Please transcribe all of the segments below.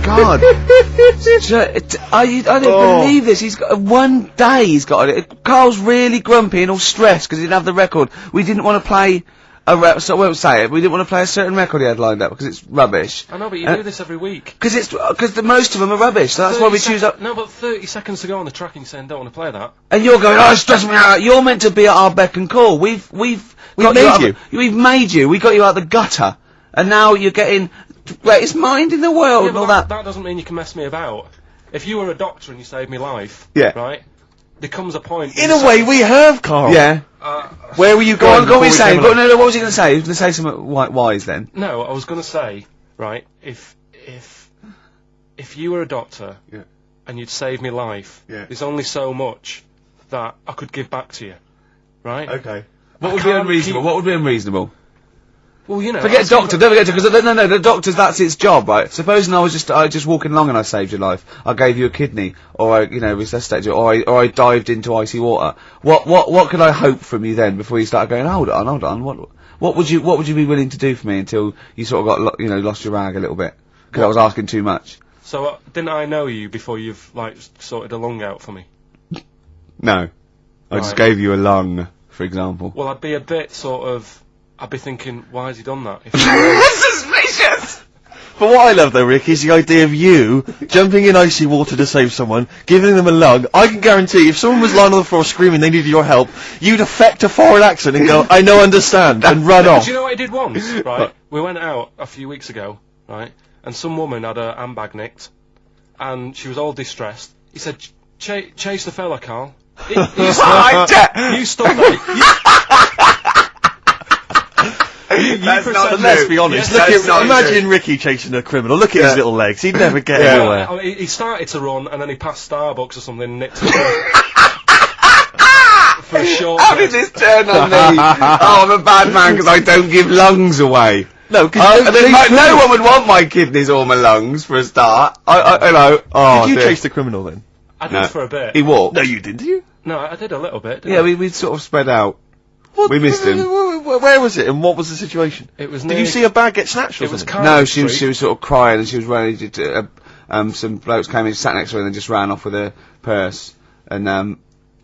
God. I don't believe this. He's got one day. He's got it. Carl's really grumpy and all stressed because he didn't have the record. We didn't want to play so I won't say it. We didn't want to play a certain record he had lined up because it's rubbish. I know, but you do this every week. Because most of them are rubbish. So that's why we choose up. No, but 30 seconds to go on the track and you're saying don't want to play that. And you're going, it's stressing me out. You're meant to be at our beck and call. We've made you. We've made you. We got you out the gutter, and now you're getting greatest mind in the world and all that. That doesn't mean you can mess me about. If you were a doctor and you saved me life, right? There comes a point. In a way, we have, Carl. Yeah. Where were you going? Go on, what were you saying? No, what was he going to say? He was going to say something wise then. No, I was going to say, right, if you were a doctor and you'd saved me life, there's only so much that I could give back to you, right? Okay. What would be unreasonable? What would be unreasonable? Well, you know. Forget doctor. Don't forget because no, the doctor's that's its job, right? Supposing I was just walking along and I saved your life, I gave you a kidney, or I resuscitated you, or I dived into icy water. What could I hope from you then before you started going? Hold on. What would you be willing to do for me until you sort of got lost your rag a little bit because I was asking too much? So didn't I know you before you've sorted a lung out for me? No, I just gave you a lung, for example. Well, I'd be a bit I'd be thinking, why has he done that? Suspicious! But what I love though, Rick, is the idea of you jumping in icy water to save someone, giving them a lung. I can guarantee if someone was lying on the floor screaming they needed your help, you'd affect a foreign accent and go, I know, understand, and run off. Do you know what I did once, right? We went out a few weeks ago, right? And some woman had her handbag nicked, and she was all distressed. He said, chase the fella, Carl. You stood there. Let's be honest. Imagine Ricky chasing a criminal. Look at his little legs. He'd never get anywhere. I mean, he started to run, and then he passed Starbucks or something and nicked it for a short. How did this turn on me? I'm a bad man because I don't give lungs away. No, because no one would want my kidneys or my lungs for a start. Did you chase the criminal then? I did for a bit. He walked. No, you didn't. Did you? No, I did a little bit. We sort of spread out. We missed him. Where was it, and what was the situation? It was. Did you see a bag get snatched? Or something? No, she was sort of crying, and she was running. Some blokes came in, sat next to her, and then just ran off with her purse. And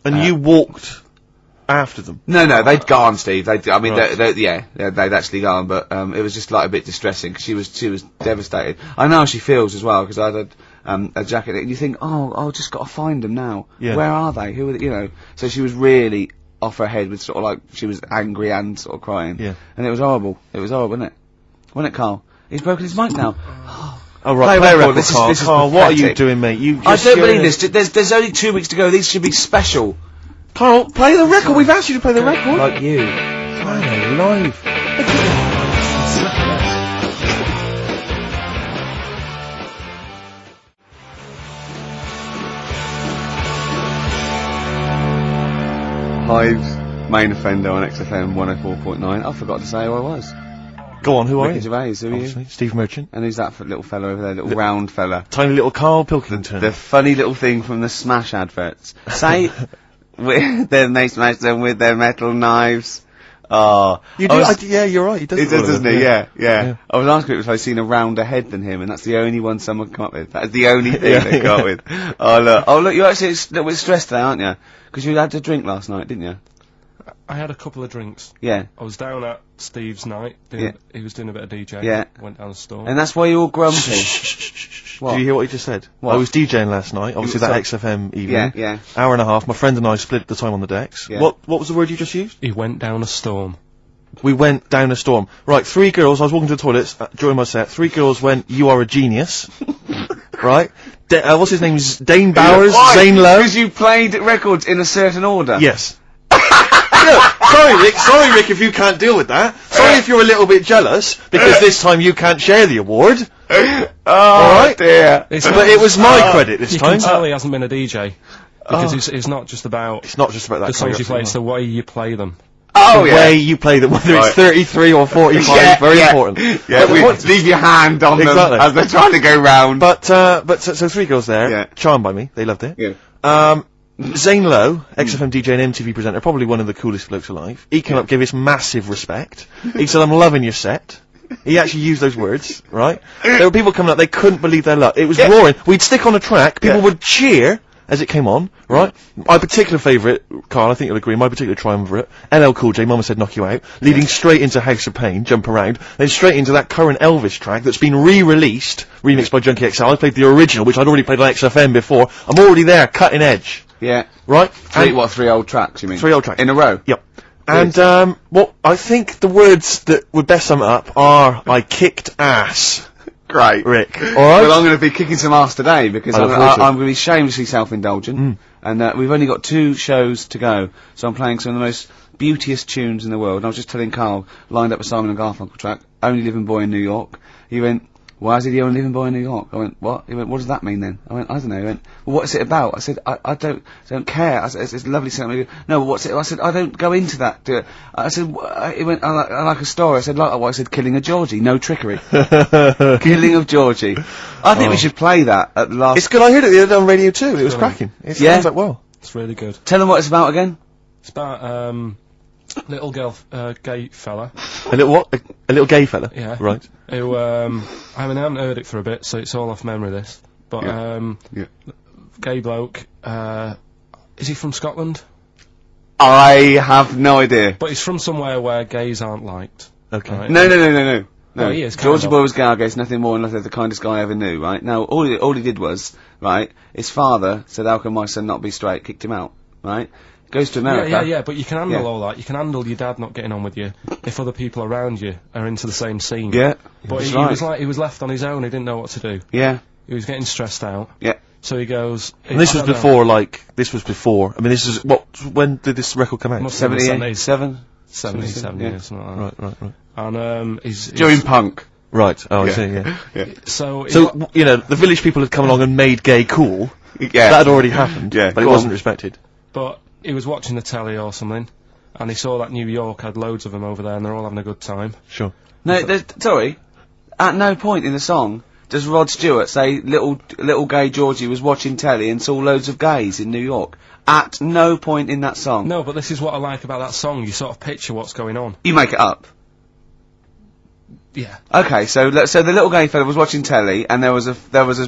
you walked after them. No, they'd gone, Steve. They'd actually gone, but it was just like a bit distressing because she was devastated. I know how she feels as well because I had a jacket, and you think, I've just got to find them now. Yeah. Where are they? Who are they? So she was really off her head with sort of like she was angry and sort of crying. Yeah. And it was horrible. It was horrible, wasn't it? Wasn't it, Carl? He's broken his mic now. Oh right, play a record. This Carl, is what are you doing, mate? I don't believe this. There's only 2 weeks to go. These should be special. Carl, play the record. We've asked you to play the record. Like you. Play live. Hive's main offender on XFM 104.9. I forgot to say who I was. Go on, who are Ricky you? Gervais, who are you? Steve Merchant. And who's that little fella over there, little round fella? Tiny little Karl Pilkington. The funny little thing from the Smash adverts. Say, then they smash them with their metal knives. Oh. You do? Yeah, you're right. He does it, doesn't he? Yeah. I was asking if I'd seen a rounder head than him, and that's the only one someone come up with. That's the only thing they come up with. Oh look, you're actually a little bit stressed today, aren't you? Because you had to drink last night, didn't you? I had a couple of drinks. Yeah. I was down at Steve's night. He was doing a bit of DJing. Yeah. Went down the store. And that's why you're all grumpy. What? Did you hear what he just said? What? I was DJing last night, obviously that XFM evening. Yeah. Hour and a half. My friend and I split the time on the decks. Yeah. What was the word you just used? He went down a storm. We went down a storm. Right, 3 girls, I was walking to the toilets during my set, 3 girls went, you are a genius. Right? What's his name? Dane Bowers, Zane Lowe. Because you played records in a certain order. Yes. Sorry Rick, if you can't deal with that. Sorry if you're a little bit jealous, because this time you can't share the award. Alright? Dear. But it was my credit this time. You can tell he hasn't been a DJ. Because it's not just about... It's not just about that the songs you play, it's the way you play them. The way you play them, whether it's 33 or 45, very important. Yeah, leave your hand on them as they're trying to go round. But so 3 girls there, charmed by me, they loved it. Yeah. Zane Lowe, XFM DJ and MTV presenter, probably one of the coolest blokes alive. He came up, gave us massive respect. He said, I'm loving your set. He actually used those words, right? There were people coming up, they couldn't believe their luck. It was roaring. We'd stick on a track, people would cheer as it came on, right? My particular favourite, Carl, I think you'll agree, my particular triumvirate, LL Cool J, Mama Said Knock You Out, leading straight into House of Pain, Jump Around, then straight into that current Elvis track that's been re-released, remixed by Junkie XL. I played the original, which I'd already played on XFM before. I'm already there, cutting edge. Yeah. Right? Three old tracks, you mean? 3 old tracks. In a row? Yep. And, what I think the words that would best sum it up are, I kicked ass. Great. Rick. Alright? Well, I'm going to be kicking some ass today, because I I'm look forward to it. going to be shamelessly self-indulgent. And we've only got 2 shows to go, so I'm playing some of the most beauteous tunes in the world. And I was just telling Carl, lined up a Simon and Garfunkel track, Only Living Boy in New York. He went, why is he the only living boy in New York? I went, what? He went, what does that mean then? I went, I don't know. He went, well, what's it about? I said, I don't care. I said, it's lovely sentiment. No, what's it? I said, I don't go into that. I said, he went, I like a story. I said, like what? I said, killing of Georgie, no trickery. Killing of Georgie. I think we should play that at the last. It's good, I heard it the other day on Radio 2, it was cracking. It sounds like well. It's really good. Tell them what it's about again. It's about, little girl, gay fella. A little what? A little gay fella? Yeah. Right. Who, I mean, I haven't heard it for a bit, so it's all off memory, this. But, gay bloke, is he from Scotland? I have no idea. But he's from somewhere where gays aren't liked. Okay. Right? No. No, he is. Georgie Boy was gay, he's nothing more than the kindest guy I ever knew, right? Now, all he did was, right, his father said, how can my son not be straight, kicked him out, right? Goes to America. Yeah, but you can handle all that. You can handle your dad not getting on with you if other people around you are into the same scene. Yeah. But he was like, he was left on his own, he didn't know what to do. Yeah. He was getting stressed out. Yeah. So he goes... And this was before, I mean, this is, when did this record come out? 77? 77 years, something like that. Right. And, he's... During punk. Right, I see, yeah. So, you know, the village people had come along and made gay cool. Yeah. That had already happened. Yeah, but it wasn't respected. But he was watching the telly or something, and he saw that New York had loads of them over there, and they're all having a good time. Sure. No, sorry. At no point in the song does Rod Stewart say little gay Georgie was watching telly and saw loads of gays in New York. At no point in that song. No, but this is what I like about that song. You sort of picture what's going on. You make it up. Yeah. Okay, so the little gay fella was watching telly, and there was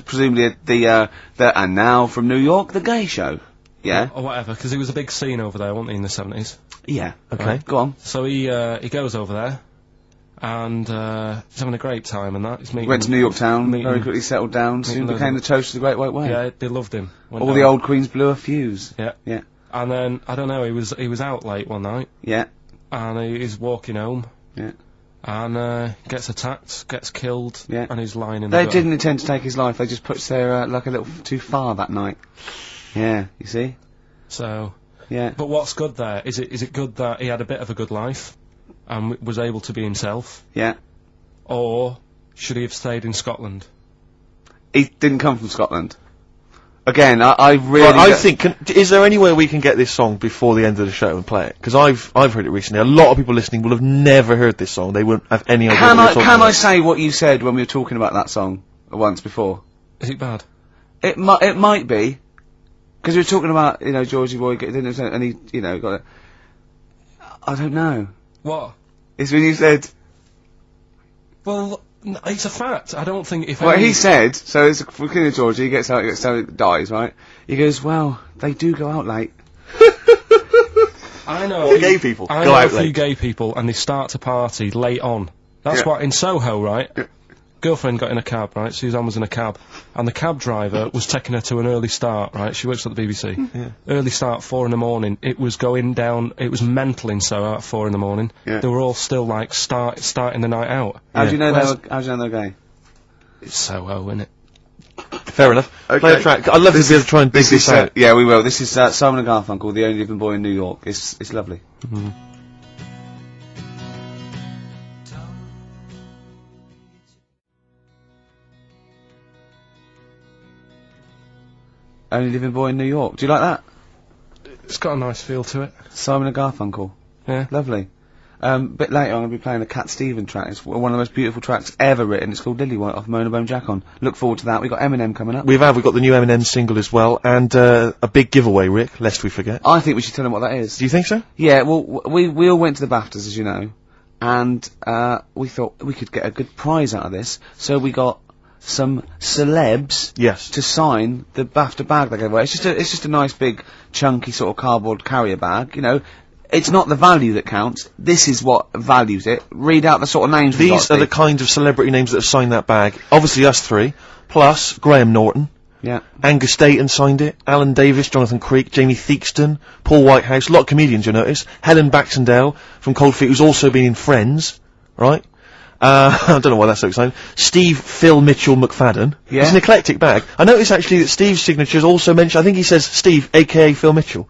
presumably the and now from New York, the gay show. Yeah. Or whatever, because it was a big scene over there, wasn't he, in the 70s? Yeah. Okay. Right. Go on. So he goes over there, and he's having a great time and that. He's meeting... Went to New York Town, very quickly settled down, soon became the toast of the Great White Way. Yeah, they loved him. All the old queens blew a fuse. Yeah. Yeah. And then, I don't know, he was out late one night. Yeah. And he's walking home. Yeah. And gets attacked, gets killed, yeah. And he's lying in the They gutter. didn't intend to take his life, they just pushed their luck a little too far that night. Yeah, you see? So... Yeah. But what's good there? Is it good that he had a bit of a good life and was able to be himself? Yeah. Or should he have stayed in Scotland? He didn't come from Scotland. Again, I really... Well, I think, is there any way we can get this song before the end of the show and play it? Because I've heard it recently. A lot of people listening will have never heard this song. They wouldn't have any idea what we're talking Can about. I say what you said when we were talking about that song once before? Is it bad? It might be. Because we were talking about, you know, Georgie Boy, and he, you know, got it. I don't know. What? It's when you said... Well, it's a fact. I don't think if... Well, he said, so it's from King of Georgie, he gets out, dies, right? He goes, well, they do go out late. I know. All gay people I go know out a few late. gay people, and they start to party late on. That's why, in Soho, right? Yeah. Girlfriend got in a cab, right? Suzanne was in a cab, and the cab driver was taking her to an early start, right? She works at the BBC. Yeah. Early start, 4 in the morning. It was going down. It was mental in Soho at 4 in the morning. Yeah. They were all still like starting the night out. How do you know Whereas- they're gay? It's Soho, isn't it? Fair enough. Okay. Play a track. I'd love to be able to try and dig this out. Yeah, we will. This is Simon and Garfunkel, The Only Living Boy in New York. It's lovely. Only Living Boy in New York. Do you like that? It's got a nice feel to it. Simon and Garfunkel. Yeah. Lovely. Bit later on I'll be playing a Cat Stevens track. It's one of the most beautiful tracks ever written. It's called Lillywhite off Mona Bone Jack On. Look forward to that. We've got Eminem coming up. We've got the new Eminem single as well, and a big giveaway, Rick, lest we forget. I think we should tell them what that is. Do you think so? Yeah, well, we all went to the BAFTAs, as you know, and we thought we could get a good prize out of this, so we got some celebs to sign the BAFTA bag they gave away. It's just a nice big chunky sort of cardboard carrier bag, you know. It's not the value that counts. This is what values it. Read out the sort of names. These are the kind of celebrity names that have signed that bag. Obviously us three, plus Graham Norton. Yeah. Angus Dayton signed it. Alan Davis, Jonathan Creek, Jamie Theakston, Paul Whitehouse. A lot of comedians, you'll notice. Helen Baxendale from Cold Feet, who's also been in Friends, right? I don't know why that's so exciting. Steve Phil Mitchell McFadden. Yeah. It's an eclectic bag. I noticed actually that Steve's signature is also mentioned. I think he says Steve, aka Phil Mitchell.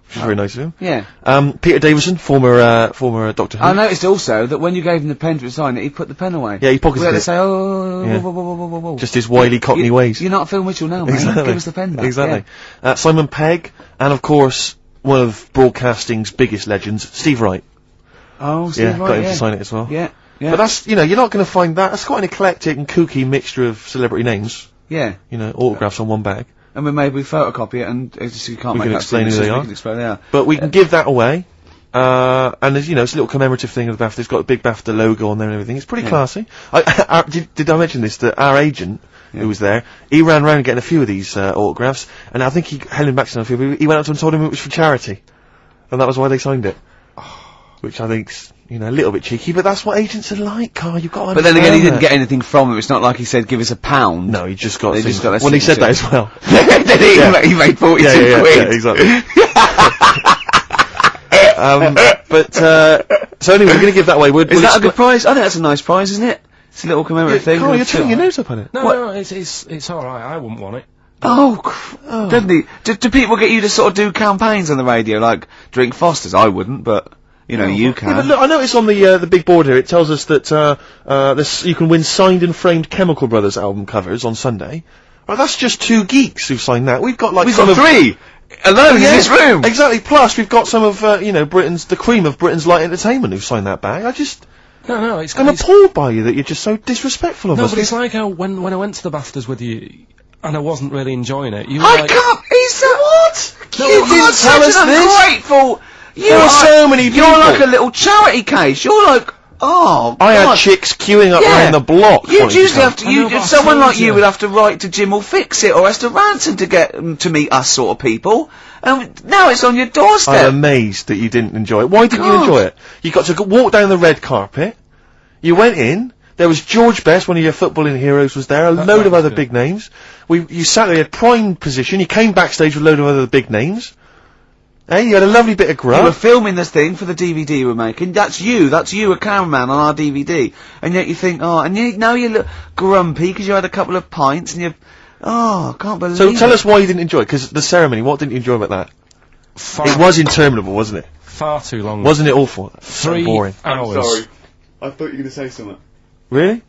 Which is very nice of him. Yeah. Peter Davison, former Doctor Who. I noticed also that when you gave him the pen to sign it, he put the pen away. Yeah, he pocketed it. They say, Yeah. whoa. Just his wily Cockney ways. You're not Phil Mitchell now, mate. Exactly. Give us the pen back. Exactly. Yeah. Simon Pegg, and of course, one of broadcasting's biggest legends, Steve Wright. Oh, Steve Wright, got him to sign it as well. Yeah. Yeah. But that's, you know, you're not going to find that. That's quite an eclectic and kooky mixture of celebrity names. Yeah. You know, autographs on one bag. And we maybe photocopy it, and it's just, you can't We make can out explain who signatures, they we are. can explain who they are. But we can give that away. And there's, you know, it's a little commemorative thing of the BAFTA. It's got a big BAFTA logo on there and everything. It's pretty classy. Did I mention this? That our agent, who was there, he ran around getting a few of these autographs, and I think he held him back on a few, but he went up to him and told him it was for charity. And that was why they signed it. Which I think's, you know, a little bit cheeky, but that's what agents are like, Carl. You've got to But then again, he didn't understand get anything from it. It's not like he said, give us £1. that. No, he just got. They just got their well, he said that as well. Then he made 42 quid. Yeah, exactly. So anyway, we're going to give that away. Is that a good prize? I think that's a nice prize, isn't it? It's a little commemorative thing. Carl, you're turning your nose up on it. No, it's alright, I wouldn't want it. Doesn't he? Do people get you to sort of do campaigns on the radio, like drink Fosters? I wouldn't, but you know, you can. Yeah, but look, I noticed on the big board here, it tells us that you can win signed and framed Chemical Brothers album covers on Sunday. Right, that's just 2 geeks who've signed that. We've got like We've got 3 alone in this room. Exactly. Plus, we've got some of you know, the cream of Britain's light entertainment who've signed that bag. I'm appalled by you that you're just so disrespectful of us. No, but it's like how when I went to the BAFTAs with you, and I wasn't really enjoying it. You were I like, can't. He said what? No, you you didn't are tell us such an this. ungrateful. There are so many people. You're like a little charity case. You're like, oh, I had God. chicks queuing up Yeah. around the block. You'd wanting to usually come. have to. I know, but I Someone told like you you. would have to write to Jim or Fix It or Esther Ranson to get to meet us sort of people. And now it's on your doorstep. I'm amazed that you didn't enjoy it. Why didn't you God. enjoy it? You got to walk down the red carpet. You went in. There was George Best, one of your footballing heroes, was there. A load of was other good. big names. You sat there, you had prime position. You came backstage with a load of other big names. Hey, you had a lovely bit of You were grub. filming this thing for the DVD we're making. That's you, a cameraman on our DVD. And yet you think, now you look grumpy because you had a couple of pints and I can't believe So it. tell us why you didn't enjoy it, because the ceremony, what didn't you enjoy about that? It was interminable, wasn't it? far too long. Wasn't it awful? 3 boring. hours. I thought you were going to say something. Really?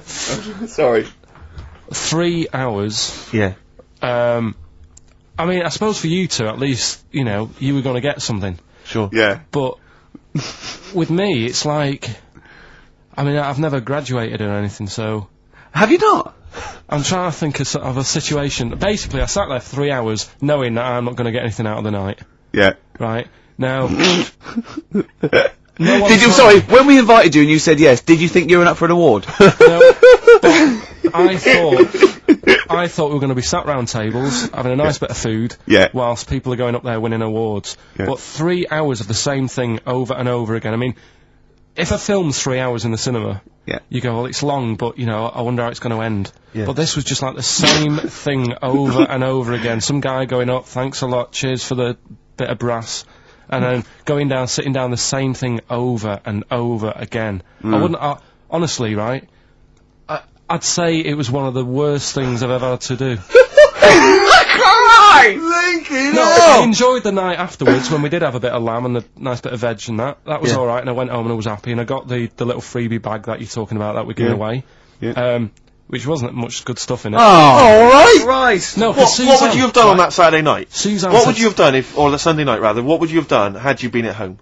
Sorry. 3 hours. Yeah. I mean, I suppose for you two, at least, you know, you were going to get something. Sure. Yeah. But with me, it's like, I mean, I've never graduated or anything, so Have you not? I'm trying to think of a situation. Basically, I sat there for 3 hours knowing that I'm not going to get anything out of the night. Yeah. Right? Now, Sorry, when we invited you and you said yes, did you think you were up for an award? No, but I thought we were going to be sat round tables, having a nice bit of food, whilst people are going up there winning awards. Yeah. But 3 hours of the same thing over and over again. I mean, if a film's 3 hours in the cinema, you go, well, it's long, but, you know, I wonder how it's going to end. Yeah. But this was just like the same thing over and over again. Some guy going up, thanks a lot, cheers for the bit of brass. And then going down, sitting down, the same thing over and over again. I wouldn't, honestly, right, I'd say it was one of the worst things I've ever had to do. No, I enjoyed the night afterwards when we did have a bit of lamb and a nice bit of veg and that. That was alright, and I went home and I was happy, and I got the little freebie bag that you're talking about that we're giving away. Which wasn't much good stuff in it. Oh, alright! Right! No, What would you have done on that Saturday night? Suzanne What said would you have done or the Sunday night rather, what would you have done had you been at home?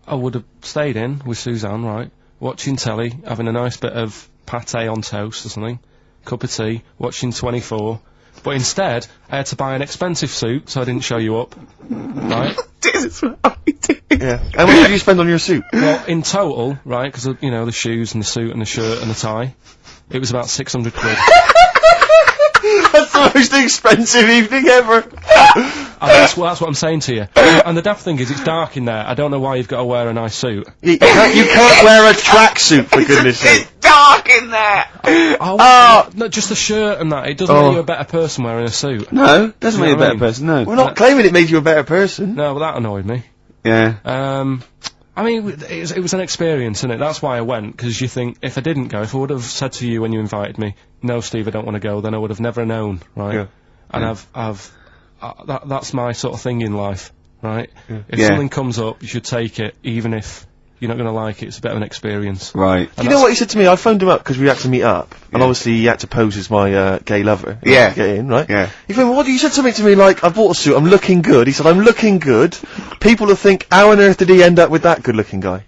I would have stayed in with Suzanne, right, watching telly, having a nice bit of pate on toast or something, cup of tea, watching 24, but instead, I had to buy an expensive suit, so I didn't show you up, right? This is what I did. Yeah. How much did you spend on your suit? Well, in total, right, because, you know, the shoes and the suit and the shirt and the tie, it was about 600 quid. That's the most expensive evening ever. And that's what I'm saying to you. And the daft thing is, it's dark in there. I don't know why you've got to wear a nice suit. You can't wear a tracksuit, for goodness sake. It's dark in there! No, just the shirt and that. It doesn't make you a better person wearing a suit. No, doesn't make you a better mean? person, no. We're not claiming it made you a better person. No, but that annoyed me. Yeah. I mean, it was an experience, innit? That's why I went, because you think, if I didn't go, if I would have said to you when you invited me, no, Steve, I don't want to go, then I would have never known, right? Yeah. And that's my sort of thing in life, right? Yeah. If something comes up, you should take it, even if you're not going to like it. It's a bit of an experience. Right. You know what he said to me? I phoned him up because we had to meet up, and obviously he had to pose as my gay lover. Yeah. To get in, right? Yeah. He phoned me, what? He said something to me like, I bought a suit, I'm looking good. He said, I'm looking good. People will think, how on earth did he end up with that good-looking guy?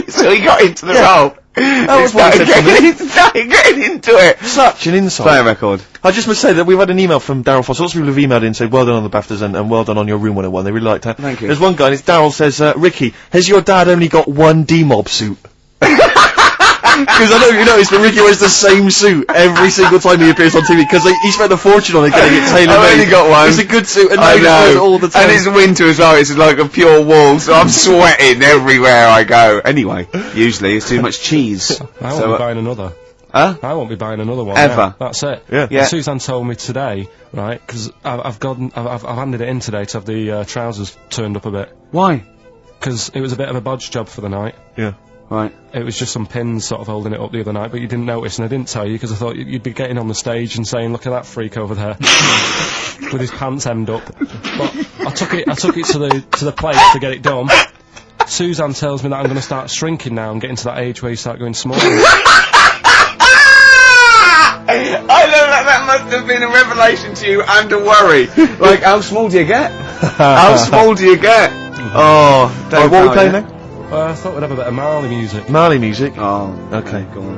So he got into the role. That was what he said to me. He's started getting into it. Such an insight. Play a record. I just must say that we've had an email from Darryl Foss. Lots of people have emailed in and said, well done on the BAFTAs and well done on your Room 101. They really liked that. Thank you. There's one guy, and it's Darryl says, Ricky, has your dad only got one D-Mob suit? Because I know you noticed that Ricky wears the same suit every single time he appears on TV, because he spent a fortune on it getting it tailor-made. I've only got one. It's a good suit, and I he wears it know. all the time. And it's winter as well, it's like a pure wall, so I'm sweating everywhere I go. Anyway, usually it's too much cheese. I won't be buying another. Huh? I won't be buying another one. Ever. Now. That's it. Yeah. Yeah. Suzanne told me today, right, because I've handed it in today to have the trousers turned up a bit. Why? Because it was a bit of a bodge job for the night. Yeah. Right. It was just some pins sort of holding it up the other night, but you didn't notice, and I didn't tell you because I thought you'd be getting on the stage and saying, "Look at that freak over there with his pants hemmed up." But I took it to the place to get it done. Suzanne tells me that I'm going to start shrinking now and getting to that age where you start going smaller. I know that must have been a revelation to you and a worry. Like, how small do you get? How small do you get? Oh, Right, what are we playing now? I thought we'd have a bit of Marley music. Marley music. Oh, Okay. go on.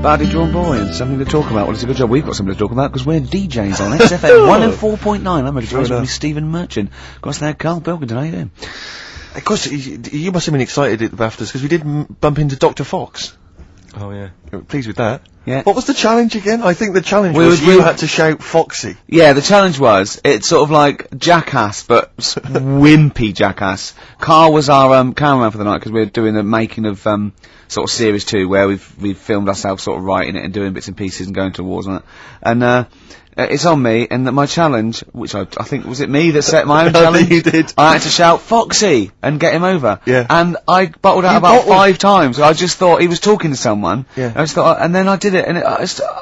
Badly Drawn Boy and something to talk about. Well, it's a good job we've got something to talk about because we're DJs on XFM 104.9. I'm ready to Fair with enough. Stephen Merchant. Got us there, Karl Pilkington. How you doing? Of course, you must have been excited at the BAFTAs, because we did bump into Dr. Fox. Oh yeah. Pleased with that. Yeah. What was the challenge again? I think the challenge We was was- you we- had to shout Foxy. Yeah, the challenge was, it's sort of like Jackass, but wimpy Jackass. Carl was our cameraman for the night because we were doing the making of sort of series 2 where we've filmed ourselves sort of writing it and doing bits and pieces and going to awards on it. And it's on me, and that my challenge, which I think, was it me that set my own I challenge? think you did. I had to shout Foxy and get him over. Yeah. And I bottled out You about bottled? 5 times. I just thought he was talking to someone. Yeah. I just thought, and then I did it, and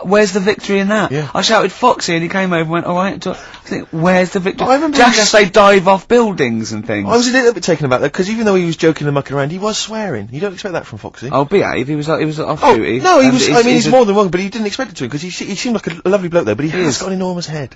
where's the victory in that? Yeah. I shouted Foxy, and he came over and went, alright. I think, where's the victory? I remember Jackass, they dive off buildings and things. I was a little bit taken aback though, because even though he was joking and mucking around, he was swearing. You don't expect that from Foxy. Oh, behave. He was off Oh, duty. no, he and was. I mean, he's a- more than wrong, but he didn't expect it to him, because he seemed like a lovely bloke there, but he has is. got an enormous head.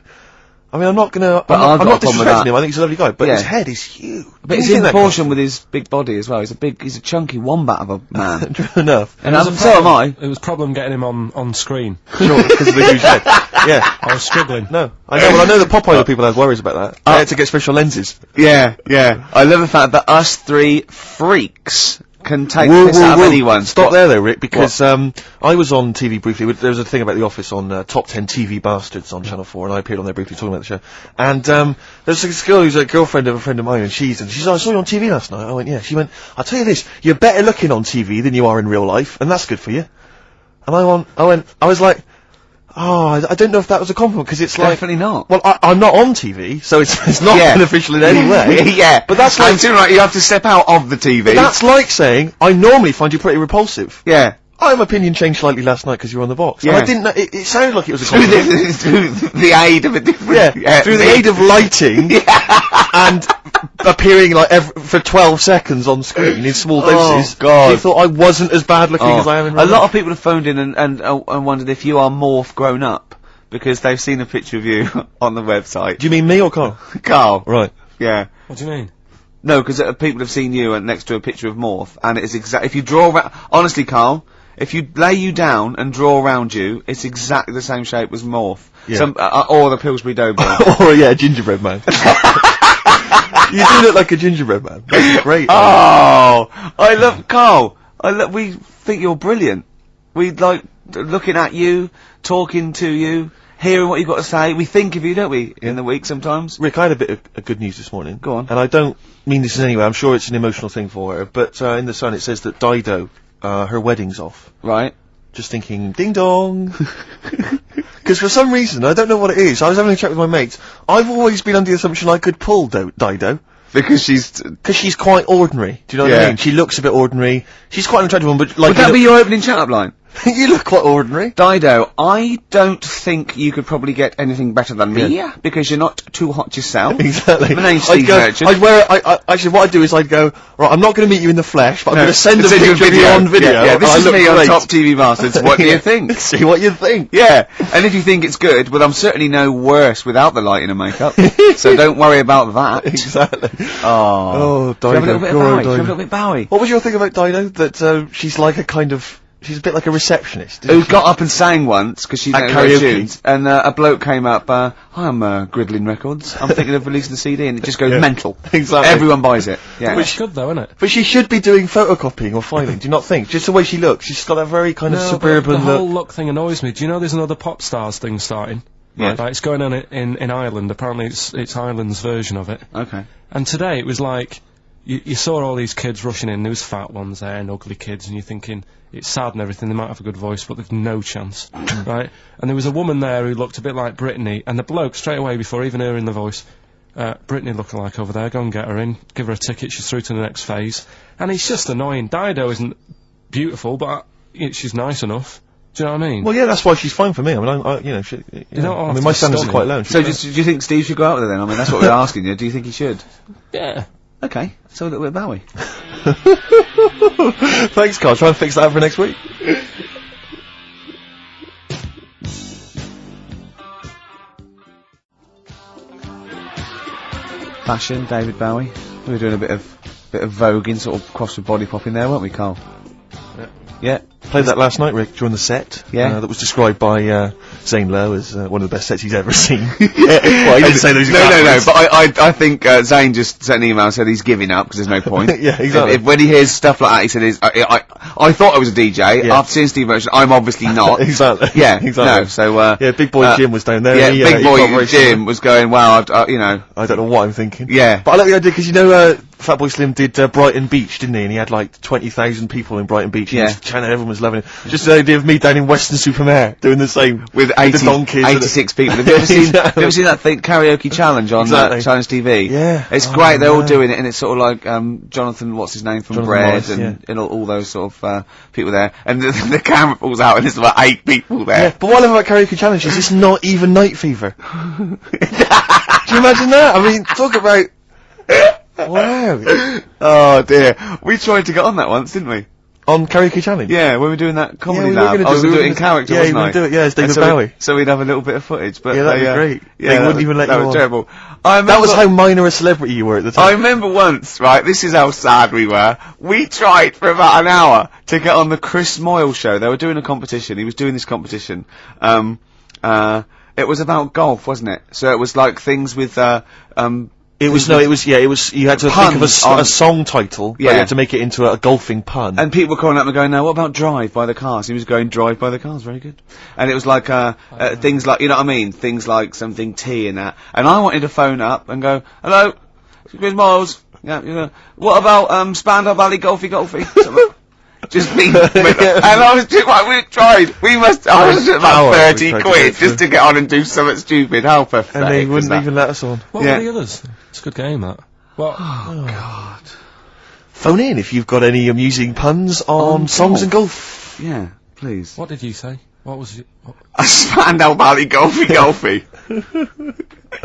I mean, I'm not gonna. But I'm I've got not a problem with disrespecting that. him. I think he's a lovely guy, but Yeah. his head is huge. But it's You in think that proportion with his big body as well. He's a chunky wombat of a man. True enough. And It was so am I. It was problem getting him on screen. Sure, because of the huge head. Yeah. I was struggling. No, I know. Well, I know that Pop Idol people have worries about that. They had to get special lenses. Yeah, yeah. I love the fact that us 3 freaks can take this out of anyone. Stop there, though, Rick, because I was on TV briefly. There was a thing about The Office on Top 10 TV Bastards on Channel 4, and I appeared on there briefly talking about the show. And there's this girl who's a girlfriend of a friend of mine, and she's like, I saw you on TV last night. I went, yeah. She went, I'll tell you this, you're better looking on TV than you are in real life, and that's good for you. And I was like, oh, I don't know if that was a compliment, because it's like... Definitely not. Well, I'm not on TV, so it's not Yeah. beneficial in any way. Yeah, But that's like... I'm too right. You have to step out of the TV. That's like saying, I normally find you pretty repulsive. Yeah. My opinion changed slightly last night because you were on the box. Yeah. And I didn't know, it sounded like it was a Through compliment. the aid of a different... Yeah, through the aid of lighting and appearing like for 12 seconds on screen in small doses. God. You thought I wasn't as bad looking as I am in real A lot life. of people have phoned in and wondered if you are Morph grown up, because they've seen a picture of you on the website. Do you mean me or Carl? Carl. Right. Yeah. What do you mean? No, because people have seen you next to a picture of Morph, and it is exact. If you draw honestly, Carl, If you lay you down and draw around you, it's exactly the same shape as Morph. Yeah. Or the Pillsbury Doughboy. Or, yeah, gingerbread man. You do look like a gingerbread man. That's great. Oh, I love Carl. We think you're brilliant. We like looking at you, talking to you, hearing what you've got to say. We think of you, don't we, in the week sometimes? Rick, I had a bit of good news this morning. Go on. And I don't mean this in any way. I'm sure it's an emotional thing for her. But in the Sun it says that Dido, her wedding's off. Right. Just thinking, ding dong. Because for some reason, I don't know what it is, I was having a chat with my mates, I've always been under the assumption I could pull Dido. Because she's quite ordinary. Do you know what I mean? She looks a bit ordinary. She's quite an attractive one, but like... Would that be your opening chat-up line? You look quite ordinary. Dido, I don't think you could probably get anything better than me, because you're not too hot yourself. Exactly. My name's Steve Merchant. Actually, what I'd do is I'd go, right, I'm not going to meet you in the flesh, but I'm going to send a picture of you on video. Yeah, this is me on great. Top TV Masters. What do you think? See what you think. Yeah, and if you think it's good, well, I'm certainly no worse without the lighting and makeup, so don't worry about that. Exactly. Oh, Dido. Have a little bit of Bowie. Have a little bit of Bowie. What was your thing about Dido? That she's like a kind of... She's a bit like a receptionist. Who got up and sang once, because she At knows her karaoke. tunes, and a bloke came up, hi, I'm Gridlin Records, I'm thinking of releasing a CD, and it just goes mental. Exactly. Everyone buys it. Yeah. It's good though, isn't it? But she should be doing photocopying or filing, do you not think? Just the way she looks. She's got that very kind of No, suburban but the whole look. look thing annoys me. Do you know there's another pop stars thing starting? Yeah. Like, it's going on in Ireland. Apparently it's Ireland's version of it. Okay. And today it was like, you saw all these kids rushing in, there was fat ones there and ugly kids, and you're thinking, it's sad and everything, they might have a good voice, but they've no chance, right? And there was a woman there who looked a bit like Britney, and the bloke, straight away, before even hearing the voice, Britney lookalike over there, go and get her in, give her a ticket, she's through to the next phase. And it's just annoying. Dido isn't beautiful, but she's nice enough. Do you know what I mean? Well, yeah, that's why she's fine for me. I mean, you know, I mean, my standards are quite low. So do you think Steve should go out with her then? I mean, that's what we're asking you. Do you think he should? Yeah. Okay, so a little bit of Bowie. Thanks, Carl. Try and fix that for next week. Fashion, David Bowie. We were doing a bit of voguing, sort of cross with body popping there, weren't we, Carl? Yeah. Played that last night, Rick, during the set. Yeah. That was described by Zane Lowe as one of the best sets he's ever seen. Well, he didn't say those No, but I think Zane just sent an email and said he's giving up because there's no point. Yeah, exactly. When he hears stuff like that, he said, I thought I was a DJ. Yeah. After seeing Steve Merchant, I'm obviously not. Exactly. Yeah, exactly. no, so, yeah, Big Boy Jim was down there. Yeah, Big Boy Jim was going, wow, you know. I don't know what I'm thinking. Yeah. But I like the idea, because you know, Fatboy Slim did Brighton Beach, didn't he? And he had like 20,000 people in Brighton Beach. Yeah. And everyone was loving it. Just the idea of me down in Western-super-Mare doing the same. With 86 people. Have you ever seen that thing, Karaoke Challenge on Challenge TV? Yeah. It's great, they're all doing it, and it's sort of like, Jonathan, what's his name, from Jonathan Bread, Morris, and all those sort of, people there. And the camera falls out, and there's about 8 people there. Yeah, but what I love about Karaoke Challenge is it's not even night fever. Do you imagine that? I mean, talk about... Wow. Oh dear. We tried to get on that once, didn't we? On Karaoke Challenge? Yeah, when we were doing that comedy we were lab. gonna I was going to do it in character, wasn't I? Yeah, you do it, yeah, it's David so Bowie. So we'd have a little bit of footage, but... Yeah, that'd be great. Yeah, They wouldn't even let you That was on. terrible. That was how minor a celebrity you were at the time. I remember once, right, this is how sad we were. We tried for about an hour to get on the Chris Moyle show. They were doing a competition. He was doing this competition. It was about golf, wasn't it? So it was like things with, you had to think of a song title, but you had to make it into a golfing pun. And people were calling up and going, now, what about Drive by the Cars? He was going, Drive by the Cars, very good. And it was like, things like, you know what I mean? Things like something T and that. And I wanted to phone up and go, hello, Chris Miles. Yeah, you know, what about, Spandau Valley Golfy? Just me. And I was just like, we tried. I was about 30 quid just to get on and do something stupid. How pathetic. And they wouldn't even let us on. What were the others? It's a good game, that. What? Oh, God. Phone in if you've got any amusing puns on songs and golf. Yeah, please. What did you say? What was it? A Spandau Valley Golfy.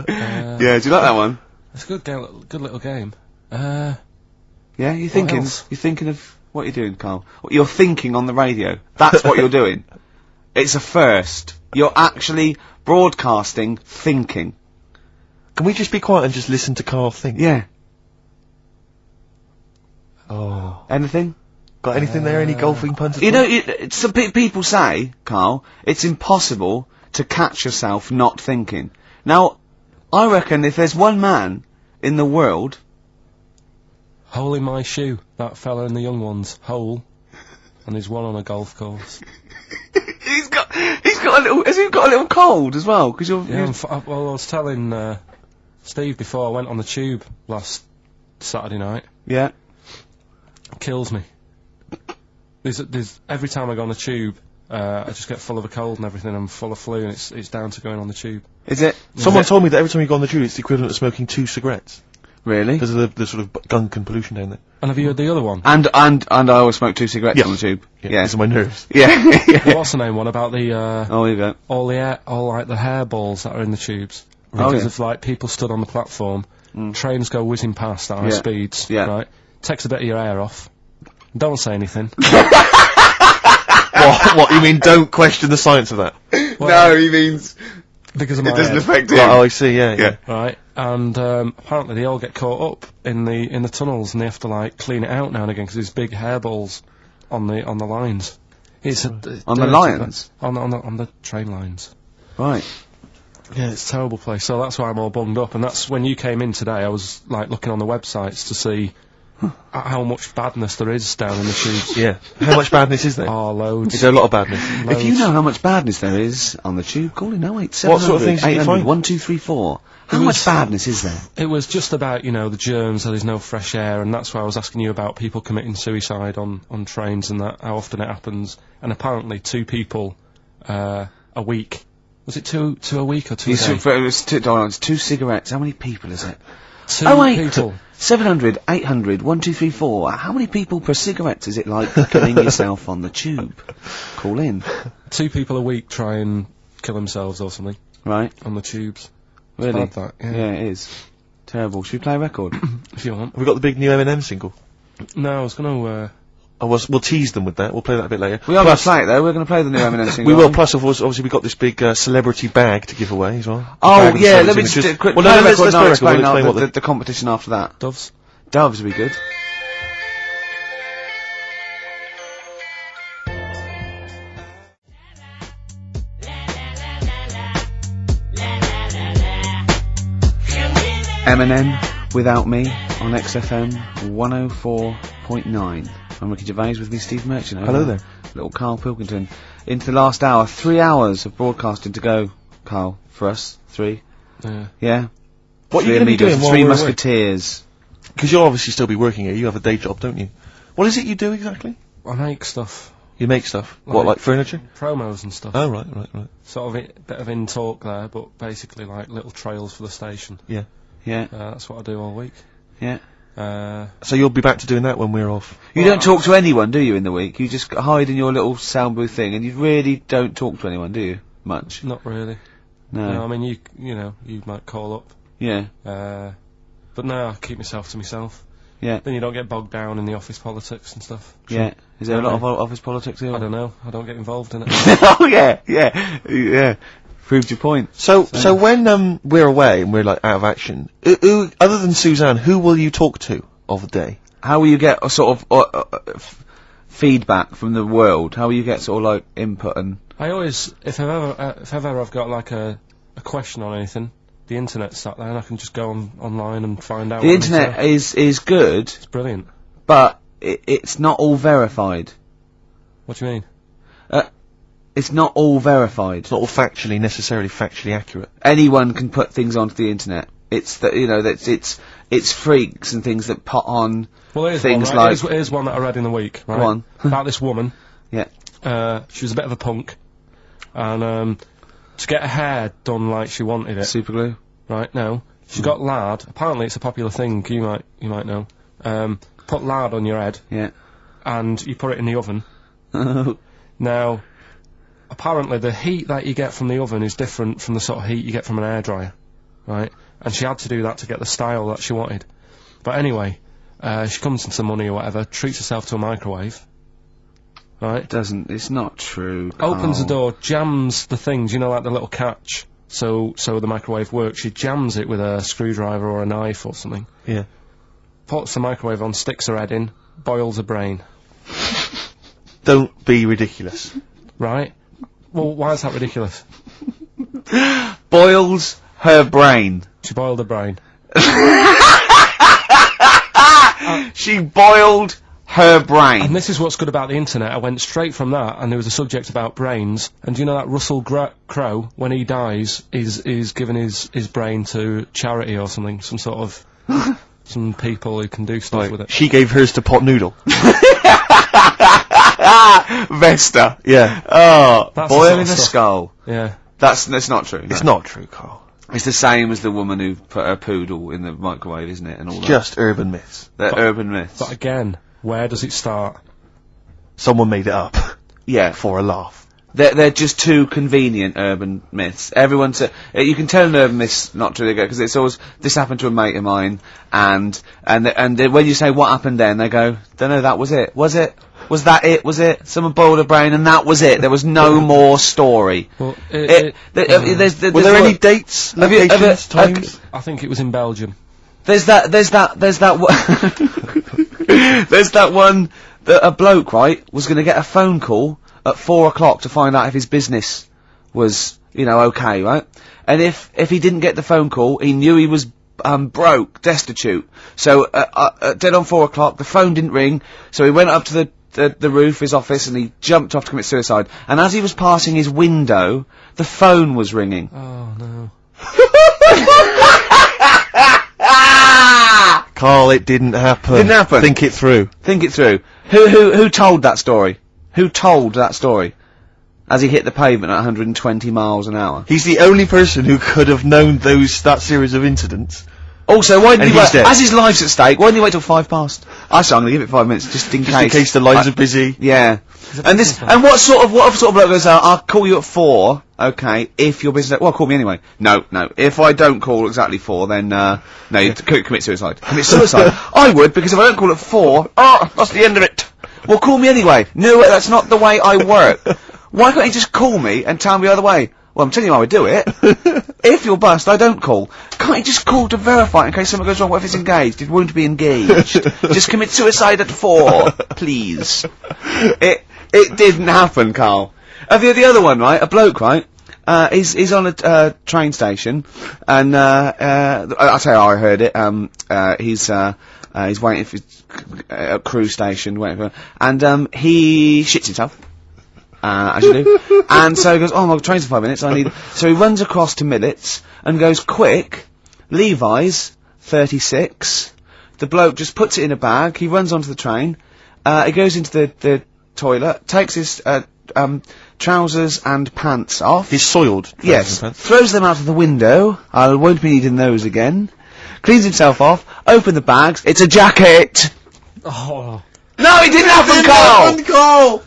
Yeah, do you like that one? It's a good little game. Yeah, you're thinking of what you're doing, Carl. You're thinking on the radio. That's what you're doing. It's a first. You're actually broadcasting thinking. Can we just be quiet and just listen to Carl think? Yeah. Oh. Anything? Got anything there? Any golfing puns? You know, some people say, Carl, it's impossible to catch yourself not thinking. Now, I reckon if there's one man in the world... Hole in my shoe. That fella in the young ones. Hole. And there's one on a golf course. He's got a little... Has he got a little cold as well? Because you're... Yeah, well, I was telling Steve before I went on the tube last Saturday night. Yeah. It kills me. There's every time I go on the tube, I just get full of a cold and everything. I'm full of flu, and it's down to going on the tube. Is it? Someone told me that every time you go on the tube, it's the equivalent of smoking 2 cigarettes. Really? Because of the sort of gunk and pollution down there. And have you heard the other one? And I always smoke 2 cigarettes on the tube. Yeah. Yeah. Because of my nerves. Yeah. Well, what's the name one about the Oh, here you go. all like the hairballs that are in the tubes Oh, because yeah. of like people stood on the platform, trains go whizzing past at high speeds, Yeah. right? Takes a bit of your hair off. Don't say anything. What, you mean don't question the science of that? No, he means... Because of my It doesn't head, affect him. Oh, I see, yeah. right? And apparently they all get caught up in the tunnels, and they have to like clean it out now and again because there's big hairballs on the lines. On the lines? On the train lines. Right. Yeah, it's a terrible place. So that's why I'm all bunged up. And that's when you came in today. I was like looking on the websites to see how much badness there is down in the tubes. Yeah. How much badness is there? Oh, loads. Is there a lot of badness? If you know how much badness there is on the tube, call in 08700 What sort of things did you 800 find? 1234. How much badness is there? It was just about, the germs, so there's no fresh air, and that's why I was asking you about people committing suicide on trains and that, how often it happens. And apparently 2 people a week. Was it 2 a week or 2 a day? It's 2 cigarettes. How many people is it? 2 people. 700 800 1234. How many people per cigarette is it like killing yourself on the tube? Call in. 2 people a week try and kill themselves or something. Right. On the tubes. Really? Bad, that, Yeah, it is. Terrible. Should we play a record? If you want. Have we got the big new Eminem single? No, I was gonna, We'll tease them with that. We'll play that a bit later. We are going to play it though. We're going to play the new Eminem single. We will. Plus, of course, obviously, we've got this big celebrity bag to give away as well. Oh, Bag of yeah, let celebrity me just do a images. quick Well, play no, a let's record and I'll play a record. explain We'll explain what the competition after that. Doves. Doves would be good. Eminem, Without Me, on XFM 104.9. I'm Ricky Gervais, with me Steve Merchant. Hello there. Little Karl Pilkington. Into the last hour, 3 hours of broadcasting to go, Karl, for us. 3. Yeah. Yeah? What are you Three going to be amigos, doing while 3 we're away? musketeers. Because you'll obviously still be working here. You have a day job, don't you? What is it you do exactly? I make stuff. You make stuff. What, like furniture? Promos and stuff. Oh, right. Sort of a bit of in talk there, but basically like little trails for the station. Yeah. Yeah. That's what I do all week. Yeah. So you'll be back to doing that when we're off? You don't talk to anyone, do you, in the week? You just hide in your little sound booth thing, and you really don't talk to anyone, do you? Much? Not really. No. No, I mean, you might call up. Yeah. But no, I keep myself to myself. Yeah. Then you don't get bogged down in the office politics and stuff. Yeah. Is there a lot of office politics here? I don't know. I don't get involved in it. Oh, yeah. Proved your point. So when we're away and we're like out of action, who other than Suzanne, who will you talk to of the day? How will you get a sort of feedback from the world? How will you get sort of like input and... I always, if ever I've got like a question on anything, the internet's sat there and I can just go online and find out. The internet is good. It's brilliant. But it's not all verified. What do you mean? It's not all verified. It's not all necessarily factually accurate. Anyone can put things onto the internet. It's it's freaks and things that put on things one, right? like... Here's one that I read in the week, right? Go on. About this woman. Yeah. She was a bit of a punk. And, to get her hair done like she wanted it. Super glue? Right, no. She got lard. Apparently it's a popular thing, you might know. Put lard on your head. Yeah. And you put it in the oven. Now, apparently the heat that you get from the oven is different from the sort of heat you get from an hairdryer. Right? And she had to do that to get the style that she wanted. But anyway, she comes into money or whatever, treats herself to a microwave. Right? It's not true. Opens the door, jams the things, like the little catch, so the microwave works. She jams it with a screwdriver or a knife or something. Yeah. Puts the microwave on, sticks her head in, boils her brain. Don't be ridiculous. Right? Well, why is that ridiculous? Boils her brain. She boiled her brain. She boiled her brain. And this is what's good about the internet. I went straight from that, and there was a subject about brains. And do you know that Russell Crowe, when he dies, is giving his brain to charity or something, some sort of some people who can do stuff with it. She gave hers to Pot Noodle. Vesta. Yeah. Oh, That's boiling the a sort of skull. Yeah. That's not true. It's not true, Carl. It's the same as the woman who put her poodle in the microwave, isn't it? And all that. Just urban myths. They're urban myths. But again, where does it start? Someone made it up. Yeah. For a laugh. They're just too convenient urban myths. Everyone's you can tell an urban myth's not true because it's always this happened to a mate of mine, and when you say what happened then, they go, don't know, that was it. Was it? Was that it? Was it? Someone boiled a brain and that was it. There was no more story. Well, Were there any dates, locations, times? I think it was in Belgium. There's that one that a bloke, right, was going to get a phone call at 4 o'clock to find out if his business was, okay, right? And if he didn't get the phone call, he knew he was broke, destitute. So dead on 4 o'clock, the phone didn't ring, so he went up to the roof of his office and he jumped off to commit suicide. And as he was passing his window, the phone was ringing. Oh no. Carl, it didn't happen. Didn't happen. Think it through. Think it through. Who told that story? Who told that story? As he hit the pavement at 120 miles an hour. He's the only person who could have known that series of incidents. Also, why didn't And he he's wait? dead. As his life's at stake, why didn't he wait till 5 past? I'm going to give it 5 minutes, just in Just in case the lines are busy. Yeah. And what sort of bloke goes out, I'll call you at 4, okay, if your business, well, call me anyway. No. If I don't call exactly 4, then, no, you commit suicide. Commit suicide. I would, because if I don't call at 4, that's the end of it. Well, call me anyway. No, that's not the way I work. Why can't you just call me and tell me the other way? Well, I'm telling you how I do it. If you're bust, I don't call. Can't you just call to verify in case something goes wrong? What if it's engaged? It won't be engaged. Just commit suicide at 4, please. It didn't happen, Carl. The other one, right? A bloke, right? He's on a train station, and I'll tell you how I heard it. He's waiting for a cruise station, waiting for, and he shits himself. As you do. And so he goes, my train's in 5 minutes, so he runs across to Millets and goes, quick, Levi's, 36. The bloke just puts it in a bag, he runs onto the train, he goes into the toilet, takes his, trousers and pants off. His soiled trousers Yes. and pants. Throws them out of the window, I won't be needing those again. Cleans himself off, open the bags, it's a jacket! Oh. No, it didn't happen, Carl!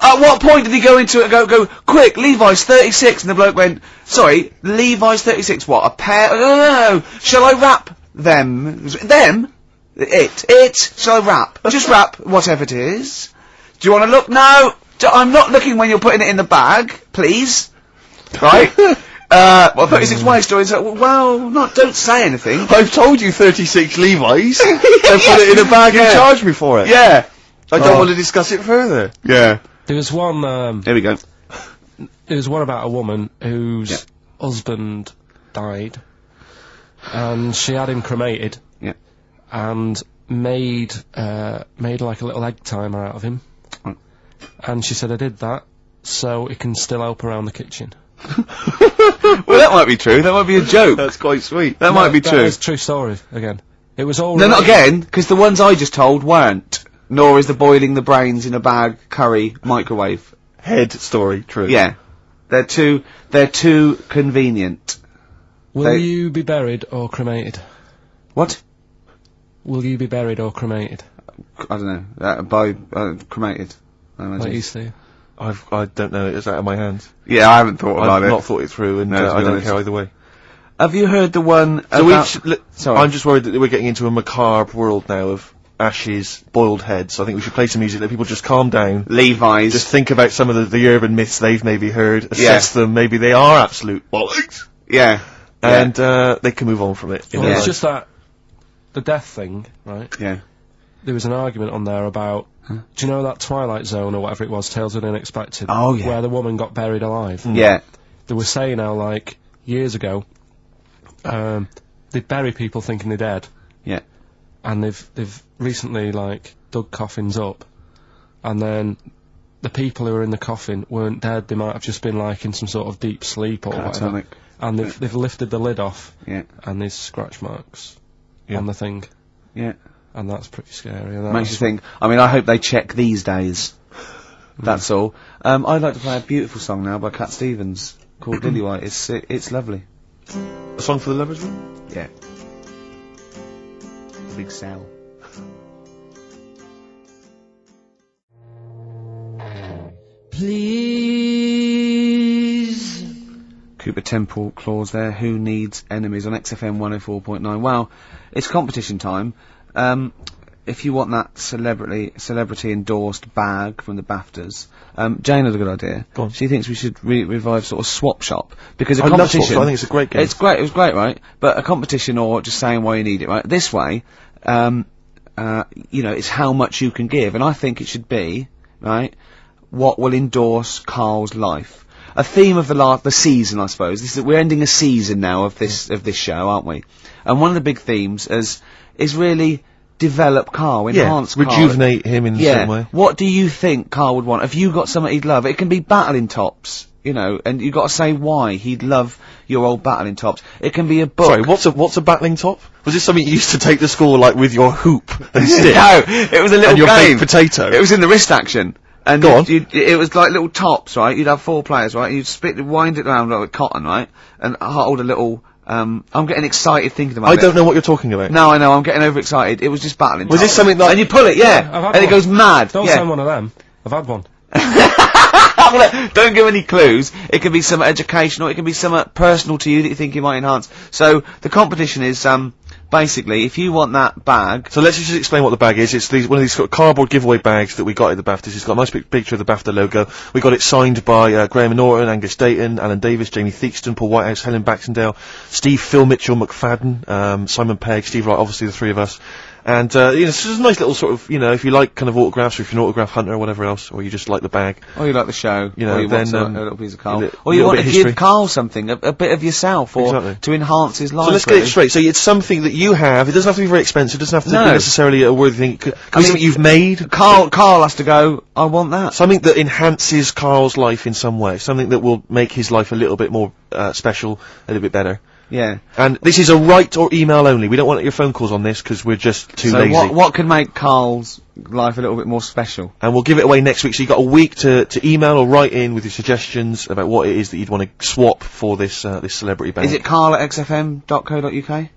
At what point did he go into it and go, quick, Levi's 36, and the bloke went, sorry, Levi's 36, what, a pair? No, shall I wrap them? Them? It, shall I wrap? Just wrap, whatever it is. Do you want to look? No, I'm not looking when you're putting it in the bag, please. Right? 36 way story, so, don't say anything. I've told you 36 Levi's. They put it in a bag and charged me for it. Yeah. I don't want to discuss it further. Yeah. There was one, Here we go. there was one about a woman whose husband died, and she had him cremated. Yeah. And made like a little egg timer out of him. Mm. And she said, I did that, so it can still help around the kitchen. Well, that might be true. That might be a joke. That's quite sweet. That might be That true. is a true story, again. It was all No, not right. again, because the ones I just told weren't. Nor is the boiling the brains in a bag curry microwave. Head story, true. Yeah. They're too convenient. Will you be buried or cremated? What? Will you be buried or cremated? I don't know. Cremated. I imagine. Like you, Steve? I don't know, it's out of my hands. Yeah, I haven't thought about I've it. not thought it through, and No, to I be don't honest. care either way. Have you heard the one So about... Sorry. I'm just worried that we're getting into a macabre world now of ashes, boiled heads. I think we should play some music, let people just calm down. Levi's. Just think about some of the urban myths they've maybe heard, assess them, maybe they are absolute bollocks, Yeah. and they can move on from it. Well, Yeah. it's just that, the death thing, right? Yeah. there was an argument on there about, do you know that Twilight Zone or whatever it was, Tales of the Unexpected? Oh, yeah. Where the woman got buried alive. Yeah. They were saying how, like, years ago, they'd bury people thinking they're dead. Yeah. And they've recently, like, dug coffins up, and then the people who were in the coffin weren't dead. They might have just been, like, in some sort of deep sleep or whatever. And they've lifted the lid off. Yeah. And there's scratch marks on the thing. Yeah. And that's pretty scary. And Makes you think. I mean, I hope they check these days. That's all. I'd like to play a beautiful song now by Cat Stevens called Lillywhite. It's lovely. A song for the lovers room? Yeah. The big cell. Please. Cooper Temple Clause there. Who needs enemies on XFM 104.9? Well, it's competition time. If you want that celebrity endorsed bag from the BAFTAs, Jane had a good idea. Go on. She thinks we should revive sort of Swap Shop because a I love competition. Swap Shop. I think it's a great game. It's great. It was great, right? But a competition or just saying why you need it, right? This way, you know, it's how much you can give, and I think it should be right. What will endorse Karl's life? A theme of the season, I suppose. We're ending a season now of this show, aren't we? And one of the big themes is really develop Karl, enhance Karl. Rejuvenate him in some way. What do you think Karl would want? Have you got something he'd love? It can be battling tops, you know, and you've got to say why he'd love your old battling tops. It can be a book. Sorry, what's a battling top? Was this something you used to take to school, like, with your hoop and stick? No, it was a little and your game. baked potato? It was in the wrist action. And Go on. it was like little tops, right? You'd have 4 players, right? You'd wind it around like with cotton, right? And hold a little, I'm getting excited thinking about it. I don't know what you're talking about. No, I know, I'm getting overexcited. It was just battling. Was this something like... And you pull it, yeah. I've had And it one. goes mad. Don't yeah. send one of them. I've had one. Don't give any clues. It can be some educational, it can be some personal to you that you think you might enhance. So, the competition is, basically, if you want that bag... So let's just explain what the bag is. It's one of these sort of cardboard giveaway bags that we got at the BAFTAs. It's got a nice big picture of the BAFTA logo. We got it signed by Graham Norton, Angus Dayton, Alan Davis, Jamie Theakston, Paul Whitehouse, Helen Baxendale, Steve, Phil Mitchell, McFadden, Simon Pegg, Steve Wright, obviously the 3 of us. And, you know, it's just a nice little sort of, you know, if you like kind of autographs, or if you're an autograph hunter or whatever else, or you just like the bag. Or you like the show, you know, or you then, want a little piece of Karl. Or a you little want bit to of give history. Karl something, a bit of yourself, or Exactly. to enhance his life. So let's get it straight. So it's something that you have. It doesn't have to be very expensive. It doesn't have to No. be necessarily a worthy thing. It could be something you've made. Karl has to go, I want that. Something that enhances Karl's life in some way. Something that will make his life a little bit more special, a little bit better. Yeah. And this is a write or email only. We don't want your phone calls on this because we're just too lazy. So what can make Karl's life a little bit more special? And we'll give it away next week. So you've got a week to email or write in with your suggestions about what it is that you'd want to swap for this this celebrity band. Is it karl@xfm.co.uk?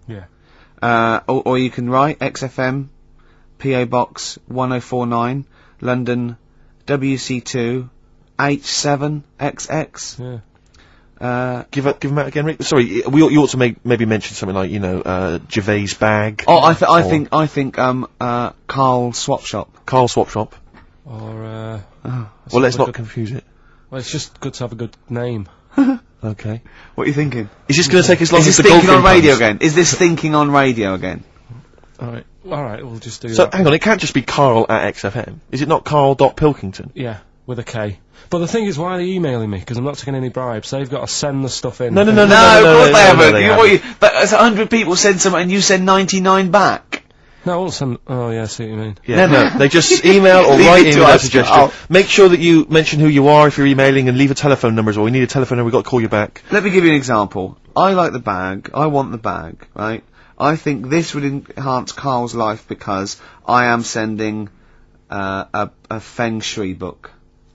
Yeah. Or you can write XFM, PO Box 1049, London, WC2, H7XX. Yeah. Give him out again, Rick. Sorry, you ought to maybe mention something like, you know, Gervais bag. Oh, I think Karl Swap Shop. Karl Swap Shop. Or, Well, let's not confuse it. well, it's just good to have a good name. Okay. What are you thinking? Is this going to take as long Is as this the thinking on golfing radio puns? again? Is this thinking on radio again? Alright, we'll just do So, that. hang on, it can't just be Karl@XFM. Is it not Karl.Pilkington? Yeah, with a K. But the thing is, why are they emailing me? Because I'm not taking any bribes. They've got to send the stuff in. No, Of course they haven't. they But as 100 people send something and you send 99 back. No, I won't send... Oh, yeah, I see what you mean. Yeah, no, they just email or Leave write it in to with a us. suggestion. Oh. Make sure that you mention who you are if you're emailing and leave a telephone number as well. We need a telephone number, we've got to call you back. Let me give you an example. I like the bag. I want the bag, right? I think this would enhance Karl's life because I am sending a Feng Shui book.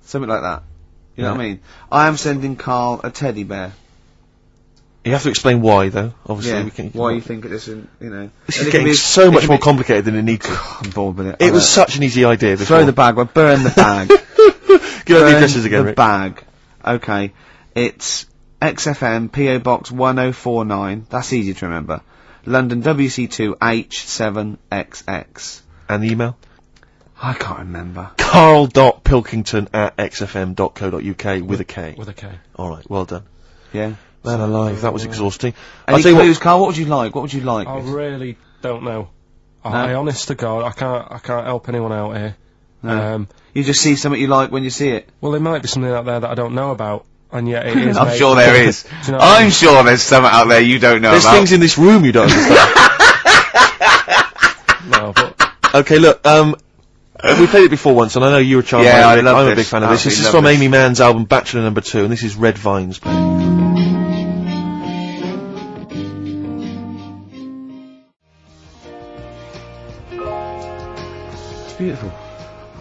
Something like that. You know what I mean? I am sending Karl a teddy bear. You have to explain why, though. Obviously, Yeah. we can. Why you think it is, you know? This And is it can getting be- so it much can more be- complicated than it needs to. I'm bored with it. It was such an easy idea. Throw before. the bag. Well, burn the bag. Give out the Burn addresses again, the Rick. bag. Okay. It's XFM, PO Box 1049. That's easy to remember. London, WC2, H7XX. And the email? I can't remember. Karl.Pilkington@xfm.co.uk with a K. With a K. Alright, well done. Yeah. Man alive, that was exhausting. Any I'll tell you clues, what, Karl? What would you like? What would you like? I really don't know. I honest to God, I can't help anyone out here. No. You just see something you like when you see it. Well, there might be something out there that I don't know about, and yet it is. I'm sure there is. Do you know what I mean? I'm sure there's something out there you don't know There's about. things in this room you don't understand. No, but Okay, look, we played it before once, and I know you were charmed Yeah, by it. I love I'm a this. big fan of this. This is Absolutely from love Amy Mann's album Bachelor No. 2, and this is Red Vines playing. It's beautiful.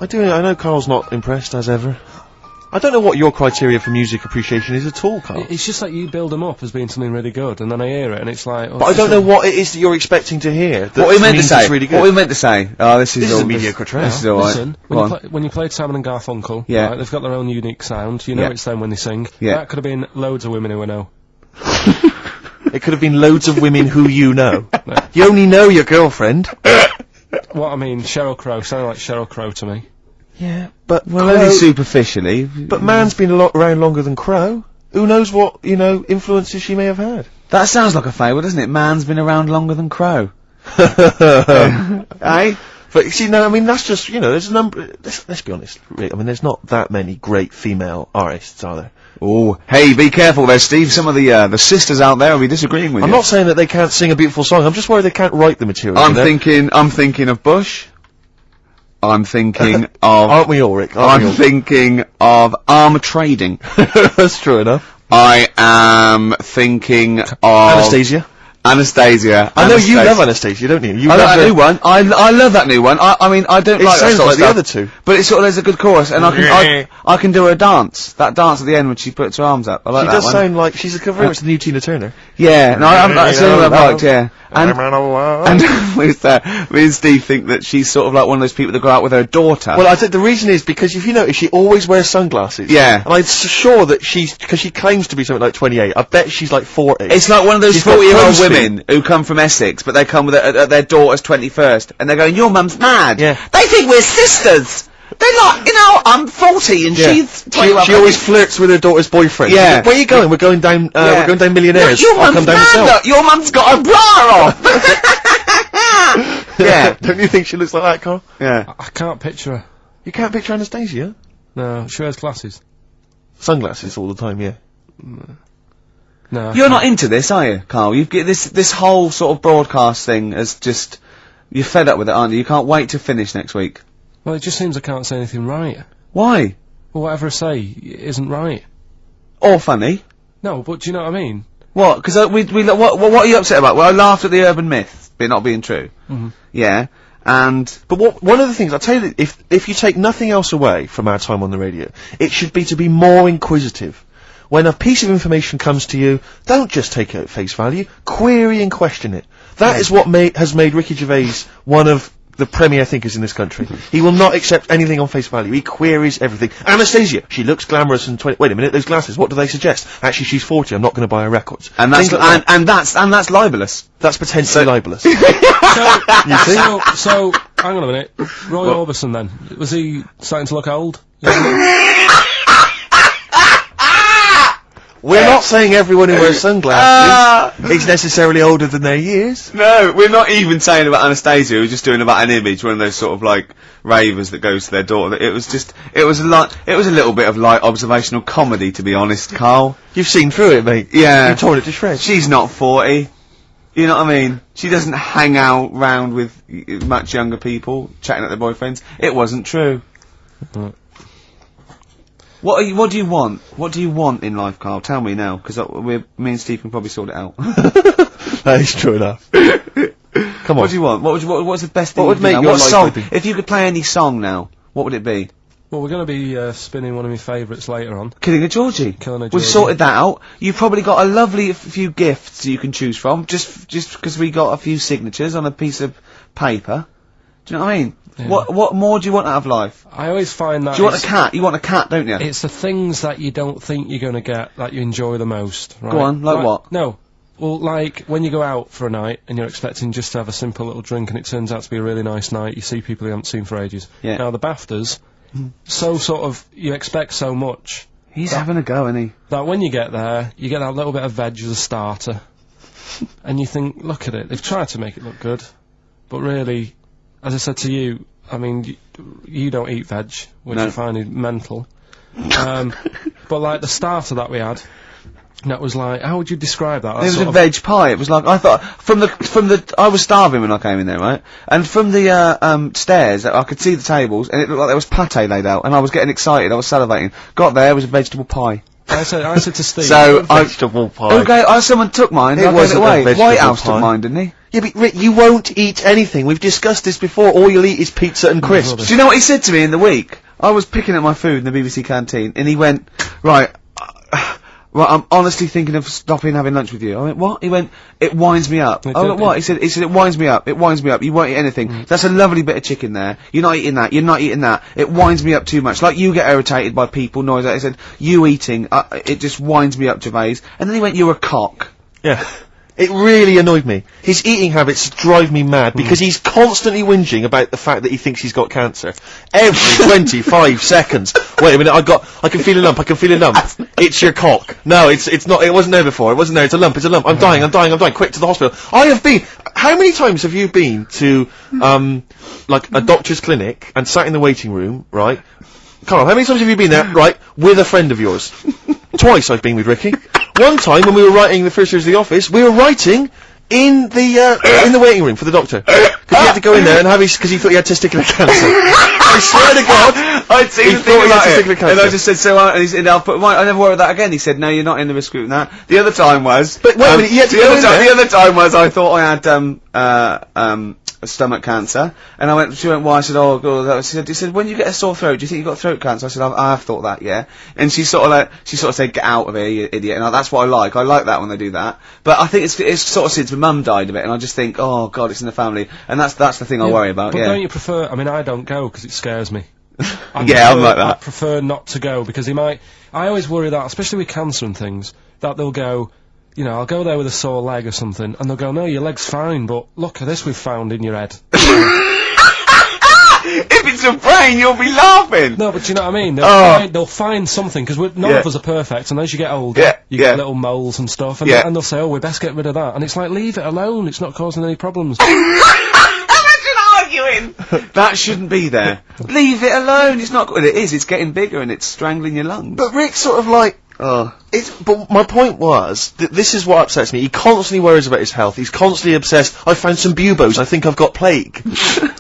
I know Carl's not impressed, as ever. I don't know what your criteria for music appreciation is at all, Carl. it's just like you build them up as being something really good, and then I hear it, and it's like. Oh, But I don't know what it is that you're expecting to hear. What we meant to means say. it's really good. What we meant to say. Oh, this is This all is a mediocre track. This is all right. Listen, Go on. when you played Simon and Garfunkel, Yeah. right, they've got their own unique sound. You know Yeah. it's them when they sing. Yeah. That could have been loads of women who I know. It could have been loads of women who you know. You only know your girlfriend. What I mean, Sheryl Crow sounded like Sheryl Crow to me. Yeah, but Well, Crow, only superficially. but Mann's been around longer than Crow. Who knows what, influences she may have had. That sounds like a fable, doesn't it? Man's been around longer than Crow. Eh? But, see, no, I mean, that's just, there's a number, let's be honest, Rick, I mean, there's not that many great female artists, are there? Oh, hey, be careful there, Steve. Some of the sisters out there will be disagreeing with I'm you. not saying that they can't sing a beautiful song, I'm just worried they can't write the material. I'm thinking of Bush. I'm thinking of... Aren't we all, Rick? Aren't we I'm all? thinking of armour trading. That's true enough. I am thinking of... Anastasia. Anastasia. I know you love Anastasia, don't you? You I love love that her- new one. I love that new one. I mean, I don't It like that sounds sort like of the stuff, other two. but it's sort of, there's a good chorus, and I can do her dance. That dance at the end when she puts her arms up. I like She that does one. sound like she's very much the new Tina Turner. Yeah, no, that's the only one I've liked, yeah. And Well, me and Steve think that she's sort of like one of those people that go out with her daughter. I think the reason is because if you notice, she always wears sunglasses. Yeah. And I'm sure that because she claims to be something like 28, I bet she's like 40. It's like one of those She's got 40-year-old crow's feet. women who come from Essex, but they come with their daughter's 21st, and they're going, your mum's mad. Yeah. They think we're sisters. They're like, I'm 40 and Yeah. she's... She always flirts with her daughter's boyfriend. Yeah. She's like, where are you going? We're going down, we're going down Millionaires. Your I'll mum's come down mad, myself. look. Your mum's got a bra off. Yeah. Don't you think she looks like that, Carl? Yeah. I can't picture her. You can't picture Anastasia? No, she wears glasses. Sunglasses all the time, yeah. No. I You're can't. not into this, are you, Carl? You've get this whole sort of broadcast thing as just... You're fed up with it, aren't you? You can't wait to finish next week. Well, it just seems I can't say anything right. Why? Well, whatever I say isn't right. Or funny. No, but do you know what I mean? What? Because what are you upset about? Well, I laughed at the urban myth, but not being true. Mm-hmm. Yeah, and But one of the things, I'll tell you, that if you take nothing else away from our time on the radio, it should be to be more inquisitive. When a piece of information comes to you, don't just take it at face value, query and question it. That is what has made Ricky Gervais one of the premier thinkers in this country. He will not accept anything on face value. He queries everything. Anastasia, she looks glamorous and wait a minute, those glasses, what do they suggest? Actually, she's 40, I'm not going to buy her records. and that's Things like that. and that's libelous. That's potentially libelous. So, You see? so, hang on a minute. Roy Orbison then, was he starting to look old? We're not saying everyone who wears sunglasses is necessarily older than their years. No, we're not even saying about Anastasia. We're just doing about an image, one of those sort of like ravers that goes to their daughter. It was a little bit of light observational comedy, to be honest, Carl. You've seen through it, mate. Yeah. You've torn it to shreds. She's not 40. You know what I mean? She doesn't hang out round with much younger people, chatting at their boyfriends. It wasn't true. What do you want? What do you want in life, Carl? Tell me now, because me and Steve can probably sort it out. That is true enough. Come on. What do you want? What's the best thing? What would you make do now? your What life song? happy? If you could play any song now, what would it be? Well, we're going to be spinning one of my favourites later on. Killing a Georgie. Killing a We've Georgie. sorted that out. You've probably got a lovely few gifts you can choose from, just because we got a few signatures on a piece of paper. Do you know what I mean? Yeah. What more do you want out of life? I always find that Do you want a cat? You want a cat, don't you? it's the things that you don't think you're going to get that you enjoy the most. Right? Go on, like what? No. Well, like, when you go out for a night and you're expecting just to have a simple little drink and it turns out to be a really nice night, you see people you haven't seen for ages. Yeah. Now, the BAFTAs, so sort of, you expect so much, He's having a go, isn't he? that when you get there, you get that little bit of veg as a starter, and you think, look at it, they've tried to make it look good, but really, as I said to you, I mean, you don't eat veg, which No. I find mental. But like the starter that we had, that was like, how would you describe that? It was a veg pie. It was like, I thought, I was starving when I came in there, right? And from the, stairs, I could see the tables, and it looked like there was pate laid out, and I was getting excited, I was salivating. Got there, it was a vegetable pie. I said to Steve. So, Vegetable pie. okay, someone took mine, It I gave wasn't it a away. vegetable White House pie. took mine, didn't he? Yeah, but Rick, you won't eat anything. We've discussed this before. All you'll eat is pizza and crisps. Do you know what he said to me in the week? I was picking up my food in the BBC canteen, and he went, right, I'm honestly thinking of stopping having lunch with you. I went, what? He went, it winds me up. I went, what? He said, it winds me up. It winds me up. You won't eat anything. That's a lovely bit of chicken there. You're not eating that. You're not eating that. It winds me up too much. Like you get irritated by people, noise. He said, you eating, it just winds me up, Gervais. And then he went, you're a cock. Yeah. It really annoyed me. His eating habits drive me mad because he's constantly whinging about the fact that he thinks he's got cancer. Every 25 seconds. Wait a minute, I can feel a lump, I can feel a lump. It's your cock. No, it's not, it wasn't there before, it wasn't there, it's a lump, I'm dying, quick to the hospital. How many times have you been to, like a doctor's clinic and sat in the waiting room, right? Carl, how many times have you been there, right, with a friend of yours? Twice I've been with Ricky. One time when we were writing the first years of the office, we were writing in the waiting room for the doctor. Because he had to go in there and because he thought he had testicular cancer. I swear to God, I'd seen he the thing thought he had about testicular it, cancer. and I just said, and he said, I never worry about that again. He said, no, you're not in the risk group now. The other time was, But wait a minute, you had to go in there. The other time was, I thought I had, stomach cancer, and she went, why? I said, oh, God, he said, when you get a sore throat, do you think you got throat cancer? I said, I have thought that, yeah. And she sort of said, get out of here, you idiot, and that's what I like that when they do that. But I think it's sort of since my mum died of it, and I just think, oh God, it's in the family, and that's the thing I worry about, but yeah. don't you prefer, I mean, I don't go because it scares me. I'm like that. I prefer not to go because I always worry that, especially with cancer and things, that they'll go, you know, I'll go there with a sore leg or something, and they'll go, no, your leg's fine, but look at this we've found in your head. If it's a brain, you'll be laughing! No, but do you know what I mean? They'll find something, because none of us are perfect, and as you get older, you get little moles and stuff, and they'll say, oh, we best get rid of that. And it's like, leave it alone, it's not causing any problems. Arguing! That shouldn't be there. Leave it alone, it's not good. It is, it's getting bigger and it's strangling your lungs. But Rick's sort of like, but my point was, this is what upsets me. He constantly worries about his health. He's constantly obsessed. I found some buboes. I think I've got plague.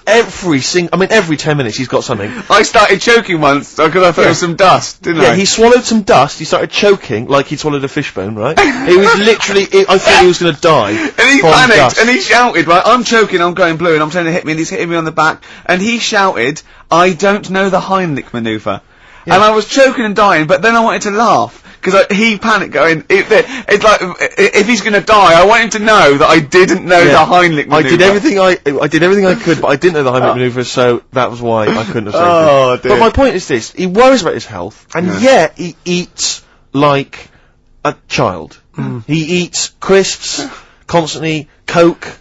every 10 minutes he's got something. I started choking once because I thought it was some dust, didn't I? Yeah, he swallowed some dust. He started choking like he'd swallowed a fishbone, right? It was literally, I thought he was going to die. And he panicked and he shouted, right, I'm choking, I'm going blue, and I'm trying to hit me, and he's hitting me on the back, and he shouted, I don't know the Heimlich manoeuvre. Yeah. And I was choking and dying, but then I wanted to laugh. Because he panicked going, it's like, if he's gonna die, I want him to know that I didn't know the Heimlich manoeuvre. I did everything I could, but I didn't know the Heimlich manoeuvre, so that was why I couldn't have saved him. Dear. But my point is this, he worries about his health, and yet he eats like a child. He eats crisps, constantly, Coke,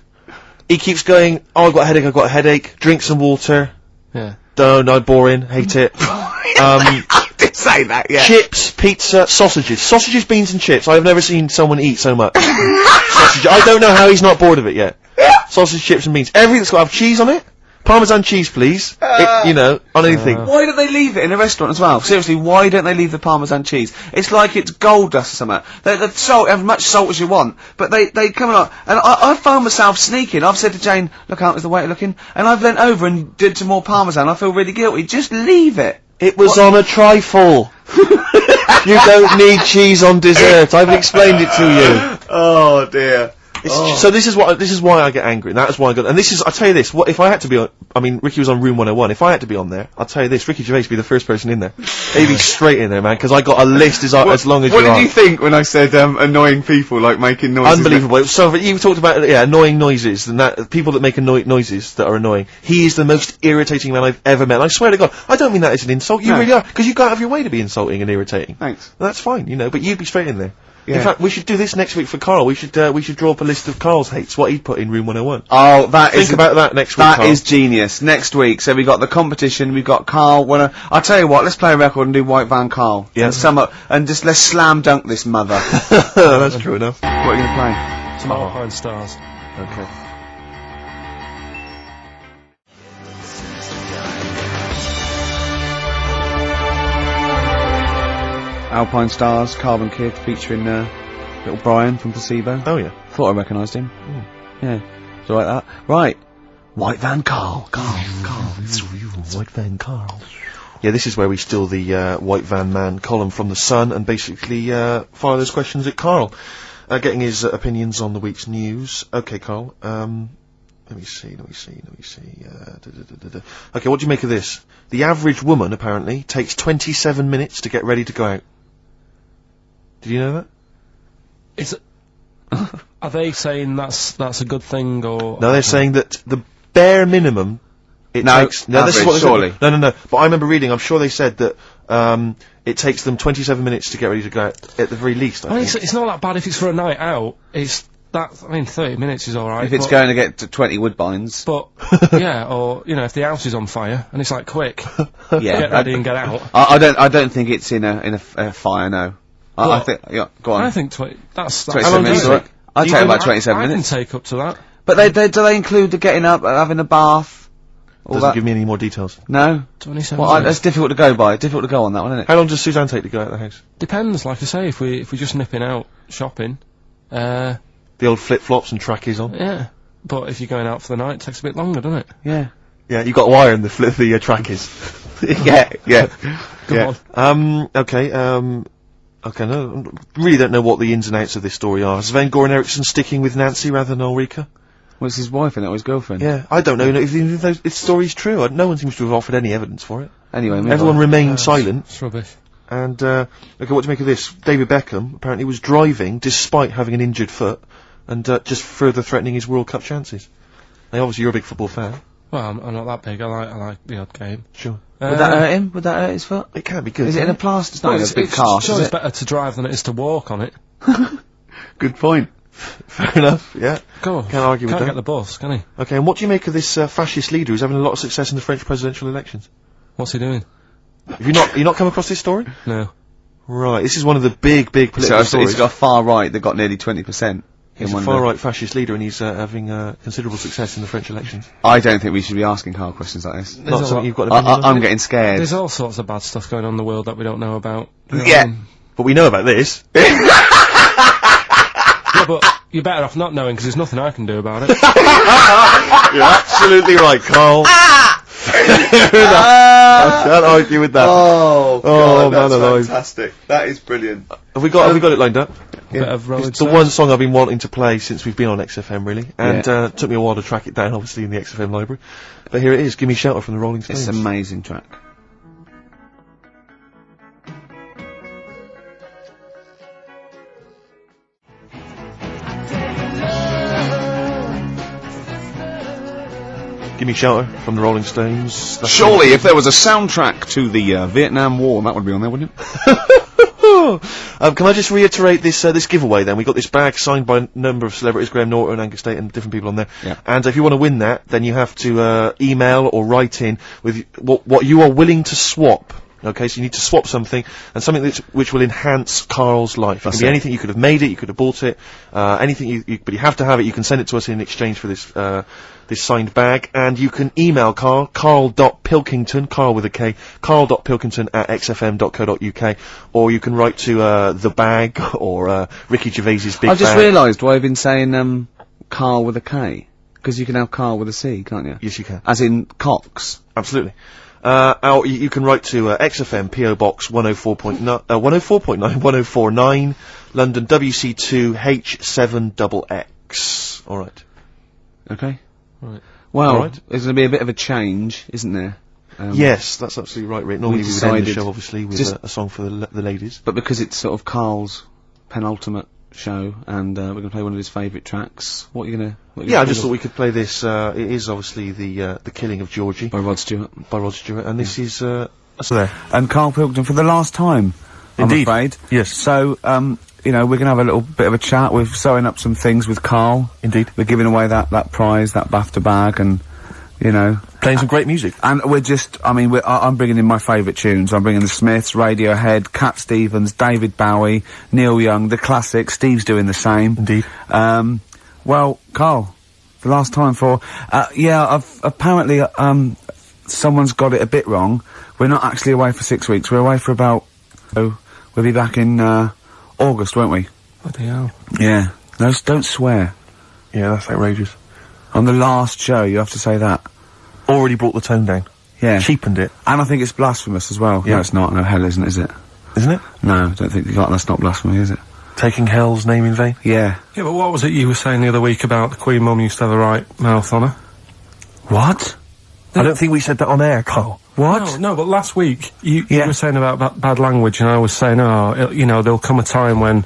he keeps going, oh, I've got a headache, drink some water. Yeah. No, boring, hate it. I did say that, yeah. Chips, pizza, sausages, beans and chips. I have never seen someone eat so much. Sausage. I don't know how he's not bored of it yet. Sausage, chips and beans. Everything's got to have cheese on it. Parmesan cheese, please. On anything. Why don't they leave it in a restaurant as well? Seriously, why don't they leave the Parmesan cheese? It's like it's gold dust or something. The salt, have as much salt as you want, but they come along, and I found myself sneaking. I've said to Jane, look out, is the waiter looking? And I've leant over and did some more Parmesan. I feel really guilty. Just leave it. It was on a trifle. You don't need cheese on dessert. I've explained it to you. Oh dear. So this is why I get angry, and that is why I'll tell you this, what if I had to be on, I mean, Ricky was on Room 101, if I had to be on there, I'll tell you this, Ricky Gervais would be the first person in there. He'd be straight in there, man, because I got a list as long as you are. What did you think when I said, annoying people, like making noises? Unbelievable. So, you talked about, annoying noises, and that, people that make noises that are annoying. He is the most irritating man I've ever met, and I swear to God, I don't mean that as an insult, you really are, because you go out of your way to be insulting and irritating. Thanks. Well, that's fine, but you'd be straight in there. Yeah. In fact, we should do this next week for Carl. We should draw up a list of Carl's hates, what he'd put in Room 101. Oh, Think about that next week, That Carl. is genius. Next week, so we got the competition, we've got Carl, I'll tell you what, let's play a record and do White Van Carl. Yeah. And just let's slam dunk this mother. That's true enough. What are you gonna play? Some Alpine Stars. Okay. Alpine Stars, Carbon Kid, featuring little Brian from Placebo. Oh, yeah. Thought I recognised him. Yeah, so like that. Right. White Van Carl. White Van Carl. Yeah, this is where we steal the White Van Man column from The Sun and basically fire those questions at Karl, getting his opinions on the week's news. Okay, Karl. Let me see. Okay, what do you make of this? The average woman, apparently, takes 27 minutes to get ready to go out. Did you know that? Are they saying that's a good thing, or...? No, they're saying that the bare minimum it takes... No, this is what they surely. said. No. But I remember reading, I'm sure they said that it takes them 27 minutes to get ready to go out, at the very least, I think. It's not that bad if it's for a night out. It's... That, 30 minutes is alright. If it's going to get to 20 Woodbines. But, yeah, or, if the house is on fire, and it's like, quick, get ready and get out. I don't think it's in a fire, no. I think, yeah, go on. I think that's 27 minutes, right? I'd take about 27 minutes. I can take up to that. But do they include the getting up, having a bath? Doesn't give me any more details. No? 27 Well, minutes. that's difficult to go by. Difficult to go on that one, isn't it? How long does Suzanne take to go out of the house? Depends, like I say, if we're just nipping out shopping, The old flip-flops and trackies on. yeah. But if you're going out for the night, it takes a bit longer, doesn't it? Yeah. Yeah, you got a wire in the trackies. yeah. Go on. Okay, no, really don't know what the ins and outs of this story are. Is Sven-Goran Eriksson sticking with Nancy rather than Ulrika? Well, it's his wife and that, or his girlfriend. Yeah, I don't know if the story's true. No one seems to have offered any evidence for it. Anyway, everyone remained silent. It's rubbish. And, okay, what do you make of this? David Beckham apparently was driving despite having an injured foot and just further threatening his World Cup chances. Now, obviously, you're a big football fan. Well, I'm not that big. I like the odd game. Sure. Would that hurt him? Would that hurt his foot? It can be good. Is it in a plaster? It's not in a big cast, Sure, is it's it? better to drive than it is to walk on it. Good point. Fair enough, yeah. Go on. Can't argue with Can't that. get the bus, can he? Okay, and what do you make of this fascist leader who's having a lot of success in the French presidential elections? What's he doing? Have you not come across this story? No. Right, this is one of the big political So stories. it's got far right that got nearly 20%. He's a far-right fascist leader and he's having considerable success in the French elections. I don't think we should be asking Karl questions like this. Not something you've got an opinion on? I'm getting scared. There's all sorts of bad stuff going on in the world that we don't know about. Yeah. But we know about this. Yeah, but you're better off not knowing because there's nothing I can do about it. You're absolutely right, Karl. I can't argue with that. Oh, God, man alive. fantastic. That is brilliant. Have we got it lined up? Bit of Rolling It's the Stones. one song I've been wanting to play since we've been on XFM, really. And it took me a while to track it down, obviously, in the XFM library. But here it is, Give Me Shelter from the Rolling Stones. It's an amazing track. Give Me Shelter from the Rolling Stones. That's Surely, if there was a soundtrack to the Vietnam War, that would be on there, wouldn't it? Can I just reiterate this this giveaway then? We got this bag signed by a number of celebrities, Graham Norton, Angus Tate and different people on there. Yeah. And if you want to win that, then you have to email or write in with what you are willing to swap. Okay, so you need to swap something, and something which will enhance Karl's life. It can be anything. You could have made it, you could have bought it, anything. But you have to have it. You can send it to us in exchange for this this signed bag, and you can email Karl, Karl.Pilkington, Karl with a K, Karl.Pilkington at xfm.co.uk, or you can write to the bag or Ricky Gervais's big. I've just bag. realised why I've been saying Karl with a K, because you can have Karl with a C, can't you? Yes, you can. As in Cox. Absolutely. You can write to XFM PO Box 104.9, London WC2 H7XX. All right. Okay. Right. Well, Alright. there's going to be a bit of a change, isn't there? Yes, that's absolutely right, Rick. Normally we would end the decided show, obviously, with just- a song for the ladies. But because it's sort of Karl's penultimate show, and we're going to play one of his favourite tracks. What are you going to... Yeah, I just thought we could play this. It is obviously the Killing of Georgie By Rod Stewart. by Rod Stewart, and this is there. And Karl Pilkington for the last time, Indeed. I'm afraid. Yes. So, we're going to have a little bit of a chat. We're sewing up some things with Karl. Indeed. We're giving away that prize, that BAFTA bag, and, Playing some great music. And we're just, I'm bringing in my favourite tunes. I'm bringing the Smiths, Radiohead, Cat Stevens, David Bowie, Neil Young, the classics. Steve's doing the same. Indeed. Well, Karl, the last time for, apparently, someone's got it a bit wrong. We're not actually away for 6 weeks. We're away for about, We'll be back in, August, won't we? Bloody hell. Yeah. No, don't swear. Yeah, that's outrageous. On the last show, you have to say that. Already brought the tone down. Yeah. Cheapened it. And I think it's blasphemous as well. Yeah. No, it's not. No, hell isn't, is it? Isn't it? No, I don't think that's not blasphemy, is it? Taking hell's name in vain? Yeah. Yeah, but what was it you were saying the other week about the Queen Mum used to have the right mouth on her? What? I don't think we said that on air, Carl. What? No, but last week you Yeah. were saying about bad language, and I was saying, there'll come a time when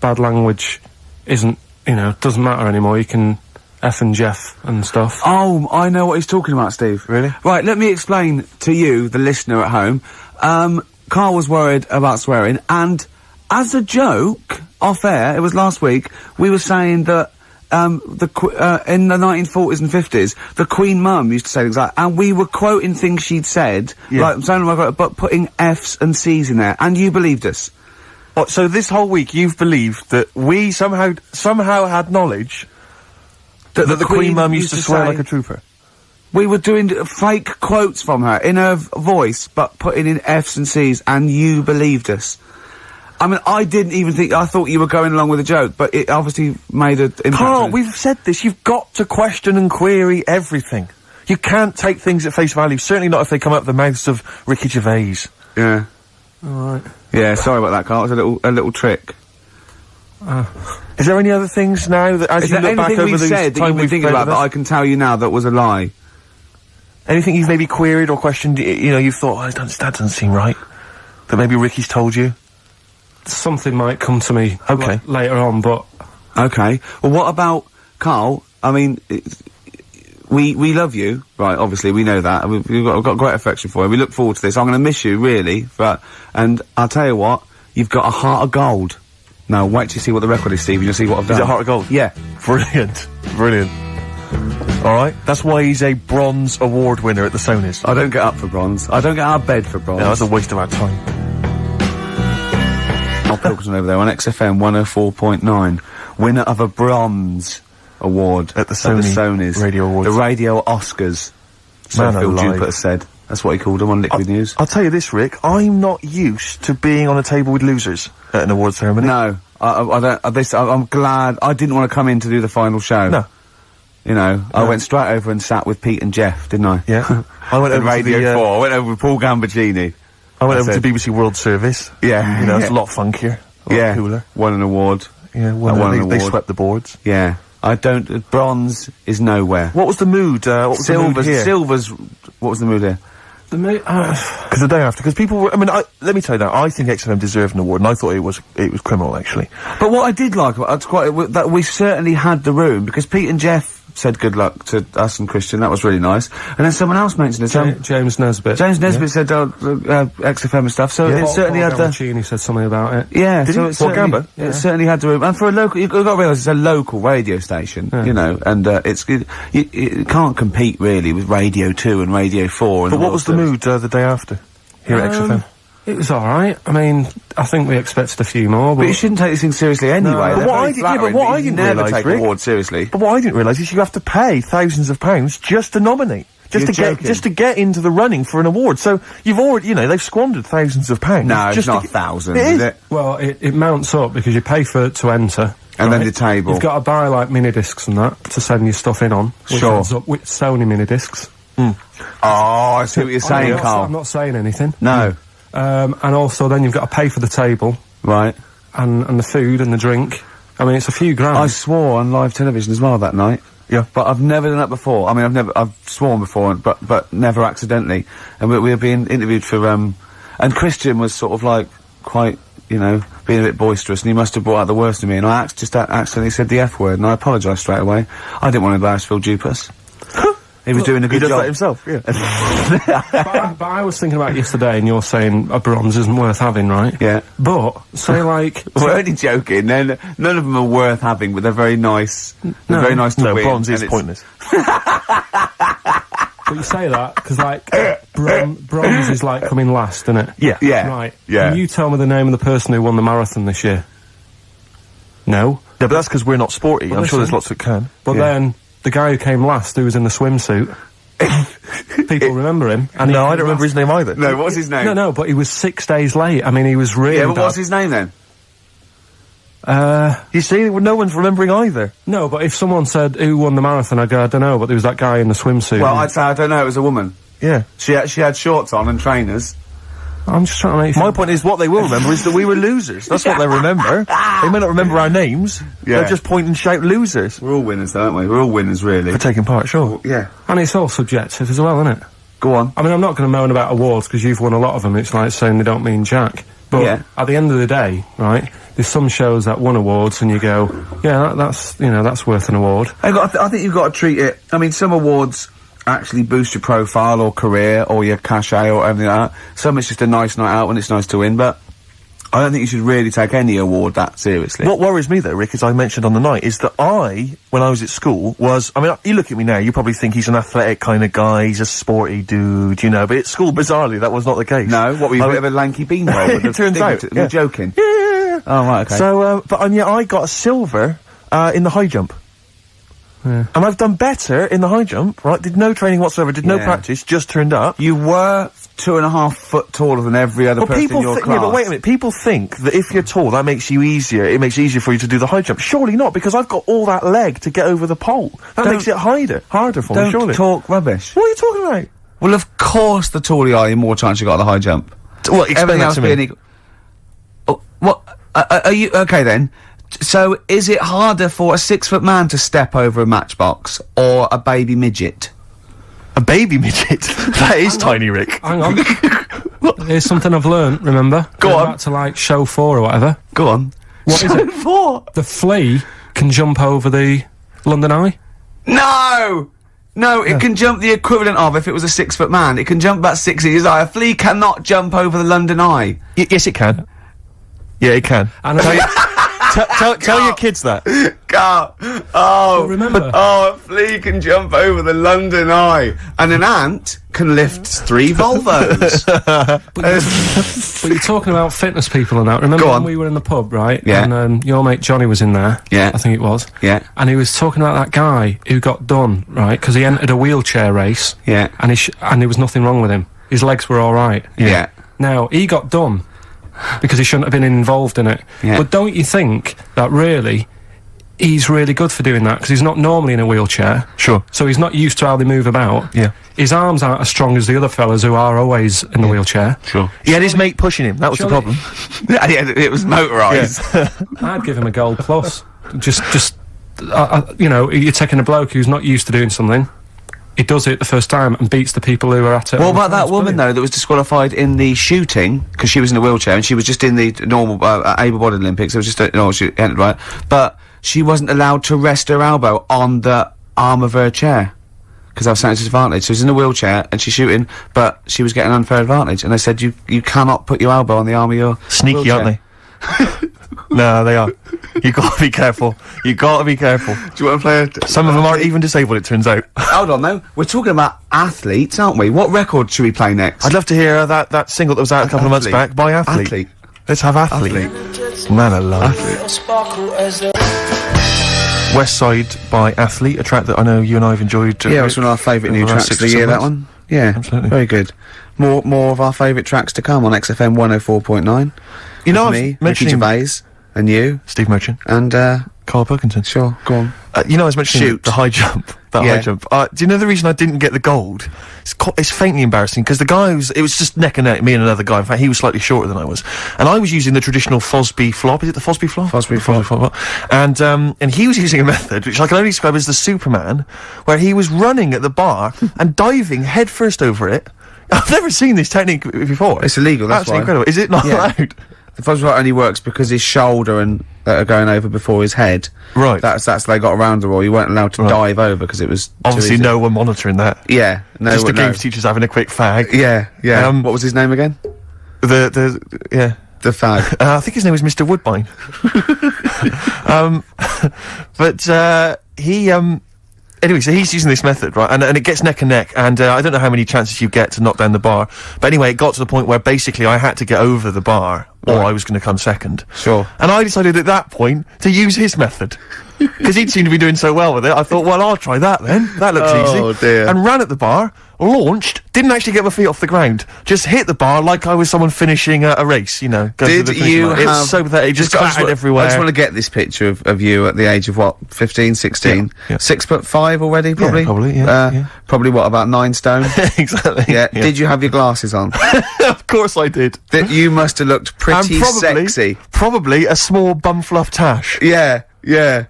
bad language isn't, doesn't matter anymore. You can F and Jeff and stuff. Oh, I know what he's talking about, Steve. Really? Right, let me explain to you, the listener at home. Carl was worried about swearing, and as a joke, off air, it was last week, we were saying that in the 1940s and 50s, the Queen Mum used to say things like, and we were quoting things she'd said, like, but putting F's and C's in there, and you believed us. What, so this whole week you've believed that we somehow had knowledge that the Queen Mum used to swear like a trooper? We were doing fake quotes from her in her voice, but putting in F's and C's, and you believed us. I mean, I didn't even think, I thought you were going along with a joke, but it obviously made an impact. Carl, we've said this, you've got to question and query everything. You can't take things at face value, certainly not if they come out of the mouths of Ricky Gervais. Yeah. Alright. Yeah, sorry about that, Carl, it was a little trick. Is there any other things now that, as Is you there look back anything over we've the said that time you've been we've thinking about that I can tell you now that was a lie? Anything you've maybe queried or questioned, you've thought, that doesn't seem right? That maybe Ricky's told you? Something might come to me Okay. later on, but... Okay. Well, what about, Carl, I mean, we love you, right, obviously, we know that, and we've got great affection for you, we look forward to this, I'm gonna miss you, really, and I'll tell you what, you've got a heart of gold. Now, wait till you see what the record is, Steve, and you'll see what I've done. Is it Heart of Gold? Yeah. Brilliant. Brilliant. Alright, that's why he's a bronze award winner at the Sonys. I don't get up for bronze. I don't get out of bed for bronze. No, that's a waste of our time. Karl Pilkington over there on XFM 104.9. Winner of a bronze award At the Sony Radio Awards. The Radio Oscars. So Man Phil alive. Jupiter said. That's what he called them on Liquid News. I'll tell you this, Rick, I'm not used to being on a table with losers at an award ceremony. No, I'm glad. I didn't want to come in to do the final show. No. I went straight over and sat with Pete and Jeff, didn't I? Yeah. I went In over to Radio the, 4. I went over with Paul Gambaccini. I went over said- to BBC World Service. Yeah. It's a lot funkier. A lot cooler. Won an award. Yeah, won they an award. swept the boards. Yeah. Bronze is nowhere. What was the mood? What was the mood here? Silver's, what was the mood here? Because the day after, because people were, let me tell you that, I think XFM deserved an award, and I thought it was criminal, actually. But what I did like, that we certainly had the room, because Pete and Jeff said good luck to us and Christian, that was really nice. And then someone else mentioned it, James Nesbitt. James Nesbitt said, XFM and stuff, so it certainly had the... Gambaccini said something about it. Yeah, Did so he? it certainly, Gamba? it certainly had the room. And for a local, you've got to realise it's a local radio station, and it can't compete really with Radio 2 and Radio 4 and But what was the mood the day after, here at XFM? It was alright. I think we expected a few more, But you shouldn't take these things seriously anyway. No. They're But what very I did- flattering, but what but I you didn't never realise, take Rick- awards seriously. But what I didn't realise is you have to pay thousands of pounds just to nominate. You're joking. Just to get into the running for an award. So you've already, they've squandered thousands of pounds. No, it's just not to thousands, It is is. it? Well, it mounts up because you pay to enter. And then right? the table. You've got to buy like mini discs and that to send your stuff in on. Which Sure. ends up with Sony mini discs. Oh, I see what you're saying, I'm Carl. not saying anything. No. And also then you've got to pay for the table Right. and the food and the drink. It's a few grand. I swore on live television as well that night. Yeah. But I've never done that before. I've sworn before, but never accidentally. And we were being interviewed for, and Christian was sort of like, quite, being a bit boisterous, and he must have brought out the worst in me, and I just accidentally said the F word, and I apologised straight away. I didn't want to embarrass Phil Dupas. He was doing a He good does job. that himself, yeah. but I was thinking about yesterday, and you're saying a bronze isn't worth having, right? Yeah. But, say like... We're only joking. None of them are worth having, but they're very nice. They're very nice to No, win. bronze and is it's- pointless. But you say that, because like, bronze is like coming last, isn't it? Yeah. Yeah. Right. Yeah. Can you tell me the name of the person who won the marathon this year? No? Yeah, but that's because we're not sporty. Well, I'm sure there's listen. lots that can. But Yeah. then, the guy who came last, who was in the swimsuit, People remember him. And No, I don't remember his name either. No, what's his name? No, but he was 6 days late. I mean, he was really Yeah, but bad. what's his name then? You see, no one's remembering either. No, but if someone said who won the marathon, I'd go, I don't know, but there was that guy in the swimsuit. Well, I'd say I don't know. It was a woman. Yeah. She had shorts on and trainers. I'm just trying to make My point is, what they will remember is that we were losers. That's what they remember. They may not remember our names. Yeah. They'll just point and shout losers. We're all winners, though, aren't we? We're all winners, really. For taking part, sure. Yeah. And it's all subjective as well, isn't it? Go on. I mean, I'm not going to moan about awards because you've won a lot of them. It's like saying they don't mean jack. But Yeah. at the end of the day, right, there's some shows that won awards and you go, yeah, that's worth an award. I think you've got to treat it. I mean, some awards actually boost your profile or career or your cachet or everything like that. Some it's just a nice night out when it's nice to win, but I don't think you should really take any award that seriously. What worries me, though, Rick, as I mentioned on the night, is that when I was at school, I mean, you look at me now, you probably think he's an athletic kind of guy, he's a sporty dude, you know, but at school, bizarrely, that was not the case. No, what were you, a bit of a lanky beanpole? It turns out, You're joking. Yeah. Oh, right, okay. So, and yet I got a silver, in the high jump. Yeah. And I've done better in the high jump, right? Did no training whatsoever, did no Yeah. practice, just turned up. You were 2.5 foot taller than every other person in your class. Yeah, but wait a minute, people think that if you're tall, that makes you easier, it makes it easier for you to do the high jump. Surely not, because I've got all that leg to get over the pole. That makes it harder for me, surely. Don't talk rubbish. What are you talking about? Well, of course, the taller you are, the more chance you got at the high jump. Well, explain Everything that else to being me. equal. Oh, what? Are you okay then? So, is it harder for a 6-foot man to step over a matchbox or a baby midget? A baby midget? That is tiny, Rick. Hang on. Here's something I've learned, remember? Go Going on. back to, like, show 4 or whatever. Go on. What is it? For? The flea can jump over the London Eye? No! No, it can jump the equivalent of if it was a 6-foot man. It can jump about 6 inches high. A flea cannot jump over the London Eye. Yes, it can. Yeah, it can. And Tell your kids that. Carl. Oh, remember. Oh, a flea can jump over the London Eye, and an ant can lift 3 Volvos. But you're talking about fitness people and that. Remember Go when on. we were in the pub, right? Yeah. And your mate Johnny was in there. Yeah. I think it was. Yeah. And he was talking about that guy who got done, right? Because he entered a wheelchair race. Yeah. And and there was nothing wrong with him. His legs were all right. Yeah. Now, he got done because he shouldn't have been involved in it. Yeah. But don't you think that really he's really good for doing that? Because he's not normally in a wheelchair. Sure. So he's not used to how they move about. Yeah. His arms aren't as strong as the other fellas who are always in the wheelchair. Sure. He had his mate pushing him, that was the Surely- problem. Yeah, it was motorised. I'd give him a gold plus. You know, you're taking a bloke who's not used to doing something. He does it the first time and beats the people who are at it. What about that woman, though, that was disqualified in the shooting, because she was in a wheelchair, and she was just in the normal, able-bodied Olympics, it was just, she entered, right? But she wasn't allowed to rest her elbow on the arm of her chair, because that was something disadvantage. So she was in a wheelchair, and she's shooting, but she was getting unfair advantage, and they said, you cannot put your elbow on the arm of your Sneaky, wheelchair. aren't they? No, they are. You gotta be careful. You gotta be careful. Do you want to play Some of them aren't even disabled, it turns out. Hold on, though. We're talking about athletes, aren't we? What record should we play next? I'd love to hear that single that was out a couple of months Athlete. back by Athlete. Athlete. Let's have Athlete. Man alive. West Side by Athlete, a track that I know you and I have enjoyed. Yeah, it was one of our favourite new over the last tracks of 6 the or year, 7 that one. Yeah, Absolutely. very good. More of our favourite tracks to come on XFM 104.9. You know, I With was me, Ricky mentioning Gervais, and you, Steve Merchant, and, Karl Pilkington. sure, go on. You know, I was mentioning Shoot. the high jump. That Yeah. high jump. Do you know the reason I didn't get the gold? It's faintly embarrassing because the guy it was just neck and neck, me and another guy. In fact, he was slightly shorter than I was, and I was using the traditional Fosby flop. Is it the Fosby flop? Fosby flop. And he was using a method which I can only describe as the Superman, where he was running at the bar and diving headfirst over it. I've never seen this technique before. It's illegal, that's Absolutely why. incredible. Is it not Yeah. allowed? The Fosby flop only works because his shoulder and that are going over before his head. Right. That's they got around the rule. You weren't allowed to dive over because it was too Obviously, easy. no one monitoring that. Yeah, no. Just the no. games teachers having a quick fag. Yeah, yeah. Um, What was his name again? Yeah. The fag. I think his name was Mr. Woodbine. But he anyway, so he's using this method, right? And it gets neck and neck, and I don't know how many chances you get to knock down the bar, but anyway, it got to the point where basically I had to get over the bar, or I was going to come second. Sure. And I decided at that point to use his method. Because he'd seemed to be doing so well with it, I thought, well, I'll try that then. That looks easy. Oh, dear. And ran at the bar, launched, didn't actually get my feet off the ground, just hit the bar like I was someone finishing a race, you know. Did you have... It was so pathetic, just clattered everywhere. I just want to get this picture of you at the age of, what, 15, 16? Yeah. 6'5" already, probably? Yeah, probably, yeah. Probably, what, about 9 stone? Exactly. Yeah. Did you have your glasses on? Of course I did. You must have looked pretty sexy. Probably a small bum fluff tash. Yeah.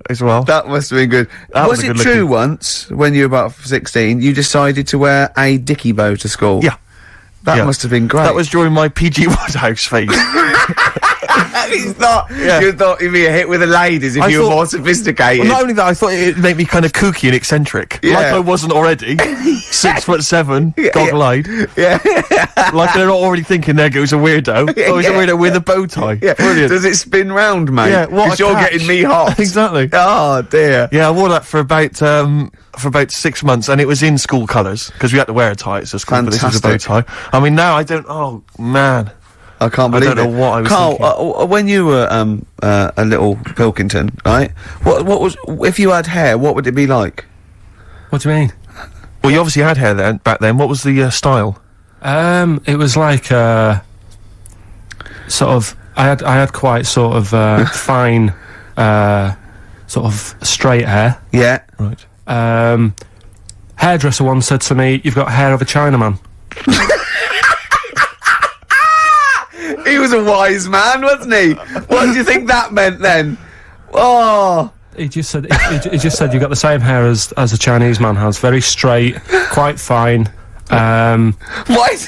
As well. That must have been good. Was it true once, when you were about 16, you decided to wear a dicky bow to school? Yeah. That must have been great. That was during my PG Woodhouse phase. It's not. Yeah. You thought you'd be a hit with the ladies if you were more sophisticated. Well, not only that, I thought it'd make me kind of kooky and eccentric. Yeah. Like I wasn't already. 6'7", goggle-eyed. Yeah. Like they're not already thinking there goes a weirdo. Oh, he's a weirdo with a bow tie. Yeah. Brilliant. Does it spin round, mate? Yeah, what a Because you're catch. getting me hot. Exactly. Oh, dear. Yeah, I wore that for about 6 months, and it was in school colours, because we had to wear a tie at school, but this was a bow tie. I mean, now I don't, oh, man. I can't believe it. I don't know what I was Carl, when you were, a little Pilkington, right? What was, if you had hair, what would it be like? What do you mean? Well, you obviously had hair then, back then. What was the, style? It was like, sort of, I had quite sort of, fine, sort of straight hair. Yeah. Right. Hairdresser once said to me, "You've got hair of a Chinaman." He was a wise man, wasn't he? What do you think that meant then? Oh. He just said, he just said, "You've got the same hair as a Chinese man has. Very straight, quite fine." Why is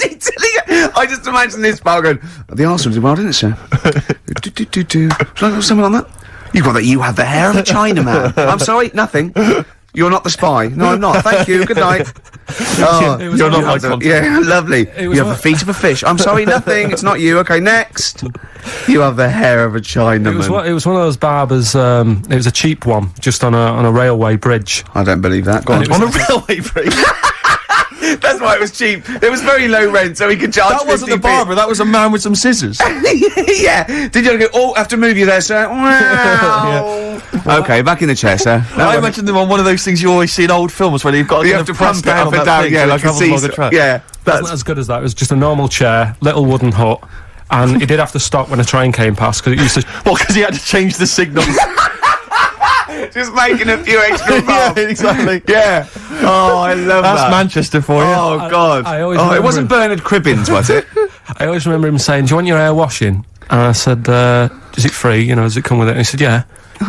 he telling you? I just imagine this bar going, the Arsenal did well, didn't it, sir? Should I have something on that? You have the hair of a Chinaman. I'm sorry, nothing. You're not the spy. No, I'm not. Thank you. Good night. Oh, you're not my contact. Yeah, lovely. You have the feet of a fish. I'm sorry, nothing. It's not you. Okay, next. You have the hair of a Chinaman. It was one of those barbers. It was a cheap one, just on a railway bridge. I don't believe that. Go on. On a railway bridge? That's why it was cheap. It was very low rent, so he could charge. That wasn't a barber. That was a man with some scissors. Yeah. Did you go? Oh, have to move you there, sir. Wow. Okay, back in the chair, sir. I imagine them on one of those things you always see in old films where you've got you have to press down up and down. Yeah, like a seesaw. Yeah, that's not as good as that. It was just a normal chair, little wooden hut, and he did have to stop when a train came past because it used to. Well, because he had to change the signal. Just making a few extra bucks. Yeah, exactly. Yeah. Oh, I love that. That's Manchester for you. Oh, God. It wasn't Bernard Cribbins, was it? I always remember him saying, "Do you want your hair washing?" And I said, "Is it free? You know, does it come with it?" And he said, "Yeah."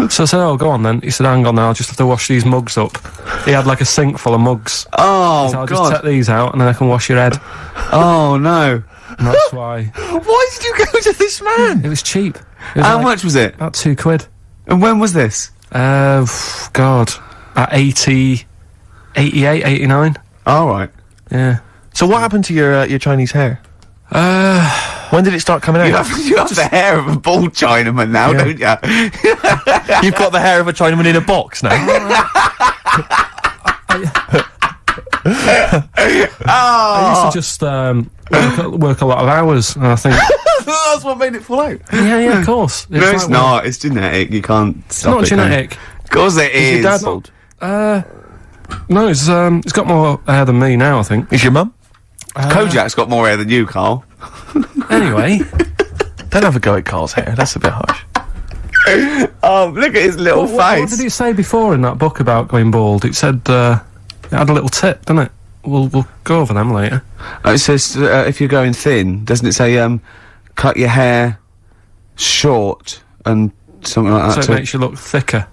So I said, "Oh, go on then." He said, "Hang on now, I'll just have to wash these mugs up." He had like a sink full of mugs. Oh, so I'll just take these out and then I can wash your head. Oh, no. And that's why. Why did you go to this man? It was cheap. How much was it? About £2. And when was this? God, at 88, 89. All right. Yeah. So what happened to your Chinese hair? When did it start coming out? You have the hair of a bald Chinaman now, don't you? You've got the hair of a Chinaman in a box now. I used to just work a lot of hours, and I think that's what made it fall out. Yeah, of course. No, it's not. It's genetic. You can't stop it. It's not genetic. Of course it is. Is your dad bald? No, he's got more hair than me now, I think. Is your mum? Kojak's got more hair than you, Carl. Anyway. Don't have a go at Carl's hair. That's a bit harsh. Oh, look at his little face. What did it say before in that book about going bald? It said, it had a little tip, didn't it? We'll go over them later. It says, if you're going thin, doesn't it say, cut your hair short and something like that? So it makes you look thicker.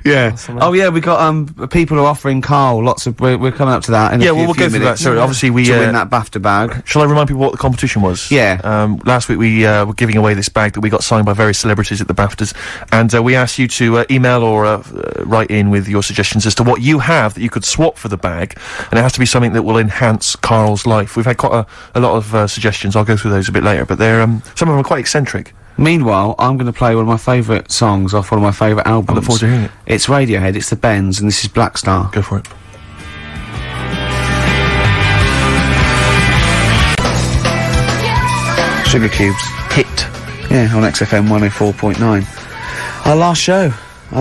Yeah. Oh yeah, we got people are offering Carl lots of. We're coming up to that. In we'll go through that. So obviously we to win that BAFTA bag. Shall I remind people what the competition was? Yeah. Last week we were giving away this bag that we got signed by various celebrities at the BAFTAs, and we asked you to email or write in with your suggestions as to what you have that you could swap for the bag, and it has to be something that will enhance Carl's life. We've had quite a lot of suggestions. I'll go through those a bit later, but they're some of them are quite eccentric. Meanwhile, I'm going to play one of my favourite songs off one of my favourite albums. I look forward to hearing it. It's Radiohead, it's the Bends, and this is Black Star. Go for it. Sugar Cubes. Hit. Yeah, on XFM 104.9. Our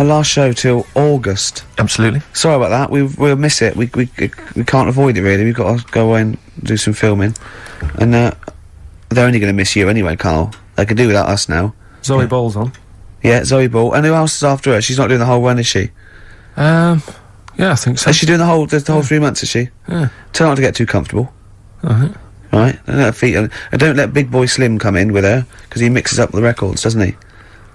last show till August. Absolutely. Sorry about that, we'll miss it. We can't avoid it really, we've got to go away and do some filming. And, they're only going to miss you anyway, Carl. They can do without us now. Zoe Ball's on. Yeah, Zoe Ball. And who else is after her? She's not doing the whole run, is she? Yeah, I think so. Is she doing the whole 3 months, is she? Yeah. Tell her not to get too comfortable. Alright. Right? Don't let her feet, and don't let Big Boy Slim come in with her, because he mixes up the records, doesn't he?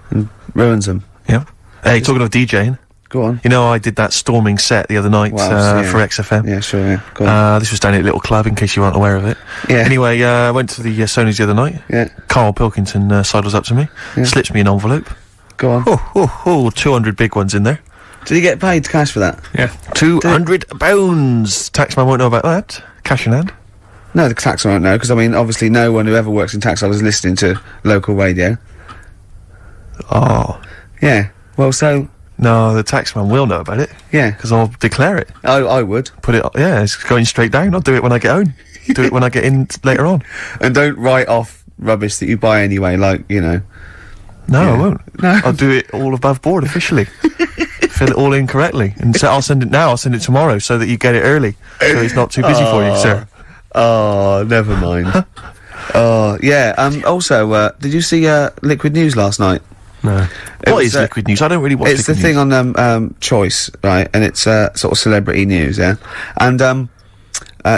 And ruins them. Yeah. Hey, talking of DJing, Go on. you know I did that storming set the other night Well, yeah. for XFM. Yeah, sure, yeah. Go on. This was down at a little club, in case you weren't aware of it. Yeah. Anyway, I went to the Sony's the other night. Yeah. Karl Pilkington sidles up to me, slips me an envelope. Go on. 200 big ones in there. Did he get paid cash for that? Yeah. £200. Taxman won't know about that. Cash in hand. No, the tax I don't know, because I mean, obviously no one who ever works in tax office is listening to local radio. Oh. Yeah. Well, so... No, the taxman will know about it. Yeah. Because I'll declare it. I would. Put it, yeah, it's going straight down. I'll do it when I get home. Do it when I get in later on. And don't write off rubbish that you buy anyway, like, you know... No, Yeah. I won't. No. I'll do it all above board officially. Fill it all in correctly. And so I'll send it now, I'll send it tomorrow so that you get it early. So it's not too busy for you, sir. Oh, never mind. Oh, yeah, also, did you see, Liquid News last night? No. What is Liquid News? I don't really watch It's the Liquid thing News. on, Choice, right, and it's, sort of celebrity news, yeah? And,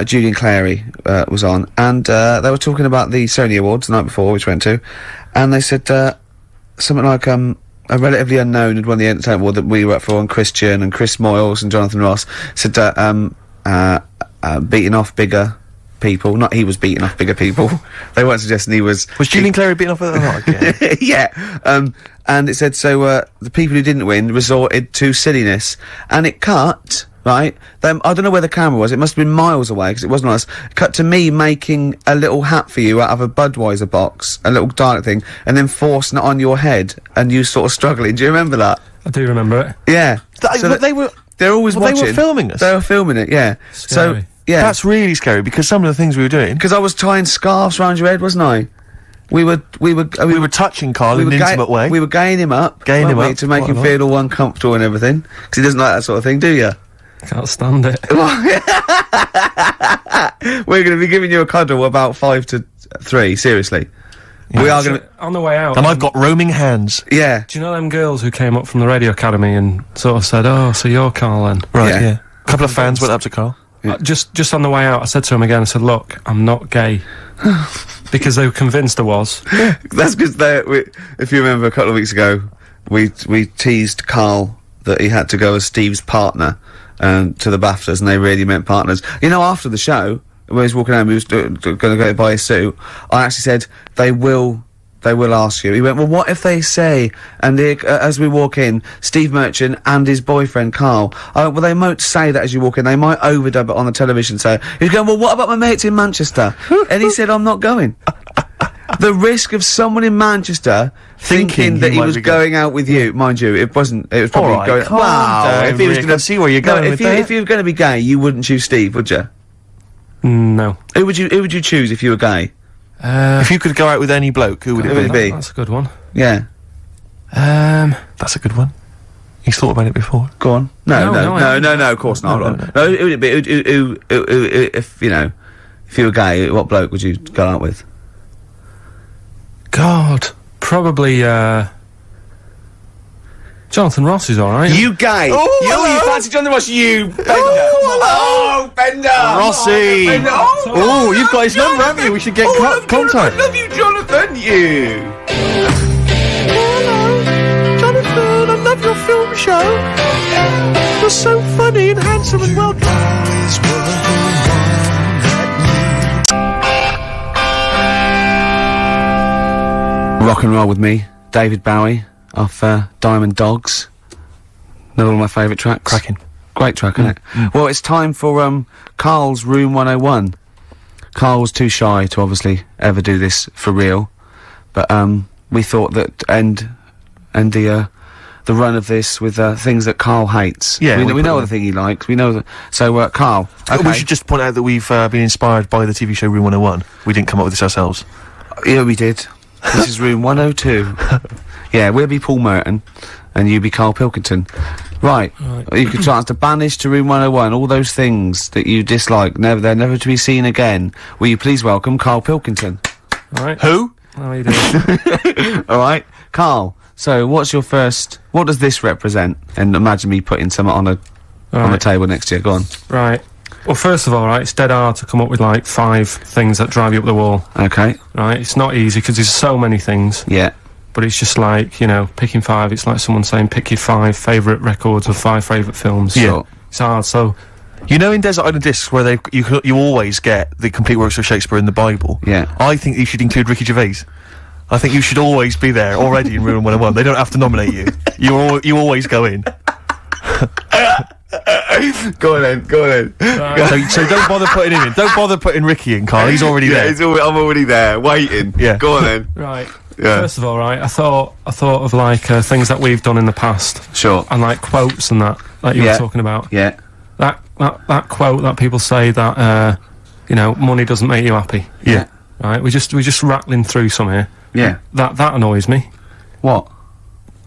Julian Clary, was on, and, they were talking about the Sony Awards the night before, which we went to, and they said, something like, a relatively unknown had won the entertainment award that we were up for, and Christian and Chris Moyles and Jonathan Ross said, beating off bigger people. Not he was beating off bigger people. They weren't suggesting he was... Was Julian Clary beaten off with that? Okay. Yeah. And it said, so, the people who didn't win resorted to silliness. And it cut, right? I don't know where the camera was. It must have been miles away, because it wasn't us. Cut to me making a little hat for you out of a Budweiser box, a little Dalek thing, and then forcing it on your head, and you sort of struggling. Do you remember that? I do remember it. Yeah. But they were... They're always Well, watching. they were filming us. They were filming it, yeah. Scary. So, yeah. That's really scary, because some of the things we were doing... Because I was tying scarves around your head, wasn't I? We were touching Karl in an intimate way. We were gaying him up. Gaying him weren't we, up to make quite him a lot. feel all uncomfortable and everything. Because he doesn't like that sort of thing, do you? Can't stand it. We're going to be giving you a cuddle about 5 to 3, seriously. We are going to... On the way out. And I've got roaming hands. Yeah. Do you know them girls who came up from the radio academy and sort of said, "Oh, so you're Karl then?" Right, Yeah. yeah. A couple of fans went up to Karl. Just on the way out, I said to him again, I said, "Look, I'm not gay." Because they were convinced I was. That's because if you remember a couple of weeks ago, we teased Karl that he had to go as Steve's partner to the BAFTAs, and they really meant partners. You know, after the show, when he was walking home, he was going to go buy his suit. I actually said, they will ask you. He went, well, what if they say, and as we walk in, Steve Merchant and his boyfriend Karl, well, they won't say that as you walk in, they might overdub it on the television, so he's going, well, what about my mates in Manchester? And he said, I'm not going. The risk of someone in Manchester thinking that he was going out with you, mind you, it was probably All right, going, calm wow, down, if he was Rick, going I see where you're going with that. if you were going to be gay, you wouldn't choose Steve, would you? No. Who would you choose if you were gay? If you could go out with any bloke, who would Who would it it be? be? That's a good one. Yeah. That's a good one. He's thought about it before. Go on. No, of course not. No, No, who would it be? Who, if, you know, if you were gay, what bloke would you go out with? God, probably, Jonathan Ross is alright. You gay! You fancy Jonathan Ross, you Bender! Oh, Bender! Rossi! Bender. Oh, you've got his number, haven't you? We should get contact. I love you, Jonathan, you! Hello, Jonathan, I love your film show. You're so funny and handsome and well Rock and roll with me, David Bowie, off Diamond Dogs. Another one of my favourite tracks. Cracking. Great track, isn't it? Well, it's time for Karl's Room 101. Karl was too shy to obviously ever do this for real, but we thought that end the run of this with things that Karl hates. Yeah, we know the thing he likes. We know that. So, Karl. Okay. We should just point out that we've been inspired by the TV show Room 101. We didn't come up with this ourselves. Yeah, we did. This is Room 102. Yeah, we'll be Paul Merton, and you be Karl Pilkington. Right. You could chance to banish to Room 101 all those things that you dislike. They're never to be seen again. Will you please welcome Karl Pilkington? All right. Who? How are you doing? All right, Karl. So, what's your first? What does this represent? And imagine me putting some on the table next to you. Go on. Right. Well, first of all, right, it's dead hard to come up with like 5 things that drive you up the wall. Okay. Right. It's not easy because there's so many things. Yeah. But it's just like, you know, picking 5. It's like someone saying pick your 5 favourite records or 5 favourite films. Yeah. So it's hard. So. You know, in Desert Island Discs, where you always get the complete works of Shakespeare in the Bible. Yeah. I think you should include Ricky Gervais. I think you should always be there already in Room 101. They don't have to nominate you. You always go in. Go on then. So don't bother putting him in. Don't bother putting Ricky in, Karl. He's already there. I'm already there, waiting. Yeah. Go on then. Right. Yeah. First of all, right, I thought of like things that we've done in the past. Sure. And like quotes and that you were talking about. Yeah. That quote that people say that you know, money doesn't make you happy. Yeah. Right. We're just rattling through some here. Yeah. That annoys me. What?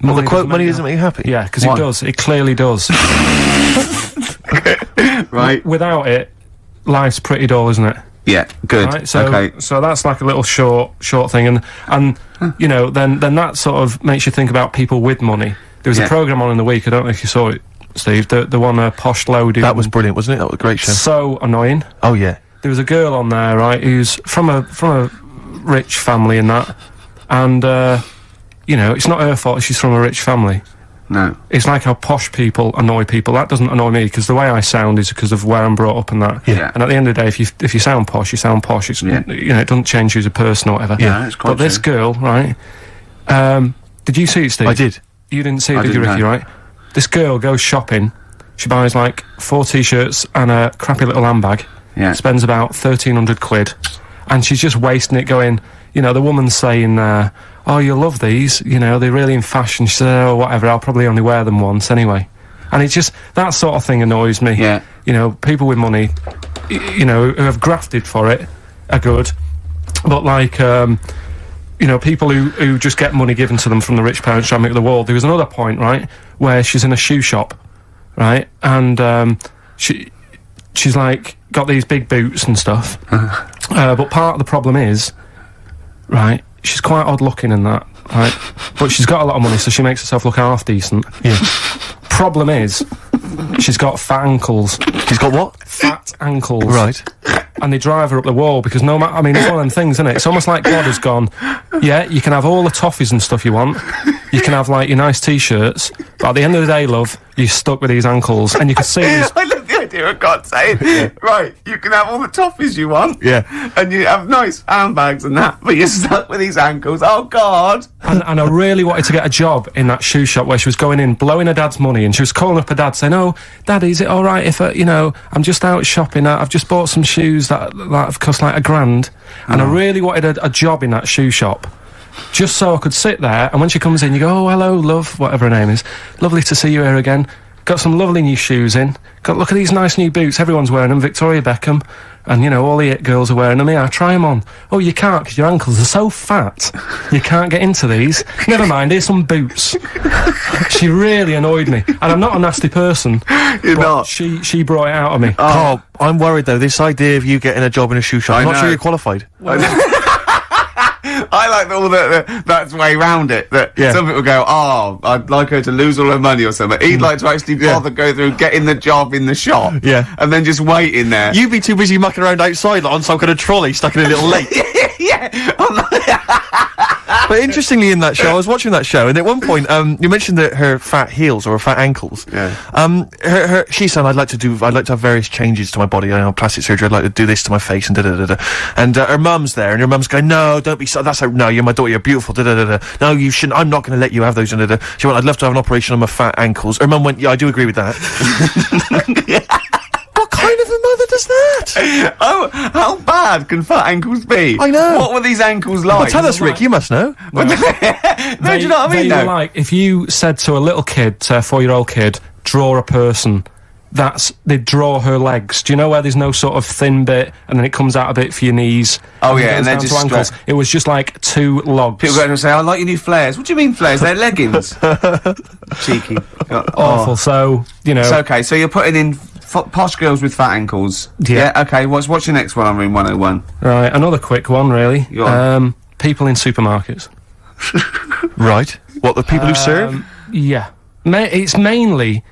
Well, the quote, money doesn't make you happy? Yeah, because Why? it does. It clearly does. Right. Without it, life's pretty dull, isn't it? Yeah. Good. Right, so okay. so that's like a little short thing, and you know, then that sort of makes you think about people with money. There was a programme on in the week. I don't know if you saw it, Steve. The one Posh Loaded. That was brilliant, wasn't it? That was a great show. So annoying. Oh yeah. There was a girl on there, right, who's from a rich family and that, and you know, it's not her fault she's from a rich family. No. It's like how posh people annoy people. That doesn't annoy me, because the way I sound is because of where I'm brought up and that. Yeah. And at the end of the day, if you sound posh, you sound posh. It's, you know, it doesn't change you as a person or whatever. Yeah, it's quite But this girl, right, did you see it, Steve? I did. You didn't see it, I did you, didn't, Ricky, no. right? This girl goes shopping. She buys like 4 t-shirts and a crappy little handbag. Yeah. Spends about 1,300 quid. And she's just wasting it going, you know, the woman's saying, oh, you'll love these, you know, they're really in fashion. She said, oh, whatever, I'll probably only wear them once anyway. And it's just, that sort of thing annoys me. Yeah. You know, people with money, you know, who have grafted for it are good. But like, you know, people who just get money given to them from the rich parents trying to make the world. There was another point, right, where she's in a shoe shop, right, and she's like got these big boots and stuff. But part of the problem is, right, she's quite odd looking and that, right, but she's got a lot of money, so she makes herself look half decent. Yeah. Problem is, she's got fat ankles. He's got what? Fat ankles. Right. And they drive her up the wall, because no matter, I mean, it's one of them things, isn't it? It's almost like God has gone, yeah, you can have all the toffees and stuff you want, you can have, like, your nice t-shirts, but at the end of the day, love, you're stuck with these ankles, and you can see these... I love the idea of God saying, right, you can have all the toffees you want. Yeah. And you have nice handbags and that, but you're stuck with these ankles. Oh, God. And I really wanted to get a job in that shoe shop where she was going in, blowing her dad's money, and she was calling up her dad saying, oh, Daddy, is it all right if, you know, I'm just out shopping, I've just bought some shoes that have cost like $1,000, and I really wanted a job in that shoe shop, just so I could sit there, and when she comes in, you go, oh, hello, love, whatever her name is, lovely to see you here again, got some lovely new shoes in, look at these nice new boots, everyone's wearing them, Victoria Beckham, and, you know, all the it girls are wearing them, yeah, try them on. Oh, you can't, because your ankles are so fat, you can't get into these. Never mind, here's some boots. She really annoyed me, and I'm not a nasty person. You're but not. She brought it out of me. Carl, I'm worried though, this idea of you getting a job in a shoe shop, I'm not know. sure you're qualified. I like all that's way round it. That Yeah. some people go, oh, I'd like her to lose all her money or something. He'd like to actually bother go through getting the job in the shop. Yeah. And then just wait in there. You'd be too busy mucking around outside like, on some kind of trolley stuck in a little lake. Yeah. But interestingly, in that show, I was watching that show, and at one point, you mentioned that her fat heels or her fat ankles. Yeah. She said, I'd like to have various changes to my body. I know, plastic surgery. I'd like to do this to my face and da-da-da-da. And her mum's there, and her mum's going, no, don't be so. That's how. No, you're my daughter. You're beautiful. Da-da-da-da. No, you shouldn't. I'm not going to let you have those. Da-da-da. She went, I'd love to have an operation on my fat ankles. Her mum went, yeah, I do agree with that. What kind of a mother does that? Oh, how bad can fat ankles be? I know. What were these ankles like? Well, tell us, Rick, you must know. No, do you know what I mean? They were like, if you said to a little kid, say a 4-year-old kid, draw a person, they'd draw her legs. Do you know where there's no sort of thin bit, and then it comes out a bit for your knees? Oh, yeah, and then they're to just ankles. It was just like 2 logs. People go and say, I like your new flares. What do you mean flares? They're leggings. Cheeky. Awful, so, you know... It's okay, so you're putting in posh girls with fat ankles. Yeah. Okay, what's your next one on Room 101? Right, another quick one, really. Go on. People in supermarkets. Right. What, the people who serve? Yeah. It's mainly...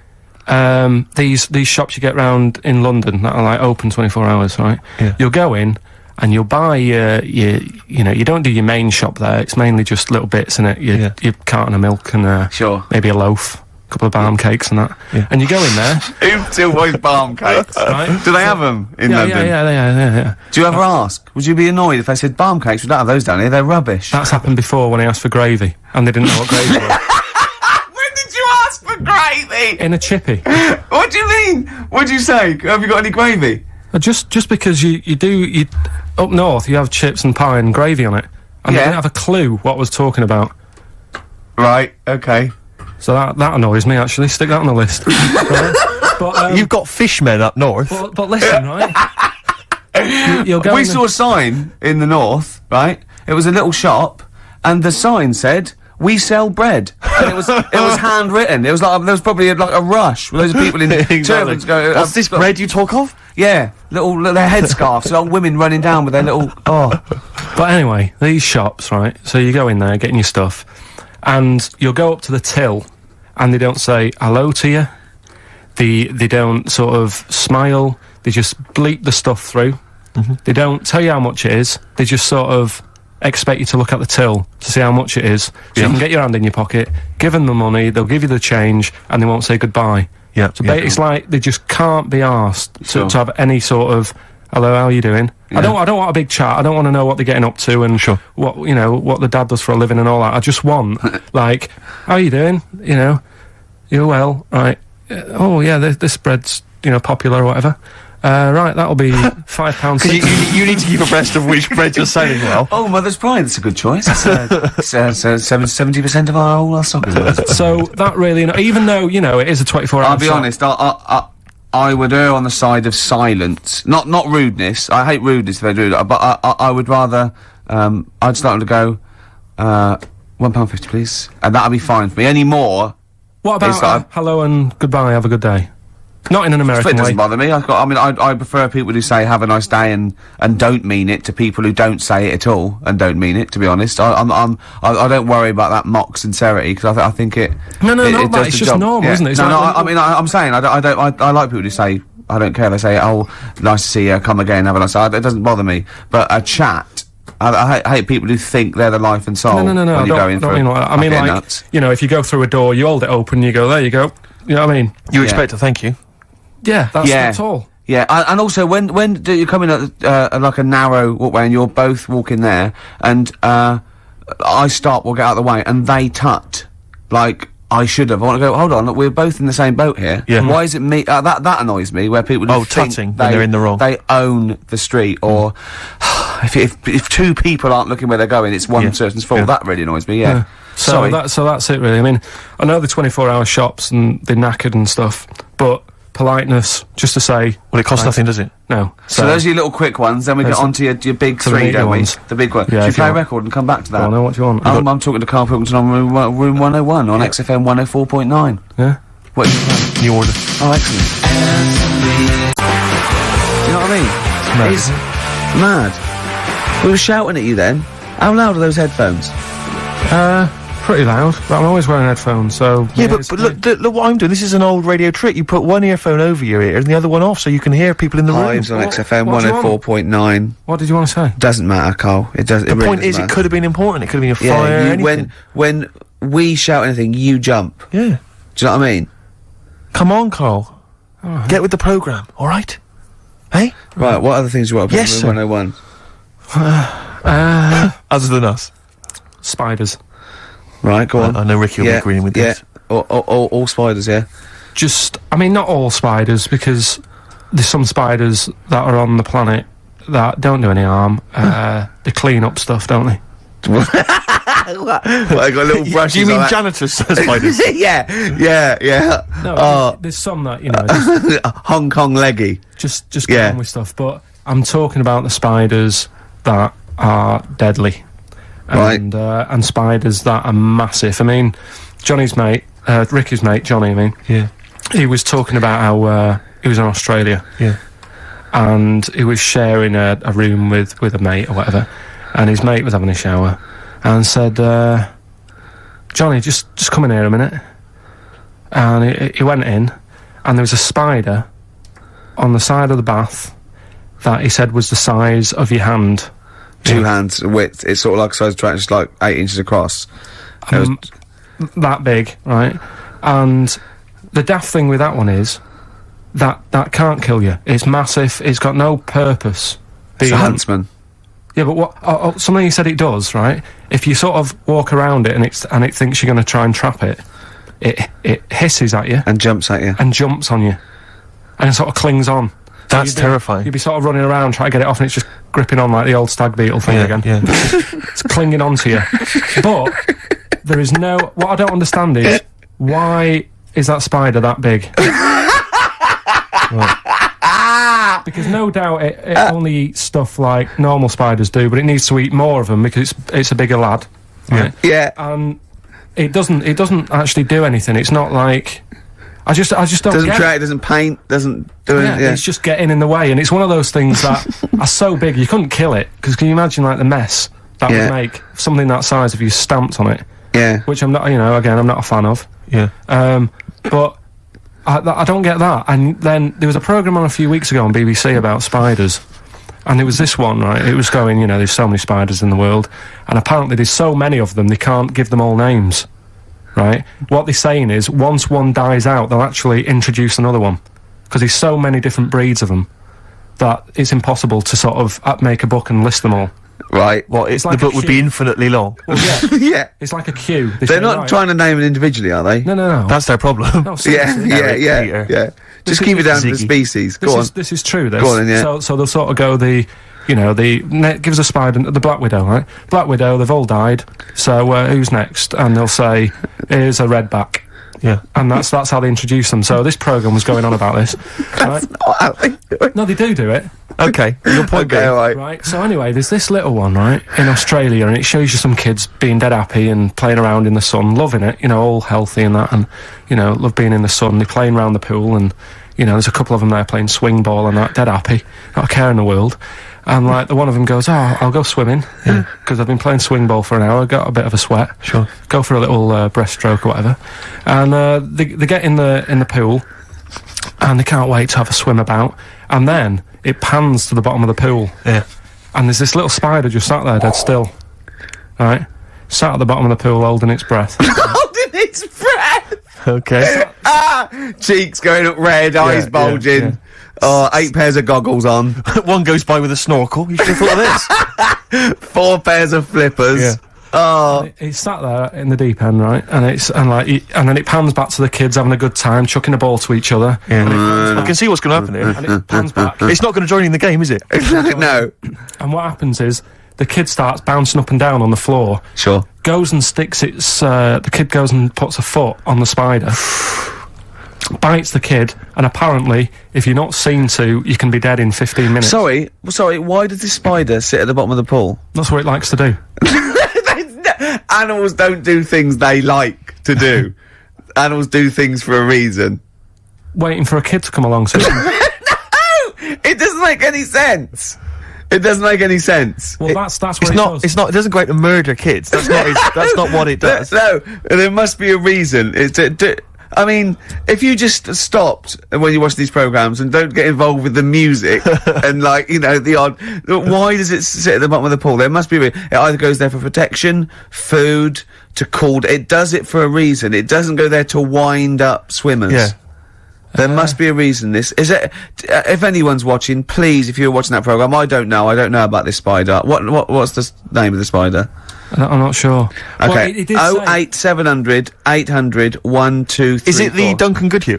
these shops you get round in London that are like open 24 hours, right? Yeah. You'll go in and you'll buy you know, you don't do your main shop there. It's mainly just little bits in it. Your carton of milk and Sure. maybe a loaf, a couple of balm cakes and that. Yeah. And you go in there. Who still buys balm cakes? Right. Do they have them in London? Yeah. Do you ever ask? Would you be annoyed if they said balm cakes? We don't have those down here. They're rubbish. That's happened before when I asked for gravy and they didn't know what gravy was. When did you ask for gravy? In a chippy. What do you mean? What'd you say? Have you got any gravy? Just because you up north you have chips and pie and gravy on it, and they Yeah. didn't have a clue what I was talking about. Right. Okay. So that annoys me actually. Stick that on the list. Right? But You've got fishmen up north. but listen, right? You'll go. We saw a sign in the north, right? It was a little shop, and the sign said, "We sell bread." And it was handwritten. It was like there was probably like a rush with loads of people in turbans going. What's this bread you talk of? Yeah, little their headscarves, little women running down with their little. Oh, But anyway, these shops, right? So you go in there, getting your stuff, and you'll go up to the till, and they don't say hello to you. They don't sort of smile. They just bleep the stuff through. They don't tell you how much it is. They just sort of expect you to look at the till to see how much it is, so you can get your hand in your pocket, give them the money, they'll give you the change, and they won't say goodbye. Yeah. So it's like they just can't be asked Sure. to have any sort of hello, how are you doing? Yeah. I don't want a big chat. I don't want to know what they're getting up to and Sure. what what the dad does for a living and all that. I just want like, how are you doing? You know, you're well, right? Oh yeah, this bread's popular or whatever. Right, that'll be £5. You need to keep abreast of which breads are selling well. oh, Mother's Pride. That's a good choice. It's 70% of our stock is yours. So that really, even though it is a 24-hour. I'll be honest. I would err on the side of silence, not rudeness. I hate rudeness if they do that, but I would rather. I'd start to go, £1.50, please, and that'll be fine for me. Any more? What it's about like- hello and goodbye? Have a good day. Not in an It American way. doesn't bother me. I prefer people who say "have a nice day" and don't mean it to people who don't say it at all and don't mean it. To be honest, I don't worry about that mock sincerity because I think it. No, it not that. does It's the just job. normal, Yeah. isn't it? It's No, like when- I'm saying I like people who say I don't care. They say, "Oh, nice to see you. Come again. Have a nice day." It doesn't bother me. But a chat. I hate people who think they're the life and soul. No. When I you're going don't for mean like that. I mean fucking like nuts. if you go through a door, you hold it open, you go there, you go. You know what I mean? You expect a thank you. Yeah, that's all. Yeah, and also when do you come in at like a narrow walkway and you're both walking there, and I stop, we'll get out of the way, and they tut like I should have. I want to go. Hold on, look, we're both in the same boat here. Yeah. Why is it me? That annoys me. Where people Oh, think tutting when they're in the wrong. They own the street, or if two people aren't looking where they're going, it's one person's fault. Yeah. That really annoys me. Yeah. So Sorry. that's it really. I mean, I know the 24-hour shops and they're knackered and stuff, but politeness, just to say. Well, it costs nothing, does it? No. So those are your little quick ones. Then we get Those- on to your big to the three, meaty don't we? ones. The big one. Yeah, Should we if you play a want. record and come back to that? I know what you want. I'm talking to Karl Pilkington on room 101 on XFM 104.9. Yeah. What is that? New order. Oh, excellent. Do you know what I mean? It's mad. We were shouting at you then. How loud are those headphones? Pretty loud, but I'm always wearing headphones, so. Yeah, it's but look what I'm doing. This is an old radio trick. You put one earphone over your ear and the other one off, so you can hear people in the room. Hives on What- XFM what do you want? 104.9. What did you want to say? Doesn't matter, Carl. It does. The point is, it could have been important. It could have been a fire. Yeah, anything. when we shout anything, you jump. Yeah. Do you know what I mean? Come on, Carl. Get with the programme, all right? Hey? Right. What other things do you want to put Yes, in sir. room 101? Other than us. Spiders. Right. Go on. I know Ricky will be agreeing with this. Yeah. All spiders. Yeah. I mean, not all spiders, because there's some spiders that are on the planet that don't do any harm. They clean up stuff, don't they? What, I got little brushes. Do you mean like janitors spiders? yeah. No, there's some that, you know, just Hong Kong leggy. just get on with stuff. But I'm talking about the spiders that are deadly. And spiders that are massive. I mean, Johnny's mate, Ricky's mate, Johnny, I mean. Yeah. He was talking about how he was in Australia. Yeah. And he was sharing a room with a mate or whatever. And his mate was having a shower. And said, Johnny, just come in here a minute. And he went in. And there was a spider on the side of the bath that he said was the size of your hand. 2 hands width. It's sort of like a size track, just like 8 inches across. That big, right? And the daft thing with that one is that can't kill you. It's massive. It's got no purpose. It's a huntsman. Yeah, but what? Something you said it does, right? If you sort of walk around it and it thinks you're going to try and trap it, it hisses at you and jumps at you and jumps on you, and it sort of clings on. That's terrifying. You'd be sort of running around trying to get it off, and it's just gripping on like the old stag beetle thing again. Yeah. It's clinging onto you. But there is no. What I don't understand is why is that spider that big? Because no doubt it only eats stuff like normal spiders do, but it needs to eat more of them because it's a bigger lad. Right? Yeah. And it doesn't actually do anything. It's not like I just don't doesn't get try, it. doesn't paint, doesn't do anything. Yeah. It's just getting in the way, and it's one of those things that are so big you couldn't kill it. Because can you imagine like the mess that would make something that size if you stamped on it? Yeah. Which I'm not, again, I'm not a fan of. Yeah. But I don't get that. And then there was a programme on a few weeks ago on BBC about spiders. And there was this one, right? It was going, there's so many spiders in the world. And apparently there's so many of them, they can't give them all names. Right? What they're saying is, once one dies out, they'll actually introduce another one. Because there's so many different breeds of them that it's impossible to sort of make a book and list them all. Right. Well, It's like the book would be infinitely long. Well, yeah. Yeah. It's like a queue. They're not trying to name it individually, are they? No. That's their problem. No, seriously. Yeah. Just keep it down to the species. Go on. This is true. This. Go on, then, yeah. So they'll sort of go give us a spider, the Black Widow, right? Black Widow, they've all died. So who's next? And they'll say, here's a redback. Yeah. And that's how they introduce them. So this programme was going on about this. Right? That's not how they do it. No, they do it. Okay, your point being. Right, so anyway, there's this little one, right, in Australia, and it shows you some kids being dead happy and playing around in the sun, loving it, all healthy and that, and, love being in the sun. They're playing around the pool, and, there's a couple of them there playing swing ball and that, dead happy, not a care in the world. And, like, the one of them goes, I'll go swimming, because I've been playing swing ball for an hour, got a bit of a sweat. Sure. Go for a little breaststroke or whatever. And they get in the pool, and they can't wait to have a swim about, and then it pans to the bottom of the pool. Yeah. And there's this little spider just sat there dead still. Right? Sat at the bottom of the pool holding its breath. Holding its breath! Okay. Cheeks going up red, eyes bulging. Yeah. 8 pairs of goggles on. One goes by with a snorkel. You should have thought of this. 4 pairs of flippers. Yeah. Oh. It's sat there in the deep end, right? And then it pans back to the kids having a good time, chucking a ball to each other. Yeah. I can see what's going to happen here. And it pans back. It's not going to join in the game, is it? No. And what happens is, the kid starts bouncing up and down on the floor. Sure. Goes and sticks the kid goes and puts a foot on the spider. Bites the kid, and apparently, if you're not seen to, you can be dead in 15 minutes. Sorry, why does this spider sit at the bottom of the pool? That's what it likes to do. Animals don't do things they like to do. Animals do things for a reason. Waiting for a kid to come along. So No! It doesn't make any sense. It doesn't make any sense. Well, that's what It's it not. does. It's not. It doesn't go out to murder kids. That's not. That's not what it does. No, there must be a reason. I mean, if you just stopped when you watch these programs and don't get involved with the music and, like, the odd... Why does it sit at the bottom of the pool? There must be a reason. It either goes there for protection, food, to cool... It does it for a reason. It doesn't go there to wind up swimmers. Yeah. There must be a reason this. Is it, if anyone's watching, please, if you're watching that programme, I don't know about this spider. What's the name of the spider? I'm not sure. Okay. Well, it did say- 08700 800 1234. Is it the Duncan Goodhue?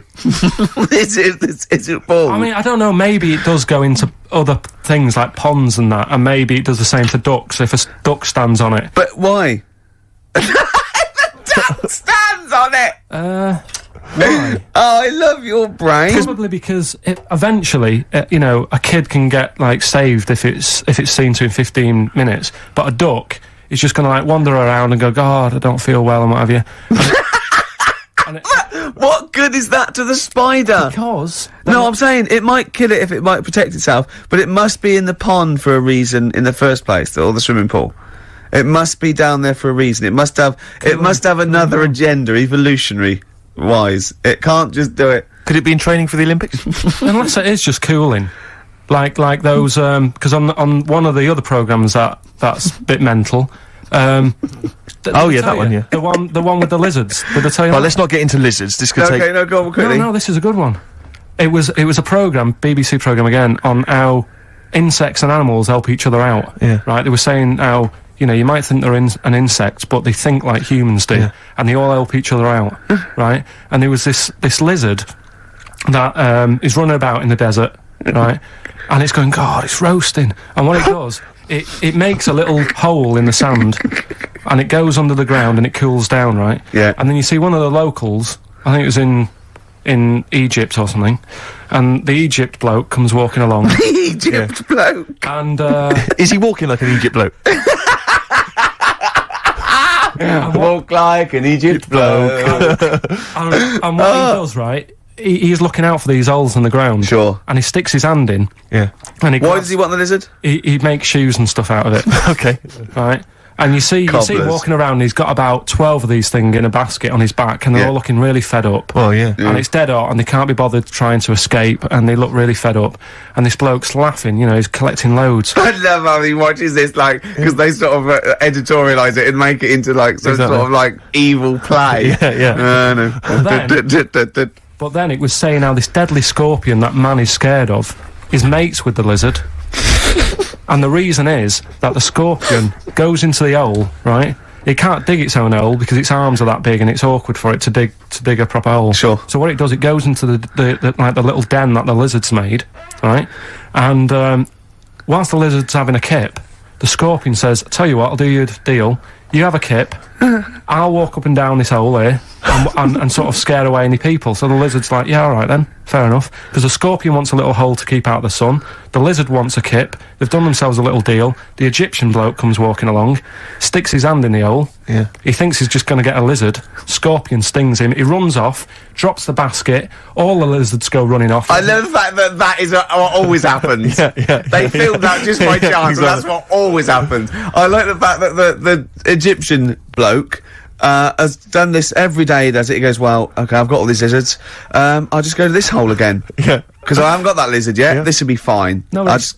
is it Paul? I mean, I don't know, maybe it does go into other things like ponds and that, and maybe it does the same for ducks if a duck stands on it. But why? The duck stands on it! Why? Oh, I love your brain. Probably because eventually, you know, a kid can get, like, saved if it's seen to in 15 minutes, but a duck is just gonna, like, wander around and go, God, I don't feel well and what have you. What good is that to the spider? Because... No, I'm saying it might kill it if it might protect itself, but it must be in the pond for a reason in the first place, or the swimming pool. It must be down there for a reason. It must have another agenda, evolutionary wise. It can't just do it. Could it be in training for the Olympics? Unless it is just cooling. Like those, because on one of the other programmes that's a bit mental, Oh yeah, that one, yeah. The one with the lizards. Did I tell you Well, that? let's not get into lizards. This could take... Okay, no, go on quickly. No, this is a good one. It was a programme, BBC programme again, on how insects and animals help each other out. Yeah. Right? They were saying how, you know, you might think they're an insect, but they think like humans do, Yeah. and they all help each other out, right? And there was this lizard that is running about in the desert, right? And it's going, God, it's roasting. And what it does, it makes a little hole in the sand, and it goes under the ground and it cools down, right? Yeah. And then you see one of the locals, I think it was in Egypt or something, and the Egypt bloke comes walking along. Egypt bloke. And Is he walking like an Egypt bloke? Walk like an Egypt bloke. and what he does, right, he's looking out for these holes in the ground. Sure. And he sticks his hand in. Yeah. And he Why does he want the lizard? he makes shoes and stuff out of it. Okay. Right? And you see Cobblers. walking around, and he's got about 12 of these things in a basket on his back, and they're Yeah. all looking really fed up. Oh yeah. And it's dead hot, and they can't be bothered trying to escape, and they look really fed up. And this bloke's laughing, you know, he's collecting loads. I love how he watches this, like, because they sort of editorialise it and make it into, like, some Exactly. sort of, like, evil play. Yeah. No. But then it was saying how this deadly scorpion that man is scared of is mates with the lizard. And the reason is that the scorpion goes into the hole, right? It can't dig its own hole because its arms are that big and it's awkward for it to dig a proper hole. Sure. So what it does, it goes into the little den that the lizard's made, right? And whilst the lizard's having a kip, the scorpion says, "Tell you what, I'll do you a deal. You have a kip, I'll walk up and down this hole here and sort of scare away any people." So the lizard's like, "Yeah, all right then, fair enough." Because the scorpion wants a little hole to keep out the sun. The lizard wants a kip. They've done themselves a little deal. The Egyptian bloke comes walking along, sticks his hand in the hole. Yeah. He thinks he's just going to get a lizard. Scorpion stings him. He runs off, drops the basket. All the lizards go running off. I love the fact that is what always happens. Yeah. They filmed that just by chance, and that's what always happens. I like the fact that the Egyptian bloke has done this every day. He does it. He goes, "Well, okay, I've got all these lizards. I'll just go to this hole again. Yeah. Because I haven't got that lizard yet. Yeah. This will be fine." No, I just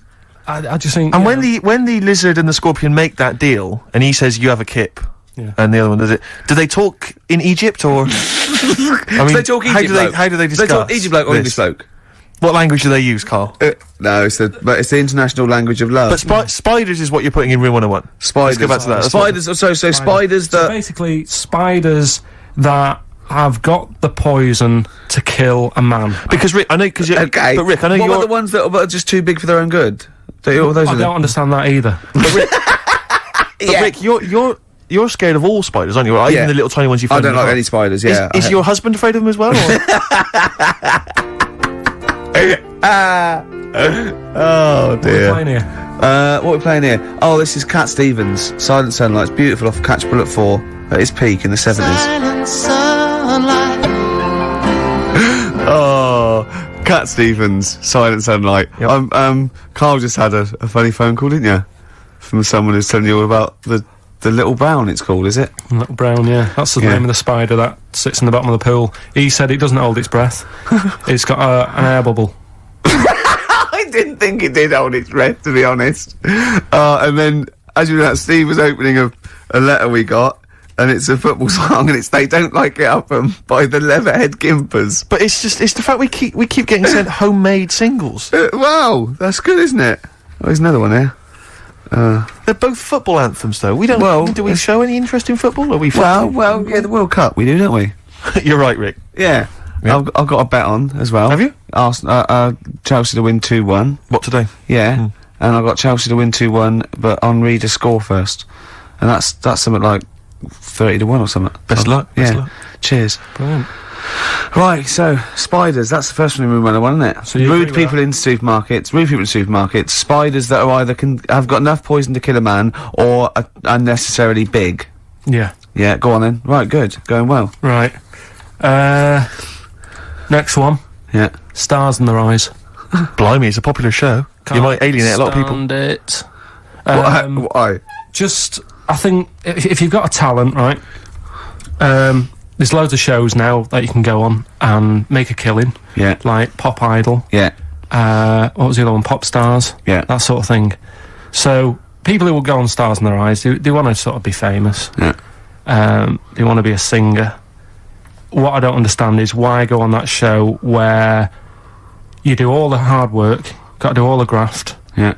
think. And you know, when the lizard and the scorpion make that deal, and he says you have a kip, Yeah. and the other one does it, do they talk in Egypt or? I mean, they talk how Egypt do they bloke. how do they discuss? They talk Egypt bloke or this? English bloke. What language do they use, Carl? No, it's the international language of love. But spiders is what you're putting in Real 101. Spiders. Let's go back to that. That's what- Spiders. So spiders So that. basically, spiders that have got the poison to kill a man. Because Rick, I know, because Okay. but Rick, I know what you're. about the ones that are just too big for their own good? Those I are don't understand that either. But Rick, you're scared of all spiders, aren't you? Or even Yeah. the little tiny ones you I find. don't in the like garden. any spiders. Yeah. Is your husband afraid of them as well? Or? Oh dear. Playing here. What are we playing here? Oh, this is Cat Stevens. Silent Sunlight. It's beautiful off Catch Bullet 4 at its peak in the 70s. Silent sunlight. Oh, Cat Stevens. Silent Sunlight. Yep. Carl just had a funny phone call, didn't you? From someone who's telling you all about the little brown. It's called, is it? Little brown, yeah. That's the Yeah. name of the spider that sits in the bottom of the pool. He said it doesn't hold its breath. It's got an air bubble. I didn't think it did hold its breath, to be honest. And then, as you know, Steve was opening a letter we got, and it's a football song, and it's They Don't Like It Up 'Em by the Leatherhead Gimpers. But it's the fact we keep getting sent homemade singles. Wow, that's good, isn't it? Oh, there's another one here. They're both football anthems, though. We don't. Well, do we show any interest in football? Are we? Well, yeah, the World Cup we do, don't we? You're right, Rick. Yeah. Yeah. I've got a bet on as well. Have you? Chelsea to win 2-1. What today? Yeah. And I've got Chelsea to win 2-1, but Henri to score first. And that's something like 30-1 or something. Best luck. Yeah. Best luck. Cheers. Brilliant. Right, so spiders. That's the first one we went on, isn't it? So you rude agree people in supermarkets. Rude people in supermarkets. Spiders that are either have got enough poison to kill a man or are unnecessarily big. Yeah. Yeah. Go on then. Right. Good. Going well. Right. Next one. Yeah. Stars in Their Eyes. Blimey, it's a popular show. You might alienate a lot of people. Stand it. Why? Just, I think, if you've got a talent, right, there's loads of shows now that you can go on and make a killing. Yeah. Like Pop Idol. Yeah. What was the other one? Pop Stars. Yeah. That sort of thing. So, people who will go on Stars in Their Eyes, they want to sort of be famous. Yeah. They want to be a singer. What I don't understand is why go on that show where you do all the hard work, got to do all the graft, Yeah.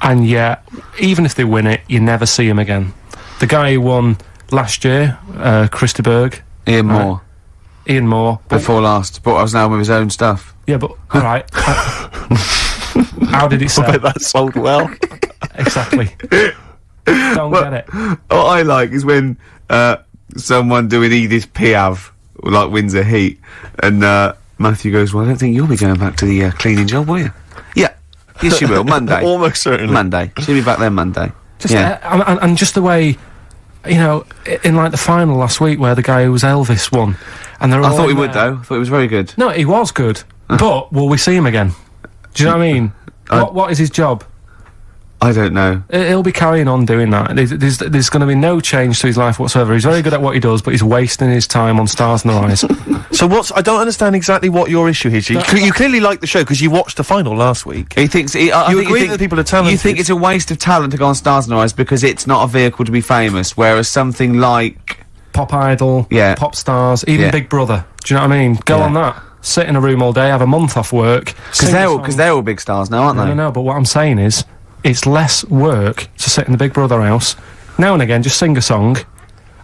and yet, even if they win it, you never see him again. The guy who won last year, Christy Berg. Ian Moore. Ian Moore. Before last. Brought us now with his own stuff. Yeah, but, alright. How did it I sell? bet that sold well. Exactly. Don't get it. What I like is when someone doing Edith Piaf like wins a heat, and Matthew goes, "Well, I don't think you'll be going back to the cleaning job, will you?" Yeah, yes, you will. Monday, Almost certainly. Monday. She'll be back there Monday. Just, yeah, and just the way, you know, in like the final last week where the guy who was Elvis won, and they're all I thought he in would there. though. I thought he was very good. No, he was good, but will we see him again? Do you know what I mean? What is his job? I don't know. He'll be carrying on doing that. There's going to be no change to his life whatsoever. He's very good at what he does, but he's wasting his time on Stars in Their Eyes. So I don't understand exactly what your issue is. You clearly like the show because you watched the final last week. He thinks You agree that people are talented. You think it's a waste of talent to go on Stars in Their Eyes because it's not a vehicle to be famous, whereas something like Pop Idol, Yeah. Pop Stars, even Yeah. Big Brother. Do you know what I mean? Go Yeah. on that. Sit in a room all day, have a month off work. because they're all big stars now, aren't they? No, but what I'm saying is, it's less work to sit in the Big Brother house. Now and again, just sing a song,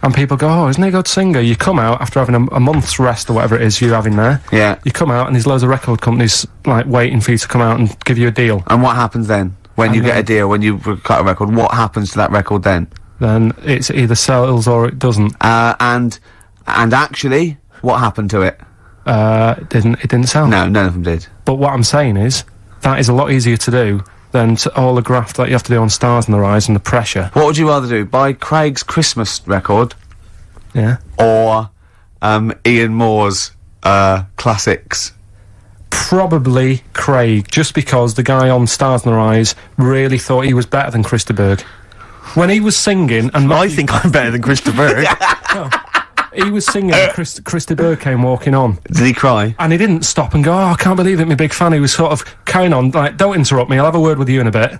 and people go, "Oh, isn't he a good singer?" You come out after having a month's rest or whatever it is you're having there. Yeah. You come out, and there's loads of record companies like waiting for you to come out and give you a deal. And what happens then when you get a deal? When you cut a record, what happens to that record then? Then it's either sells or it doesn't. And actually, what happened to it? It didn't sell. No, none of them did. But what I'm saying is, that is a lot easier to do than all the graft that you have to do on Stars in Their Eyes and the pressure. What would you rather do? Buy Craig's Christmas record Yeah. or Ian Moore's classics? Probably Craig, just because the guy on Stars in Their Eyes really thought he was better than Christy Berg. When he was singing, and I think I'm better than Christopher. he was singing, and Christy Berg came walking on, Did he cry? and he didn't stop and go, "Oh, I can't believe it, my big fan." He was sort of carrying on, like, "Don't interrupt me, I'll have a word with you in a bit."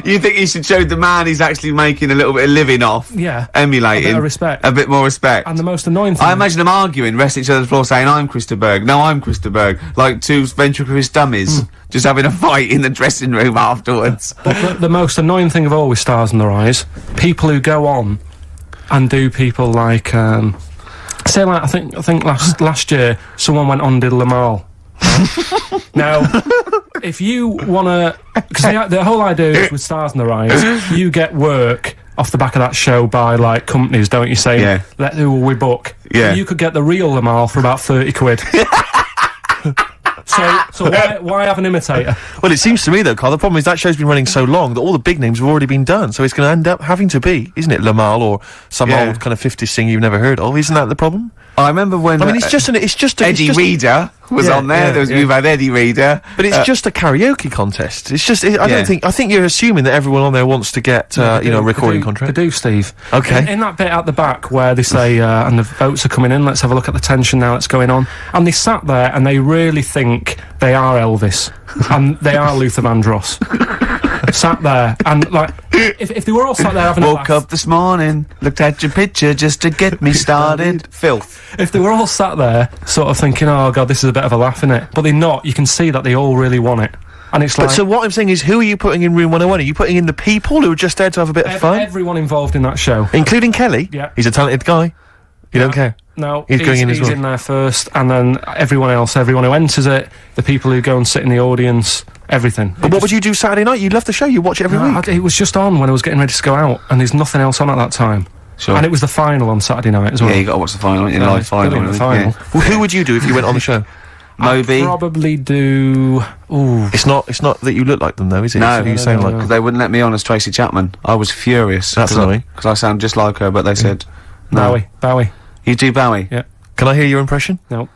You think he should show the man he's actually making a little bit of living off? Yeah. Emulating. A bit of respect. A bit more respect. And the most annoying thing... I imagine them arguing, resting each other's floor saying, "I'm Christa Berg. No, I'm Christa Berg." Like two ventriloquist dummies, just having a fight in the dressing room afterwards. But the most annoying thing of all with Stars in Their Eyes, people who go on and do people like, say like, I think last year, someone went on and did Lamal. Now, if you wanna, because the whole idea is with Stars in Their Eyes, you get work off the back of that show by like companies, don't you? Saying, Yeah. who will we book? Yeah. You could get the real Lamal for about 30 quid. So why have an imitator? Well, it seems to me though, Carl, the problem is that show's been running so long that all the big names have already been done, so it's going to end up having to be, isn't it, Lamal or some Yeah. old kind of 50s singer you've never heard of? Isn't that the problem? I remember when I mean, it's just Eddie Reader was Yeah, on there. yeah, We've had Eddie Reader. But it's just a karaoke contest. It's just, I think you're assuming that everyone on there wants to get, a recording contract. They do, Steve. Okay. In that bit at the back where they say, and the votes are coming in, let's have a look at the tension now that's going on. And they sat there and they really think they are Elvis. And they are Luther Vandross. sat there, and like, if they were all sat there having Woke up this morning, looked at your picture just to get me started. Filth. if they were all sat there, sort of thinking, oh god, this is a bit of a laugh, innit? But they're not. You can see that they all really want it. And it's like... But so what I'm saying is, who are you putting in room 101? Are you putting in the people who are just there to have a bit of fun? Everyone involved in that show. Including Kelly? Yeah. He's a talented guy. You don't care? No, He's going in as well. He's in there first, and then everyone else, everyone who enters it, the people who go and sit in the audience, everything. But what would you do Saturday night? You love the show, you watch it every week. It was just on when I was getting ready to go out, and there's nothing else on at that time. Sure. And it was the final on Saturday night as well. Yeah, you gotta watch the final, your live final. brilliant, the final. Yeah. Well, who would you do if you went on the show? Moby. I'd probably do... Ooh. It's not that you look like them though, is it? No, It's who you sound like. They wouldn't let me on as Tracy Chapman. I was furious. That's annoying. Because I sound just like her, but they said, no. Bowie. You do Bowie? Yeah. Can I hear your impression? No.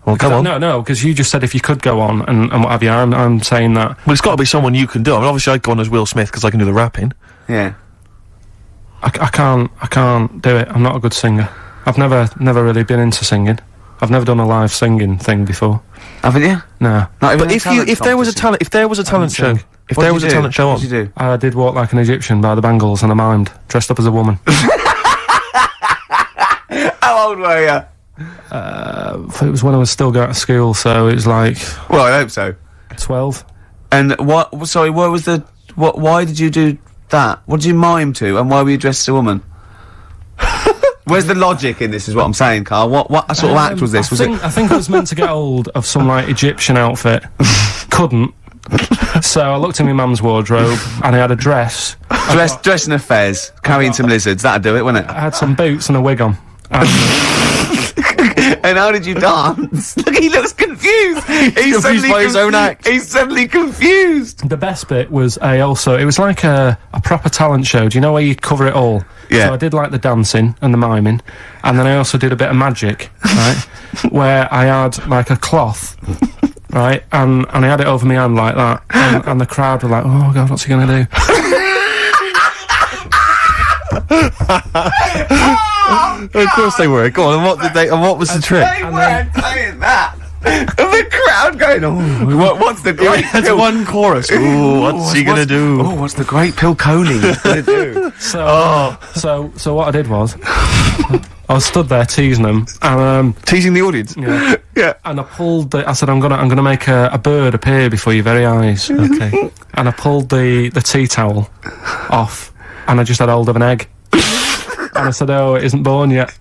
Well, come on. No, because you just said if you could go on and what have you. I'm saying that. Well, it's got to be someone you can do. I mean, obviously I'd go on as Will Smith because I can do the rapping. Yeah. I can't do it. I'm not a good singer. I've never really been into singing. I've never done a live singing thing before. Haven't you? No. Not even But if there was a talent show, if there was a talent show on, What did you do? I did Walk Like an Egyptian by the Bangles, and I mimed, dressed up as a woman. How old were you? It was when I was still going to school, so it was like Well, I hope so. 12. And what? Sorry, what was the? What? Why did you do that? What did you mime to? And why were you dressed as a woman? Where's the logic in this? Is what I'm saying, Carl. What sort of act was this? I think I was meant to get hold of some like Egyptian outfit. Couldn't. So I looked in my mum's wardrobe, and I had a dress. Dress in a fez, carrying some lizards. That'd do it, wouldn't it? I had some boots and a wig on. And how did you dance? Look, he looks confused. He's confused by his own act. He's suddenly confused. The best bit was it was like a proper talent show. Do you know where you cover it all? Yeah. So I did like the dancing and the miming, and then I also did a bit of magic, right? Where I had like a cloth, right, and I had it over my hand like that, and the crowd were like, "Oh God, what's he gonna do?" Of course they were. Go on. And what was the trick? They weren't saying that. And the crowd going, oh, what's the great That's one chorus. Ooh, what's he gonna do? Oh, what's the great Pilkington gonna do? So what I did was, I was stood there teasing them, and Teasing the audience. yeah, Yeah. and I pulled I said I'm gonna make a bird appear before your very eyes. Okay. And I pulled the tea towel off, and I just had hold of an egg. And I said, oh, it isn't born yet.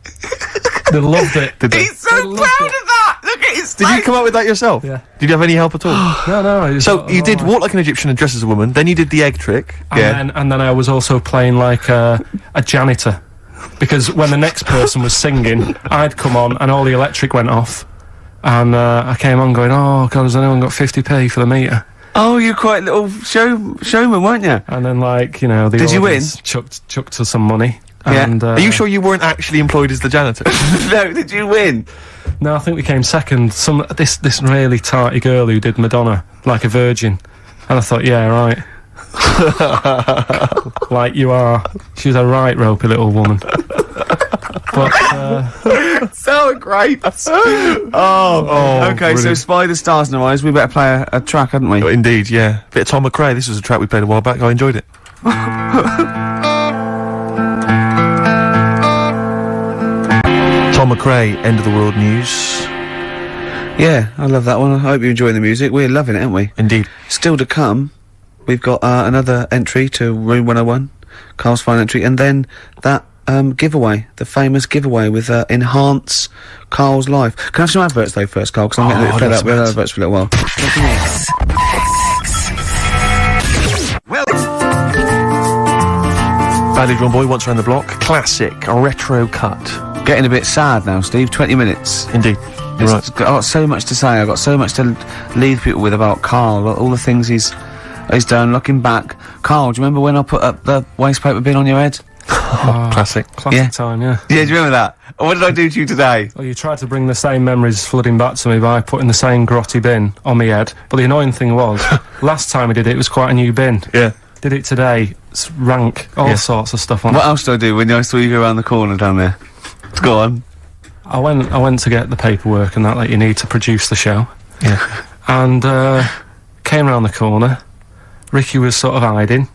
They loved it. Did they? He's so proud of that! Look at his Did you come up with that yourself? Yeah. Did you have any help at all? No. It was So you did alright. Walk Like an Egyptian and Dress as a Woman, then you did the egg trick. And then I was also playing like a janitor. Because when the next person was singing, I'd come on and all the electric went off. And I came on going, oh God, has anyone got 50p for the meter? Oh, you're quite a little showman, weren't you? And then like, you know, the Did you win? audience chucked us some money. Yeah. And, Are you sure you weren't actually employed as the janitor? No, did you win? No, I think we came second. This really tarty girl who did Madonna like a virgin, and I thought, yeah, right, like you are. She's a right ropey little woman. But So great. Oh, okay, so brilliant. Spy the Stars in the Eyes, we better play a track, hadn't we? Indeed, yeah. Bit of Tom McRae. This was a track we played a while back. I enjoyed it. Tom McRae, End of the World News. Yeah, I love that one. I hope you're enjoying the music. We're loving it, aren't we? Indeed. Still to come, we've got another entry to Room 101, Carl's final entry, and then that giveaway, the famous giveaway with Enhance Carl's Life. Can I have some adverts though first, Carl? Because I'm getting a bit fed up. We'll have adverts for a little while. Badly Drawn Boy, Once Around the Block. Classic, a retro cut. Getting a bit sad now, Steve. 20 minutes. Indeed. You're right. I've got so much to say. I've got so much to leave people with about Carl. All the things he's done. Looking back, Carl, do you remember when I put up the waste paper bin on your head? Classic. classic Yeah. time, yeah. Yeah, do you remember that? What did I do to you today? Well, you tried to bring the same memories flooding back to me by putting the same grotty bin on my head. But the annoying thing was, last time I did it was quite a new bin. Yeah. Did it today, it's rank, all sorts of stuff on What it. else did I do when I saw you go around the corner down there? Go on. I went to get the paperwork and that you need to produce the show. Yeah. And came round the corner, Ricky was sort of hiding,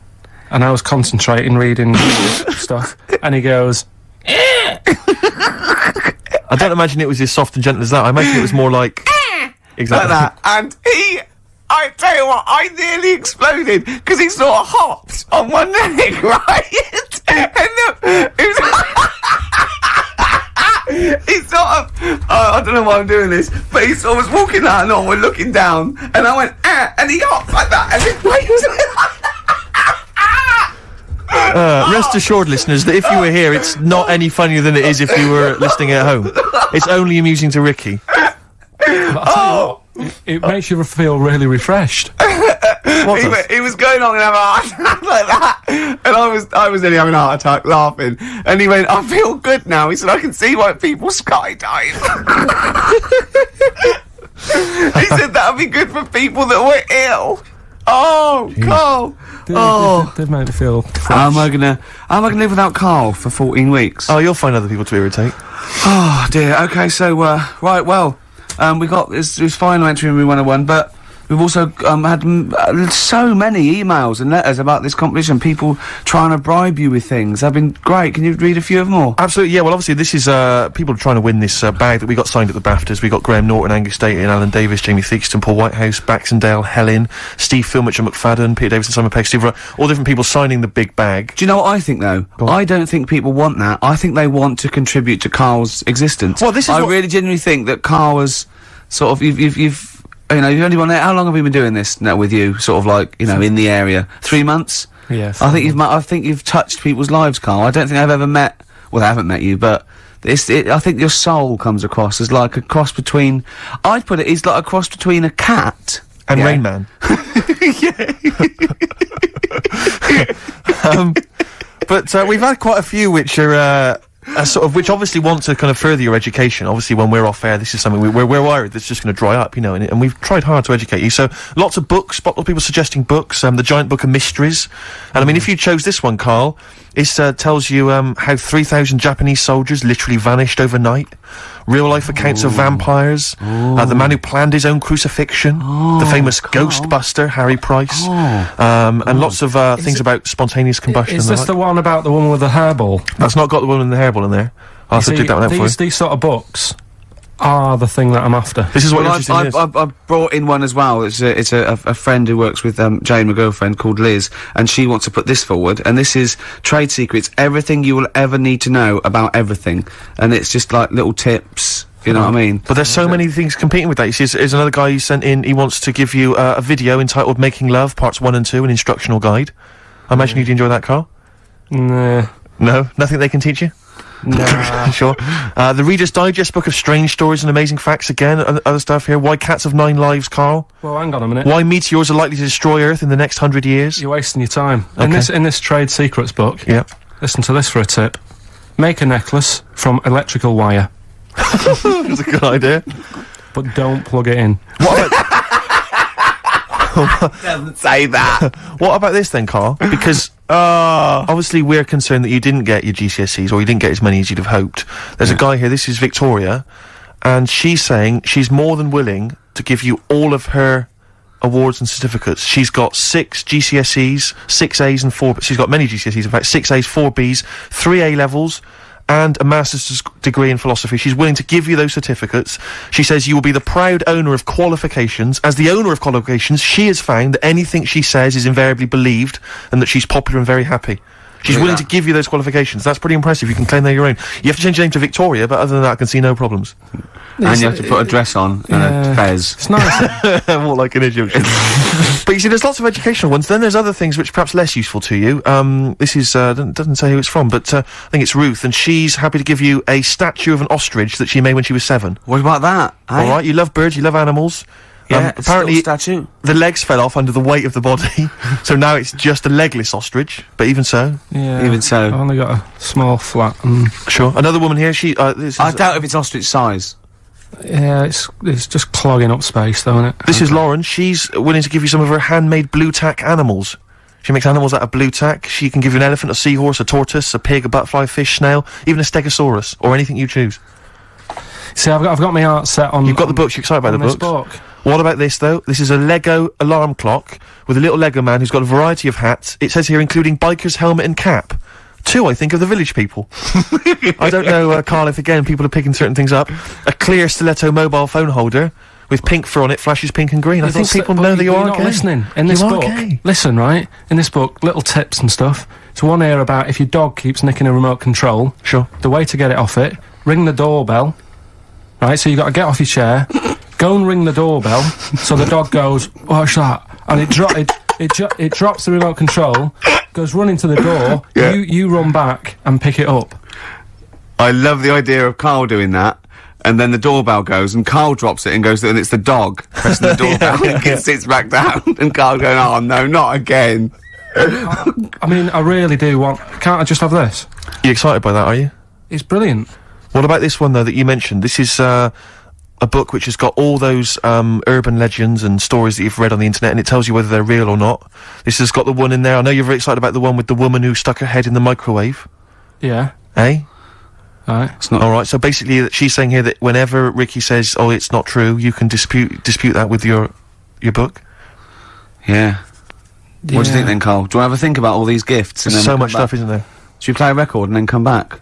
and I was concentrating, reading stuff, and he goes, I don't imagine it was as soft and gentle as that. I imagine it was more like... Exactly. Like that. And I tell you what, I nearly exploded because he sort of hopped on one leg, right? And it was he sort of, I don't know why I'm doing this, but he sort of was walking out and on, we're looking down, and I went, and he hopped like that, and his weight was Rest assured, listeners, that if you were here, it's not any funnier than it is if you were listening at home. It's only amusing to Ricky. I'll tell you what, it makes you feel really refreshed. He was going on and having a heart attack like that, and I was nearly having a heart attack laughing, and he went, I feel good now. He said, I can see why people skydive. He said that would be good for people that were ill. Oh, Carl. Did make me feel fresh. How am I gonna live without Carl for 14 weeks? Oh, you'll find other people to irritate. Oh dear. Okay, so right, well, we got this final entry in We 101, but we've also had so many emails and letters about this competition. People trying to bribe you with things. They've been great. Can you read a few of them all? Absolutely, yeah. Well, obviously, this is people are trying to win this bag that we got signed at the BAFTAs. We got Graham Norton, Angus Dayton, Alan Davis, Jamie Theakston, Paul Whitehouse, Baxendale, Helen, Steve Filmich and McFadden, Peter Davison, Simon Pegg, Steve Wright, all different people signing the big bag. Do you know what I think, though? I don't think people want that. I think they want to contribute to Carl's existence. Well, this is I really genuinely think that Carl was sort of, you've only been there, how long have we been doing this now with you, sort of like, in the area? 3 months? Yes. I think you've touched people's lives, Carl. I don't think I've ever met, well, I haven't met you, but I think your soul comes across as like a cross between, I'd put it's like a cross between a cat And Rain Man. But we've had quite a few which are which obviously want to kind of further your education. Obviously, when we're off air, this is something we're worried that's just going to dry up, and we've tried hard to educate you. So lots of books, lots of people suggesting books. The Giant Book of Mysteries, and I mean, if you chose this one, Carl, it tells you how 3,000 Japanese soldiers literally vanished overnight. Real life accounts of vampires. The man who planned his own crucifixion. The famous Ghostbuster, Harry Price. And lots of things about spontaneous combustion. Is this the one about the woman with the hairball? That's not got the woman with the hairball in there. I'll have to dig that one out for you. These sort of books are the thing that I'm after. This is what interesting is. I brought in one as well. It's a friend who works with Jane, my girlfriend, called Liz, and she wants to put this forward. And this is Trade Secrets: everything you will ever need to know about everything. And it's just like little tips. You know what I mean? But there's so many things competing with that. You see, there's another guy who sent in. He wants to give you a video entitled "Making Love" Parts 1 and 2, an instructional guide. I imagine you'd enjoy that, Carl. Nah. No, nothing they can teach you. Nah. Sure. The Reader's Digest book of strange stories and amazing facts again, and other stuff here. Why cats have 9 lives, Carl. Well, hang on a minute. Why meteors are likely to destroy Earth in the next 100 years. You're wasting your time. Okay. In this Trade Secrets book, Yeah. listen to this for a tip. Make a necklace from electrical wire, That's a good idea. but don't plug it in. What about, Doesn't say that. what about this then, Carl? Because obviously we're concerned that you didn't get your GCSEs, or you didn't get as many as you'd have hoped. There's a guy here, this is Victoria, and she's saying she's more than willing to give you all of her awards and certificates. She's got 6 GCSEs, 6 A's and 4 she's got many GCSEs, in fact, 6 A's, 4 B's, 3 A levels, and a master's degree in philosophy. She's willing to give you those certificates. She says you will be the proud owner of qualifications. As the owner of qualifications, she has found that anything she says is invariably believed, and that she's popular and very happy. She's willing to give you those qualifications. That's pretty impressive. You can claim they're your own. You have to change your name to Victoria, but other than that, I can see no problems. And you have to put a dress on and a fez. It's nice. More like an Egyptian. But you see, there's lots of educational ones. Then there's other things which are perhaps less useful to you. This is, doesn't say who it's from, but I think it's Ruth, and she's happy to give you a statue of an ostrich that she made when she was 7. What about that? All right, you love birds, you love animals. Yeah, apparently statue. the legs fell off under the weight of the body, so now it's just a legless ostrich. But even so, Yeah. Even so. I've only got a small flat. sure. Another woman here. She. This is, I doubt if it's ostrich size. Yeah, it's just clogging up space, though, isn't it? This is Lauren. She's willing to give you some of her handmade blue tack animals. She makes animals out of blue tack. She can give you an elephant, a seahorse, a tortoise, a pig, a butterfly, fish, snail, even a stegosaurus, or anything you choose. See, I've got my art set on. You've got the books. You're excited by the on this books. book. What about this, though? This is a Lego alarm clock with a little Lego man who's got a variety of hats. It says here, including biker's helmet and cap. 2, I think, of the village people. I don't know, Carl, if again people are picking certain things up. A clear stiletto mobile phone holder with pink fur on it, flashes pink and green. I think people know that you are not gay. listening. In this book, listen, right? In this book, little tips and stuff. So one here about if your dog keeps nicking a remote control. Sure. The way to get it off it, ring the doorbell. Right, so you got to get off your chair, go and ring the doorbell, so the dog goes, what's that? And it drops the remote control, goes running to the door, Yeah. you run back and pick it up. I love the idea of Carl doing that, and then the doorbell goes, and Carl drops it and goes, and it's the dog pressing the doorbell, and it sits back down, and Carl going, oh no, not again. I mean, I really do want, can't I just have this? You excited by that, are you? It's brilliant. What about this one, though, that you mentioned? This is, a book which has got all those, urban legends and stories that you've read on the internet, and it tells you whether they're real or not. This has got the one in there, I know you're very excited about the one with the woman who stuck her head in the microwave. Yeah. Eh? Right. It's not. Alright, so basically, she's saying here that whenever Ricky says, oh, it's not true, you can dispute that with your book. Yeah. What do you think then, Carl? Do you want to have a think about all these gifts? And There's then so come much back? stuff, isn't there? Should we play a record and then come back?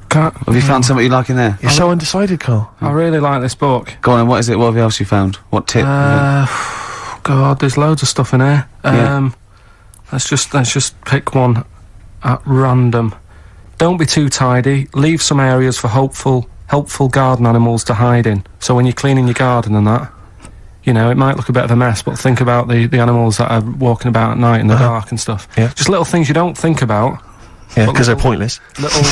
Can't, Have you found something you like in there? You're so undecided, Carl. I really like this book. Go on, and what is it? What else you found? What tip? God, there's loads of stuff in here. Yeah. Let's just pick one at random. Don't be too tidy. Leave some areas for helpful garden animals to hide in. So when you're cleaning your garden and that, you know, it might look a bit of a mess, but think about the animals that are walking about at night in the dark and stuff. Yeah. Just little things you don't think about. Yeah, But because they're little- pointless. Little.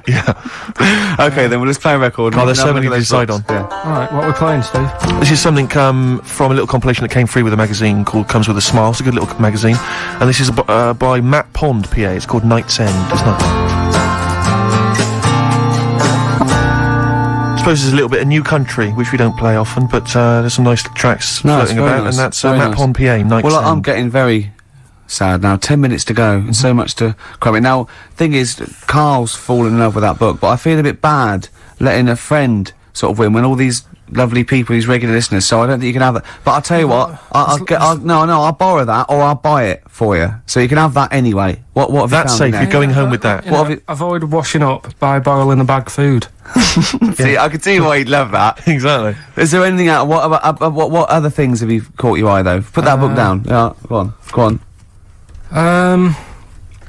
Yeah. Okay, then we'll just play a record. Carl, and there's we can so have a many look to at those decide books. on. Yeah. All right, what we're playing, Steve? This is something from a little compilation that came free with a magazine called Comes With a Smile. It's a good little magazine. And this is by Matt Pond, PA. It's called Night's End. It's not. I suppose there's a little bit of New Country, which we don't play often, but there's some nice tracks No, it's floating very about, nice, and that's very Matt nice. Pond, PA, Night's Well, End. I'm getting very sad now. 10 minutes to go, and so much to cram in. Now, thing is, Carl's fallen in love with that book, but I feel a bit bad letting a friend sort of win when all these lovely people, these regular listeners, so I don't think you can have that. But I'll tell you what, I'll borrow that, or I'll buy it for you. So you can have that anyway. What have That's you found safe, in there? you're going home with that. You What know, have you- avoid washing up by boiling the bag food. See, I can see why you'd love that. Exactly. Is there anything out? What about what other things have you caught your eye though? Put that book down. Yeah, go on.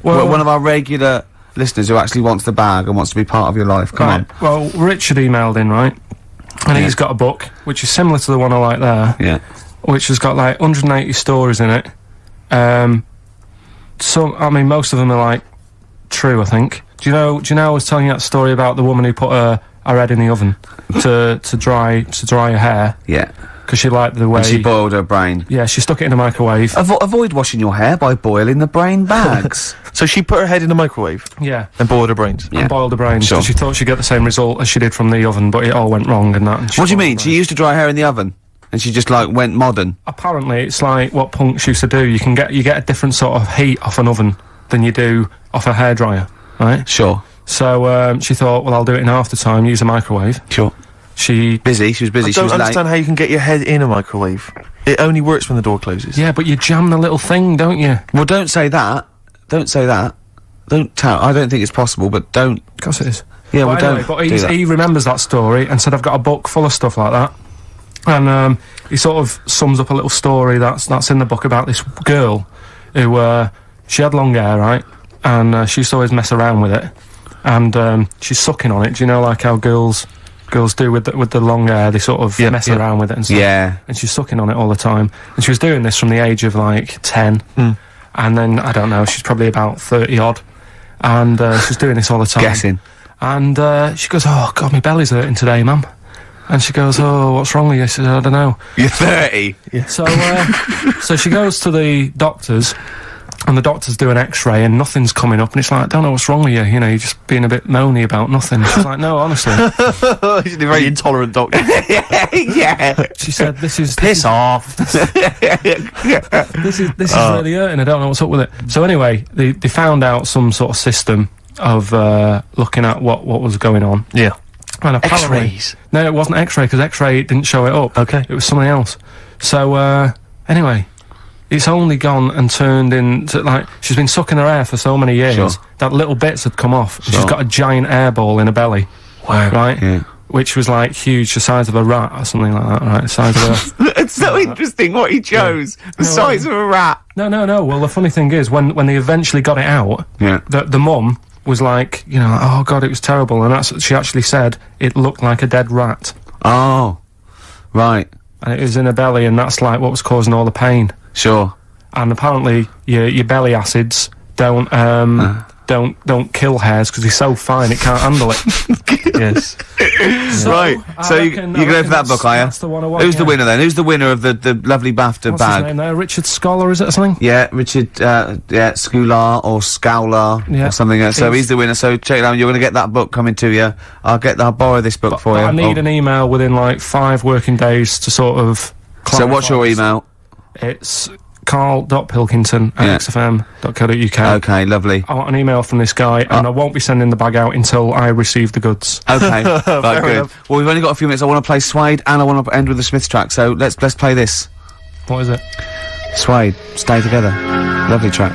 Well, One of our regular listeners who actually wants the bag and wants to be part of your life. Come on. right, well, Richard emailed in, right? And he's got a book, which is similar to the one I like there, Yeah. which has got like 180 stories in it. Most of them are like true, I think. Do you know I was telling you that story about the woman who put her head in the oven to dry her hair Yeah. because she liked the way. And she boiled her brain. Yeah, she stuck it in a microwave. Avoid washing your hair by boiling the brain bags. So she put her head in the microwave Yeah. and boiled her brains. Yeah. And boiled her brains Sure. because she thought she'd get the same result as she did from the oven, but it all went wrong and that. And What do you mean? She used to dry hair in the oven, and she just like went modern. Apparently, it's like what punks used to do. You get a different sort of heat off an oven than you do off a hairdryer, right? Sure. So she thought, well, I'll do it in half the time. Use a microwave. Sure. She Busy. She was busy. I She don't was understand late. how you can get your head in a microwave. It only works when the door closes. yeah, but you jam the little thing, don't you? Well, don't say that. Don't say that. Don't tell. I don't think it's possible, but don't. Of course it is. Yeah, well, But anyway, don't but do that. he remembers that story and said, I've got a book full of stuff like that. And he sort of sums up a little story that's in the book about this girl who she had long hair, right? And she used to always mess around with it. And she's sucking on it. Do you know, like how girls do with the long hair? They sort of mess around with it and stuff. Yeah. And she's sucking on it all the time. And she was doing this from the age of like 10. And then, I don't know, she's probably about 30 odd. And she's doing this all the time. Guessing. And she goes, oh, God, my belly's hurting today, mum. And she goes, oh, what's wrong with you? I said, I don't know. You're 30. So, so she goes to the doctors, and the doctors do an x-ray, and nothing's coming up. And it's like, I don't know what's wrong with you. You know, you're just being a bit moany about nothing. She's like, no, honestly. He's a very intolerant doctor. Yeah. She said, this is... Piss off. This is really hurting. I don't know what's up with it. So anyway, they found out some sort of system of looking at what was going on. Yeah. And apparently, X-rays. No, it wasn't X-ray, because X-ray didn't show it up. Okay. It was something else. So, anyway, it's only gone and turned into, like, she's been sucking her air for so many years Sure. that little bits had come off. Sure. She's got a giant air ball in her belly. Wow. Right? Yeah. Which was, like, huge, the size of a rat or something like that, right? The size of a... It's so interesting what he chose. The size of a rat. No. Well, the funny thing is, when they eventually got it out, Yeah. the mum was like, you know, oh, God, it was terrible. And she actually said it looked like a dead rat. Oh. Right. And it was in her belly, and that's, like, what was causing all the pain. Sure. And apparently your belly acids don't kill hairs because they're so fine it can't handle it. Yes. Right. So you reckon- go for that that's- book, are you? that's the one I want, Who's the yeah. winner then? Who's the winner of the lovely BAFTA What's his bag? name there? Richard Scholar, is it, or something? Yeah, Richard, Scular or Scowler Yeah. or something. So He's- he's the winner. So check it out. You're going to get that book coming to you. I'll borrow this book for But you. I need Oh. an email within, like, 5 working days to sort of... So what's your email? It's karl.pilkington at Yeah. xfm.co.uk. Okay, lovely. I want an email from this guy, and I won't be sending the bag out until I receive the goods. Okay, right, good. enough. Well, we've only got a few minutes. I want to play Suede and I want to end with the Smiths track. So let's play this. What is it? Suede, Stay Together. Lovely track.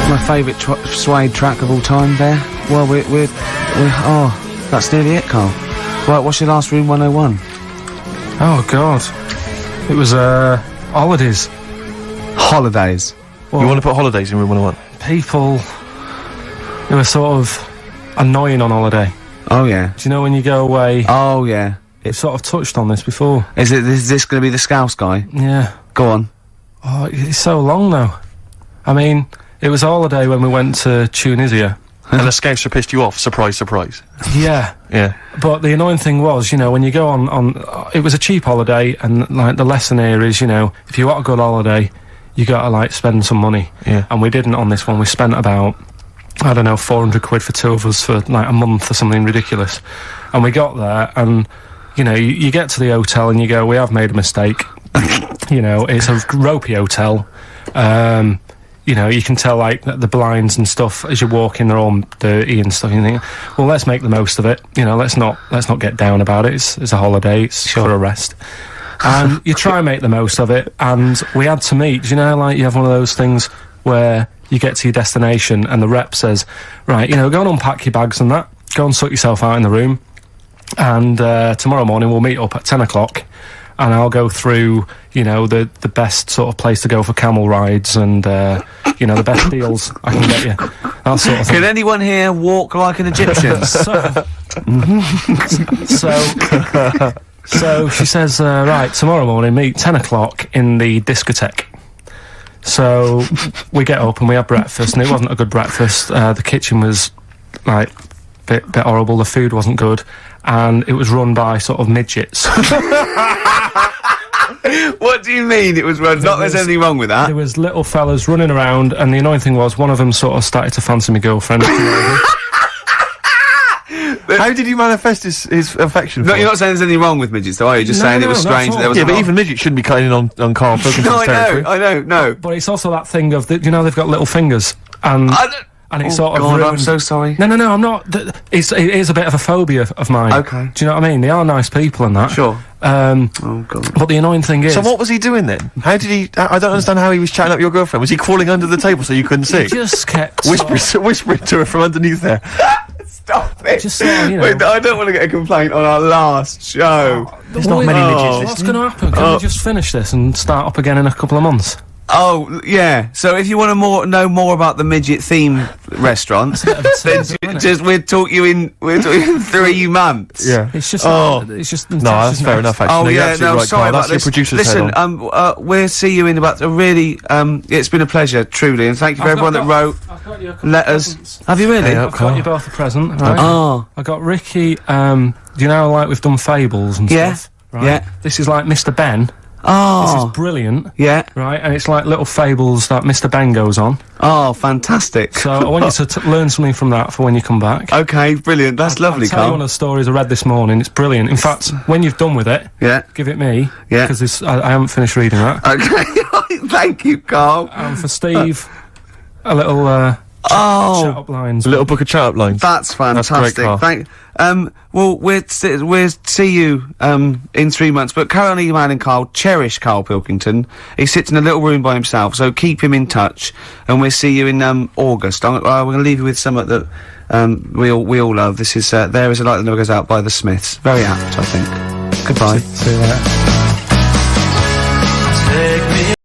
My favourite Suede track of all time. There. Well, we're oh, that's nearly it, Carl. Right, what's your last room 101? Oh, God. It was, holidays. Holidays. Well, You want to put holidays in room 101? people who are sort of annoying on holiday. Oh yeah. Do you know when you go away? Oh yeah. We've sort of touched on this before. Is this going to be the Scouse guy? Yeah. Go on. Oh, it's so long, though. I mean, it was a holiday when we went to Tunisia. And the Scouser pissed you off. Surprise, surprise. Yeah. Yeah. But the annoying thing was, you know, when you go on it was a cheap holiday, and, like, the lesson here is, you know, if you want a good holiday, you gotta, like, spend some money. Yeah. And we didn't on this one. We spent about, I don't know, 400 quid for 2 of us for, like, a month or something ridiculous. And we got there, and, you know, you get to the hotel and you go, we have made a mistake. You know, it's a ropey hotel. You know, you can tell, like, the blinds and stuff as you walk in, they're all dirty and stuff. You think, well, let's make the most of it. You know, let's not get down about it. It's a holiday. It's for a rest. And you try and make the most of it. And we had to meet. Do you know, like, you have one of those things where you get to your destination and the rep says, right, you know, go and unpack your bags and that. Go and sort yourself out in the room. And tomorrow morning we'll meet up at 10 o'clock. And I'll go through, you know, the best sort of place to go for camel rides and, you know, the best deals I can get you. That sort of thing. Can anyone here walk like an Egyptian? So she says, right, tomorrow morning, meet 10 o'clock in the discotheque. So we get up and we have breakfast, and it wasn't a good breakfast. The kitchen was, like, bit horrible. The food wasn't good, and it was run by sort of midgets. What do you mean it was run? Not there's anything wrong with that. There was little fellas running around, and the annoying thing was one of them sort of started to fancy my girlfriend. How did he manifest his affection for No, you're not saying there's anything wrong with midgets, though, are you? Just No, saying it no, was not strange at that there was Yeah, a but lot- even midgets shouldn't be cutting on Karl Pilkington's No, territory. I know, no. But it's also that thing of, you know, they've got little fingers, and I it oh sort of God, I'm ruined... so sorry. No, I'm not. It is a bit of a phobia of mine. Okay. Do you know what I mean? They are nice people and that. Sure. Oh God. But the annoying thing is... So what was he doing then? How did he... I don't understand how he was chatting up your girlfriend. Was he crawling under the table so you couldn't see? He just kept... Whispering to her from underneath there. Stop it. Just sort of, you know... Wait, I don't want to get a complaint on our last show. There's not many midgets What's listening. going to happen? Can we just finish this and start up again in a couple of months? Oh, yeah. So if you want to know more about the midget theme restaurants, bit of a then teaser, isn't it? just we'll talk you in 3 months. Yeah. It's just... Oh. It's just... No, that's fair enough, actually. Oh No, you're yeah, absolutely no, right, sorry Karl. about That's your this. producer's head Listen, on. we'll see you in about a really. It's been a pleasure, truly, and thank you for everyone that wrote I've got you a couple letters. of presents. Have you really? Yeah. I've got you both a present, right? Oh, I got Ricky, do you know, like, we've done fables and Yeah, stuff? Right? yeah. This is like Mr. Ben. This oh, is brilliant. yeah. Right, and it's like little fables that Mr. Ben goes on. Oh, fantastic. So I want you to learn something from that for when you come back. Okay, brilliant. That's lovely, I'll tell you one Carl. of the stories I read this morning. It's brilliant. In fact, when you've done with it, Yeah. give it me. Yeah. Because I haven't finished reading that. Okay, thank you, Carl. And for Steve, a little Oh, Chat up lines. A little book of chat-up lines. that's fantastic. Carl. Well, we'll see you, in 3 months, but carry on emailing Carl, cherish Karl Pilkington. He sits in a little room by himself, so keep him in touch, and we'll see you in, August. We're gonna leave you with something that, we all love. This is, There Is a Light That Never Goes Out by the Smiths. Very apt, I think. Goodbye. See you later.